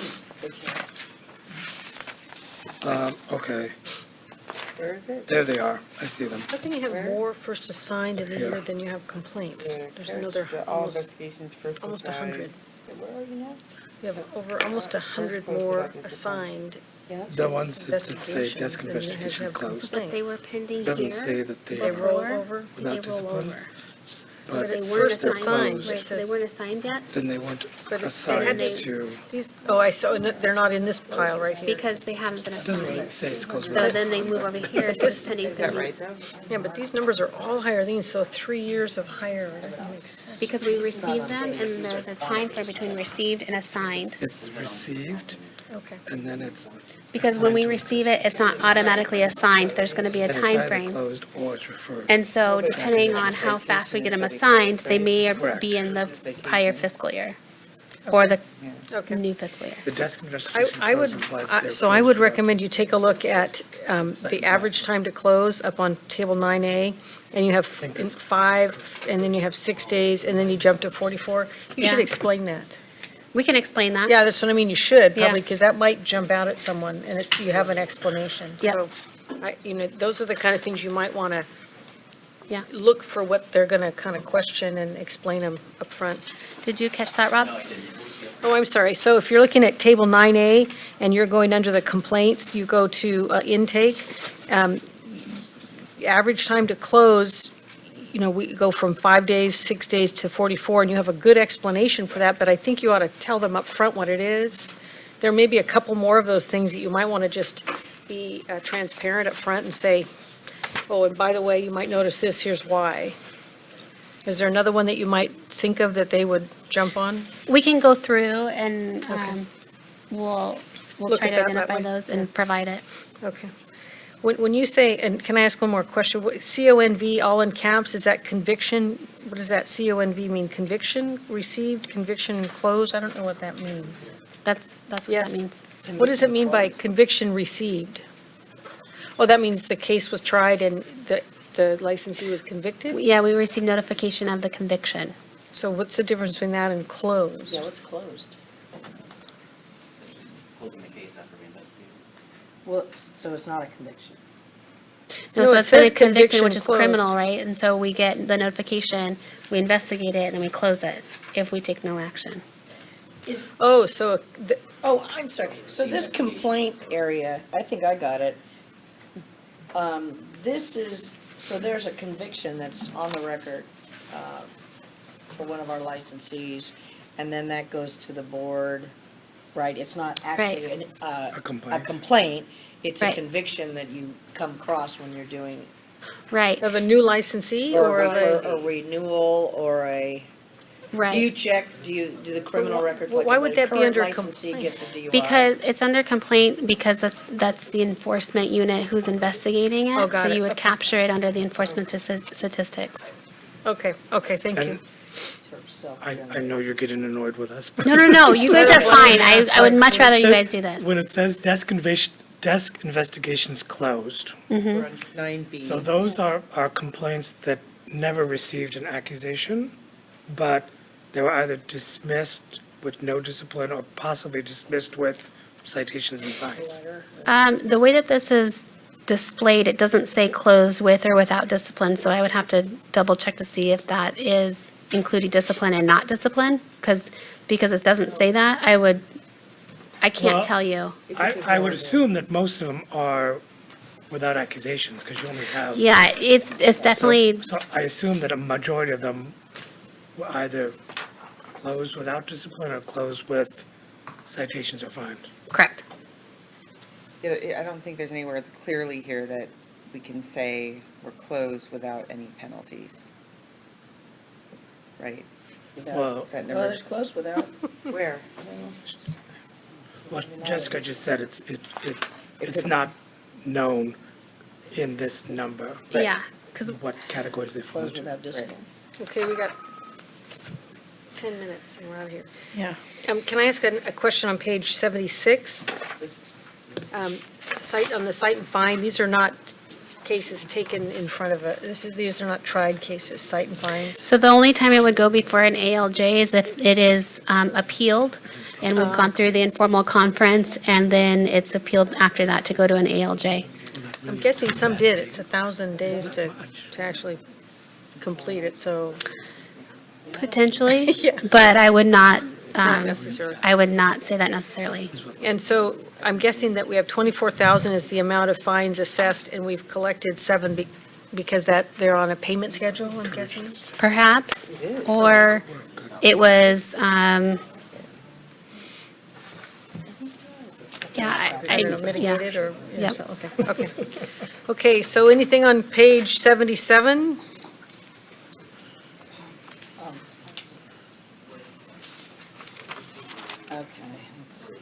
D: Okay,
E: Where is it?
D: there they are. I see them.
A: How can you have
E: Where?
A: more first assigned in the
D: Here.
A: year than you have complaints?
E: The
A: There's
E: catch,
A: another,
E: the all
A: almost
E: investigations first
A: almost
E: assigned.
A: 100.
E: Where are you now?
A: You have over almost 100
E: closed
A: more
E: without discipline.
A: assigned
D: The ones that say
A: investigations
D: desk
A: than you have
D: investigation closed.
B: But they were pending here.
D: Doesn't say that they
A: They
D: are,
A: roll
B: Before,
A: over?
B: They
D: Without
B: roll
D: discipline?
B: over.
D: but
A: it's
B: They weren't
A: first
B: assigned,
A: assigned.
B: right,
A: It
B: so they
A: says-
B: weren't assigned yet?
D: then they weren't
A: But it had
D: assigned
B: to-
D: to,
A: These, oh, I saw, and they're not in this pile right here.
B: Because they haven't been
D: it doesn't really
B: assigned.
D: say it's closed.
B: So
D: without
B: then they move over here, so this pending's
E: Is that
B: gonna be.
E: right though?
A: Yeah, but these numbers are all higher than these, so 3 years of higher doesn't make sense.
B: Because we received them, and there's a time frame between received and assigned.
D: It's received,
A: Okay.
D: and then it's.
B: Because when we
D: assigned to-
B: receive it, it's not automatically assigned, there's gonna be a
D: and it's
B: time
D: either
B: frame.
D: closed or it's referred.
B: And so depending on how fast we get them assigned, they may
D: Correct.
B: be in the prior fiscal year, or the
A: Okay.
B: new fiscal year.
D: The desk investigation
A: I would,
D: closed implies they're
A: so I would
D: closed without-
A: recommend you take a look at the average time to close up on table 9A, and you have
D: think that's-
A: 5, and then you have 6 days, and then you jump to 44. You should
B: Yeah.
A: explain that.
B: We can explain that.
A: Yeah, that's what I mean, you should,
B: Yeah.
A: probably, because that might jump out at someone, and you have an explanation.
B: Yep.
A: So, those are the kind of things you might want to
B: Yeah.
A: look for what they're going to kind of question and explain them up front.
B: Did you catch that, Rob?
A: Oh, I'm sorry. So if you're looking at table 9A and you're going under the complaints, you go to intake. Average time to close, we go from 5 days, 6 days to 44, and you have a good explanation for that, but I think you ought to tell them up front what it is. There may be a couple more of those things that you might want to just be transparent up front and say, oh, and by the way, you might notice this, here's why. Is there another one that you might think of that they would jump on?
B: We can go through and
A: Okay.
B: we'll
A: Look
B: try
A: at
B: to
A: that
B: identify
A: way.
B: those
A: Yeah.
B: and provide it.
A: Okay. When you say, and can I ask one more question? CONV, all in caps, is that conviction? What does that CONV mean? Conviction received, conviction closed? I don't know what that means.
B: That's what that
A: Yes.
B: means.
A: What does it mean by conviction received? Oh, that means the case was tried and the licensee was convicted?
B: Yeah, we received notification of the conviction.
A: So what's the difference between that and closed?
F: Yeah, it's closed.
L: Closing the case after we investigate.
F: Well, so it's not a conviction.
B: No,
A: No,
B: so
A: it
B: it's been
A: says
B: a conviction,
A: conviction
B: which is
A: closed.
B: criminal, right? And so we get the notification, we investigate it, and then we close it if we take no action.
A: Oh, so,
F: Oh, I'm sorry. So this complaint area, I think I got it. This is, so there's a conviction that's on the record for one of our licensees, and then that goes to the board, right? It's not actually
D: A complaint.
F: a complaint. It's a
B: Right.
F: conviction that you come across when you're doing,
B: Right,
A: of a new licensee or
F: or
A: of
F: a
A: a?
F: renewal, or a, do you
B: right.
F: check, do the criminal records,
A: Well,
F: like
A: why
F: if
A: would
F: a
A: that be
F: current
A: under
F: licensee
A: complaint?
F: gets a DUI?
B: Because it's under complaint, because that's the enforcement unit who's investigating it.
A: Oh, got
B: So
A: it.
B: you would
A: Okay.
B: capture it under the enforcement statistics.
A: Okay, thank you.
D: And
F: Sort of
D: I know you're getting annoyed with us. but-
B: No, you guys are fine. I would much rather you guys do this.
D: When it says desk investigations closed,
E: We're on 9B.
D: so those are complaints that never received an accusation, but they were either dismissed with no discipline or possibly dismissed with citations and fines.
B: The way that this is displayed, it doesn't say closed with or without discipline, so I would have to double check to see if that is including discipline and not discipline, because it doesn't say that, I
D: Well,
B: can't tell you.
D: I would assume that most of them are without accusations, because you only have.
B: Yeah, it's definitely,
D: So I assume that a majority of them were either closed without discipline or closed with citations or fines.
B: correct.
E: Yeah, I don't think there's anywhere clearly here that we can say we're closed without any penalties. Right?
D: Well,
E: That
F: Well,
E: number,
F: it's close without,
E: where?
D: what Jessica just said, it's not known in this number
B: Yeah, because
D: what categories they fall
F: closed
D: into.
F: without discipline.
A: Okay, we got 10 minutes and we're out of here.
J: Yeah.
A: Can I ask a question on page 76? On the cite and fine, these are not cases taken in front of these are not tried cases, cite and fines.
B: So the only time it would go before an ALJ is if it is appealed, and we've gone through the informal conference, and then it's appealed after that to go to an ALJ.
A: I'm guessing some did. It's 1,000 days to actually complete it, so
B: Potentially,
A: Yeah.
B: but I would not,
A: not necessarily.
B: I would not say that necessarily.
A: And so I'm guessing that we have 24,000 is the amount of fines assessed, and we've collected 7 because they're on a payment schedule, I'm guessing?
B: Perhaps, or it was, yeah,
A: I don't know,
B: yeah.
A: mitigated or,
B: Yep.
A: so, okay. Okay, so anything on page 77?
F: Okay, let's see.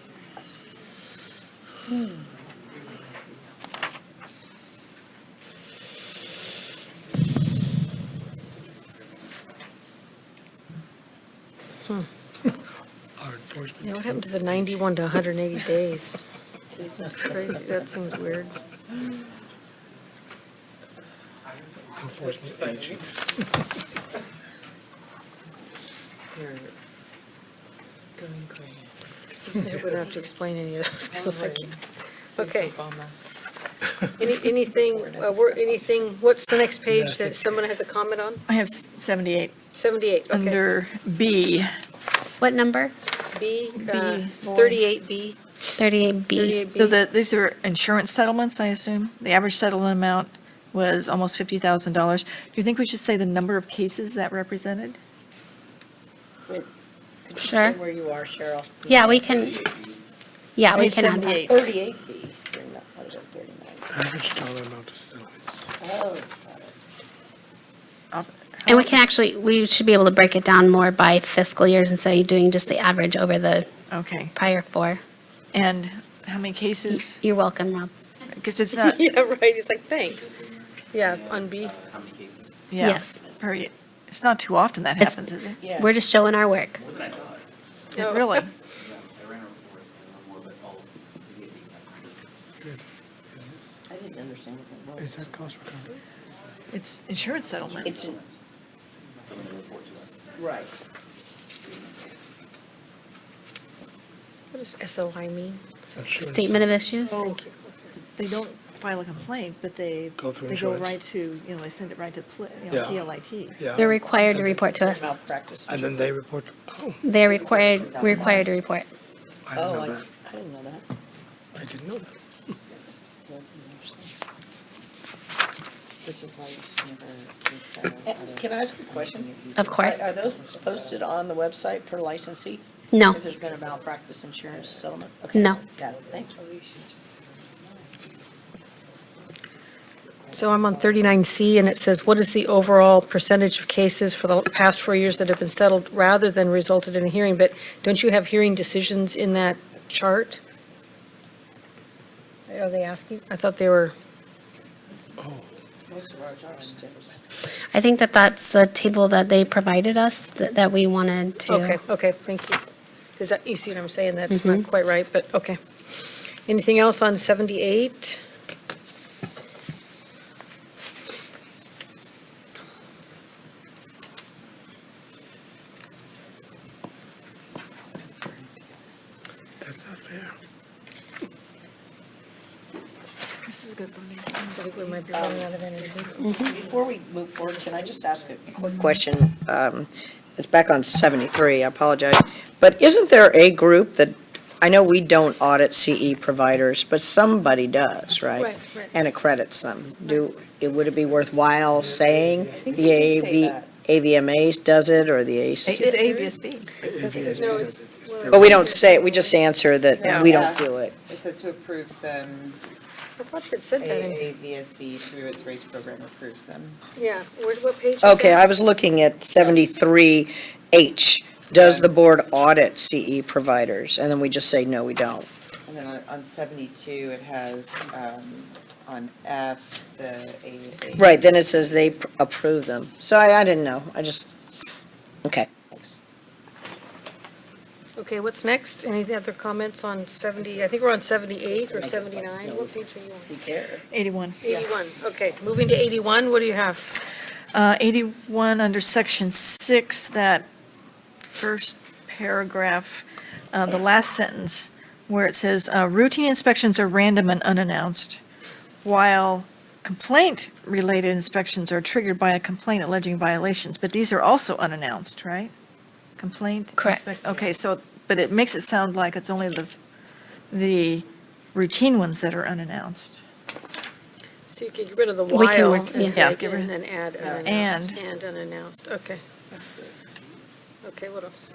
D: Our enforcement.
A: Yeah, what happened to the 91 to 180 days? That's crazy, that seems weird.
D: Enforcement agent.
A: We don't have to explain any of those. Okay. Anything, what's the next page that someone has a comment on?
J: I have 78
A: 78, okay.
J: under B.
B: What number?
A: B,
J: B,
A: 38B,
B: 38B.
A: 38B.
J: So these are insurance settlements, I assume? The average settlement amount was almost $50,000. Do you think we should say the number of cases that represented?
F: Could you
B: Sure.
F: say where you are, Cheryl?
B: Yeah, we can, yeah, we
J: Page
B: can add that.
J: 78.
F: 38B. What is it, 39?
D: Average dollar amount of settlements.
F: Oh, got it.
B: And we can actually, we should be able to break it down more by fiscal years instead of doing just the average over the
J: Okay.
B: prior 4.
J: And how many cases?
B: You're welcome, Rob.
J: Because it's not,
A: Yeah, right, he's like, thanks. Yeah, on B.
L: How many cases?
J: yeah.
B: Yes.
J: Or it's not too often that
B: It's-
J: happens, is it?
F: Yeah.
B: We're just showing our work.
L: More than I thought.
A: Oh.
J: Really?
L: I ran a report, more, but all to get these.
F: I didn't understand what that was.
D: Is that cost recovery?
J: It's insurance settlement.
F: It's, right.
A: What does SOI mean?
B: Statement of issues?
J: So they don't file a complaint, but they
D: Go through
J: they go
D: insurance.
J: right to, they send it right to
D: Yeah.
J: PLIT.
D: Yeah.
B: They're required to report to us.
F: Malpractice.
D: And then they report, oh,
B: They're required to report.
D: I didn't know
F: I
D: that.
F: didn't know that.
D: I didn't know that.
F: Can I ask a question?
B: Of course.
F: Are those posted on the website per licensee?
B: No,
F: If there's been a malpractice insurance settlement? Okay.
B: No.
F: Got it, thanks.
A: So I'm on 39C, and it says, what is the overall percentage of cases for the past 4 years that have been settled rather than resulted in a hearing? But don't you have hearing decisions in that chart? Are they asking? I thought they were,
F: Most of ours are steps.
B: I think that that's the table that they provided us that we wanted to.
A: okay, thank you. Does that, you see what I'm saying? That's not quite right, but okay. Anything else on 78?
D: That's not fair.
J: This is good for me.
A: I think we might be running out of energy.
F: Before we move forward, can I just ask a quick question? It's back on 73, I apologize. But isn't there a group that, I know we don't audit CE providers, but somebody does, right?
A: Right.
F: And accredits them. Would it be worthwhile saying
E: think
F: the
E: you can say that.
F: AVMAs does it, or the AC?
J: It's ABSB.
A: No, it's,
F: But we don't say, we just answer that we
E: Yeah.
F: don't do it.
E: It says who approves them,
A: I thought it said that in,
E: AAVSB through its race program approves them.
A: yeah, what page is
F: Okay,
A: that?
F: I was looking at 73H. Does the board audit CE providers? And then we just say, no, we don't.
E: And then on 72, it has, on F, the A.
F: Right, then it says they approve them. So I didn't know, I just, okay. Thanks.
A: Okay, what's next? Any other comments on 70, I think we're on 78 or 79? What page are you on?
F: We care.
J: 81.
A: 81, okay. Moving to 81, what do you have?
J: 81 under section 6, that first paragraph, the last sentence, where it says, routine inspections are random and unannounced, while complaint-related inspections are triggered by a complaint alleging violations, but these are also unannounced, right? Complaint?
B: Correct.
J: Okay, so, but it makes it sound like it's only the routine ones that are unannounced.
A: So you can get rid of the
B: We can,
A: while
B: yeah.
A: and
J: Yeah,
A: add
J: get rid
A: in
J: of-
A: and add
J: And.
A: unannounced. And unannounced, okay. Okay, what else?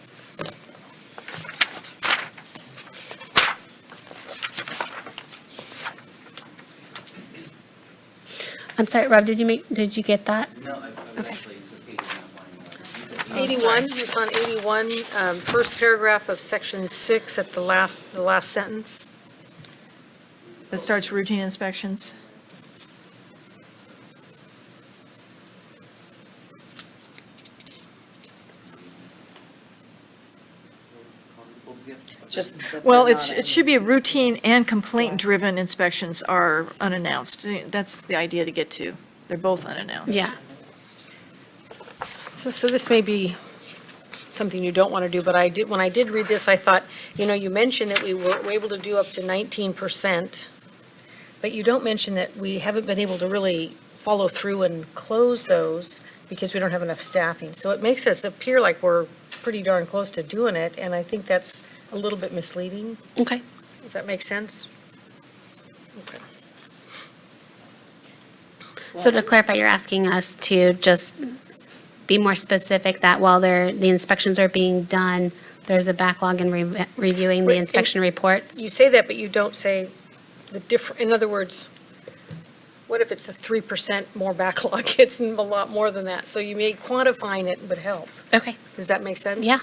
B: I'm sorry, Rob, did you get that?
L: No, I was actually just paging up mine.
A: 81, it's on 81, first paragraph of section 6 at the last sentence.
J: That starts routine inspections.
L: What was the other?
F: Just that
J: Well,
F: they're
J: it
F: not-
J: should be routine and complaint-driven inspections are unannounced. That's the idea to get to. They're both unannounced.
B: Yeah.
A: So this may be something you don't want to do, but when I did read this, I thought, you mentioned that we were able to do up to 19%, but you don't mention that we haven't been able to really follow through and close those because we don't have enough staffing. So it makes us appear like we're pretty darn close to doing it, and I think that's a little bit misleading.
B: Okay.
A: Does that make sense? Okay.
B: So to clarify, you're asking us to just be more specific that while the inspections are being done, there's a backlog in reviewing
A: Right,
B: the
A: and-
B: inspection reports?
A: You say that, but you don't say in other words, what if it's a 3% more backlog? It's a lot more than that. So you may quantifying it would help.
B: Okay.
A: Does that make sense?
B: Yeah.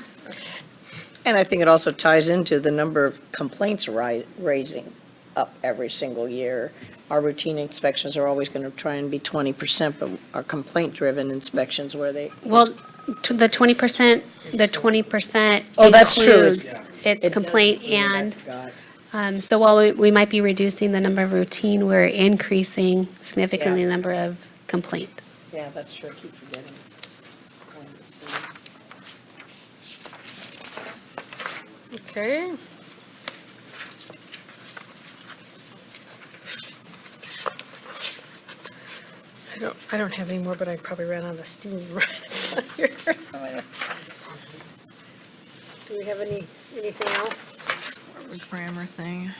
F: And I think it also ties into the number of complaints raising up every single year. Our routine inspections are always going to try and be 20%, but our complaint-driven inspections where they.
B: Well, the 20%,
F: Oh, that's true.
B: includes its complaint and, so while we might be reducing the number of routine, we're increasing significantly the number of complaint.
F: Yeah, that's true, I keep forgetting it's one of the same.
A: Okay. I don't have any more, but I probably ran out of steam right here. Do we have anything else?
J: It's more of a grammar thing.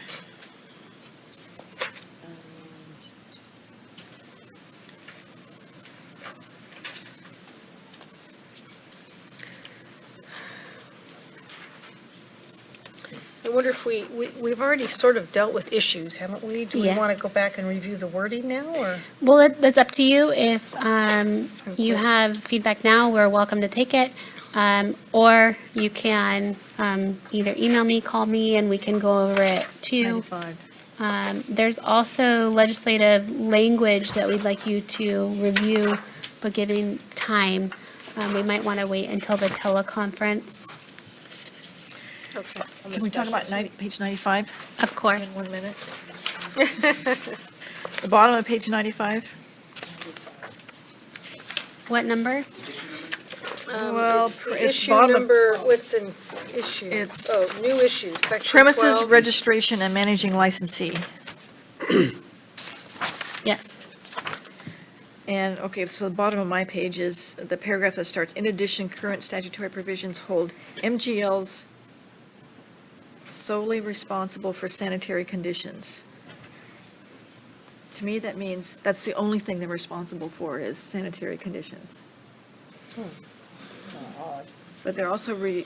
A: I wonder if we've already sort of dealt with issues, haven't we? Do we
B: Yeah.
A: want to go back and review the wording now, or?
B: Well, that's up to you. If you
A: Okay.
B: have feedback now, we're welcome to take it. Or you can either email me, call me, and we can go over it too.
J: 95.
B: There's also legislative language that we'd like you to review, but given time, we might want to wait until the teleconference.
A: Okay.
J: Can we talk about page 95
B: Of
J: in
B: course.
J: 1 minute? The bottom of page 95?
B: What number?
J: Well,
A: It's the
J: it's
A: issue
J: bottom of-
A: number, what's in issue?
J: It's-
A: Oh, new issues, section 12.
J: Premises registration and managing licensee.
B: Yes.
J: And, okay, so the bottom of my page is the paragraph that starts, in addition, current statutory provisions hold MGLs solely responsible for sanitary conditions. To me, that means that's the only thing they're responsible for is sanitary conditions. But they're also, they're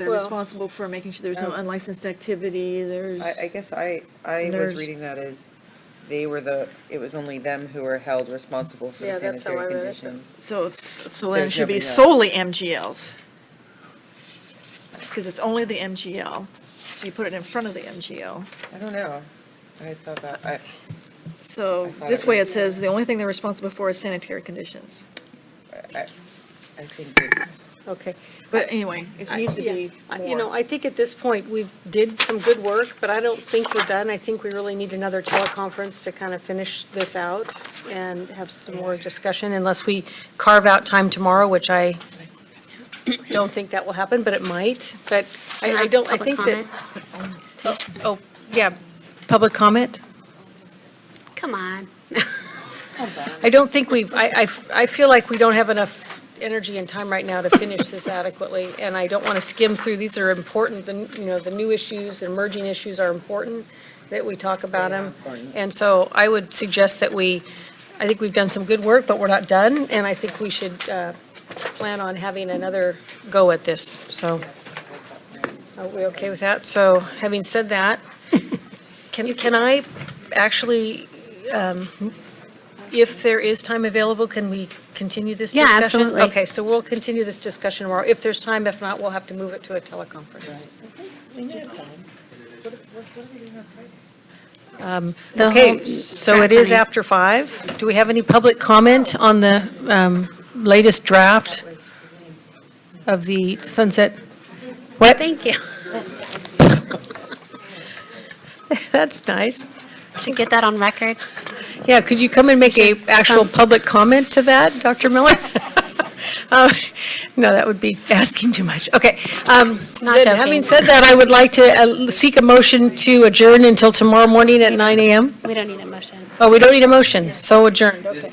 A: Well-
J: responsible for making sure there's no unlicensed activity, there's.
E: I guess I was
J: There's-
E: reading that as it was only them who were held responsible for
A: Yeah,
E: the
A: that's how I
E: sanitary
A: read it.
E: conditions.
J: So then it
E: There's
J: should be
E: nobody else.
J: solely MGLs. Because it's only the MGL, so you put it in front of the MGL.
E: I don't know. I thought that,
J: So
E: I thought
J: this
E: it
J: way it
E: was-
J: says, the only thing they're responsible for is sanitary conditions.
E: I think it's,
A: Okay.
J: But anyway, it needs to be
A: You know,
J: more.
A: I think at this point, we did some good work, but I don't think we're done. I think we really need another teleconference to kind of finish this out and have some more discussion, unless we carve out time tomorrow, which I don't think that will happen, but it might. But I don't, I
B: Public
A: think that.
B: comment?
A: Oh, yeah, public comment?
B: Come on.
A: I don't think I feel like we don't have enough energy and time right now to finish this adequately, and I don't want to skim through. These are important, the new issues, the emerging issues are important, that we talk about them. And so I would suggest that I think we've done some good work, but we're not done, and I think we should plan on having another go at this. So, are we okay with that? So, having said that, can I actually, if there is time available, can we continue this
B: Yeah,
A: discussion?
B: absolutely.
A: Okay, so we'll continue this discussion tomorrow. If there's time, if not, we'll have to move it to a teleconference.
B: The
A: Okay,
B: whole
A: so it
B: draft
A: is
B: money.
A: after 5. Do we have any public comment on the latest draft of the sunset? What?
B: Thank you.
A: That's nice.
B: Should get that on record.
A: Yeah, could you come and make a actual public comment to that, Dr. Miller? No, that would be asking too much. Okay.
B: Not
A: Then,
B: joking.
A: having said that, I would like to seek a motion to adjourn until tomorrow morning at 9 a.m.
B: We don't need a motion.
A: Oh, we don't need a motion, so adjourned. Okay.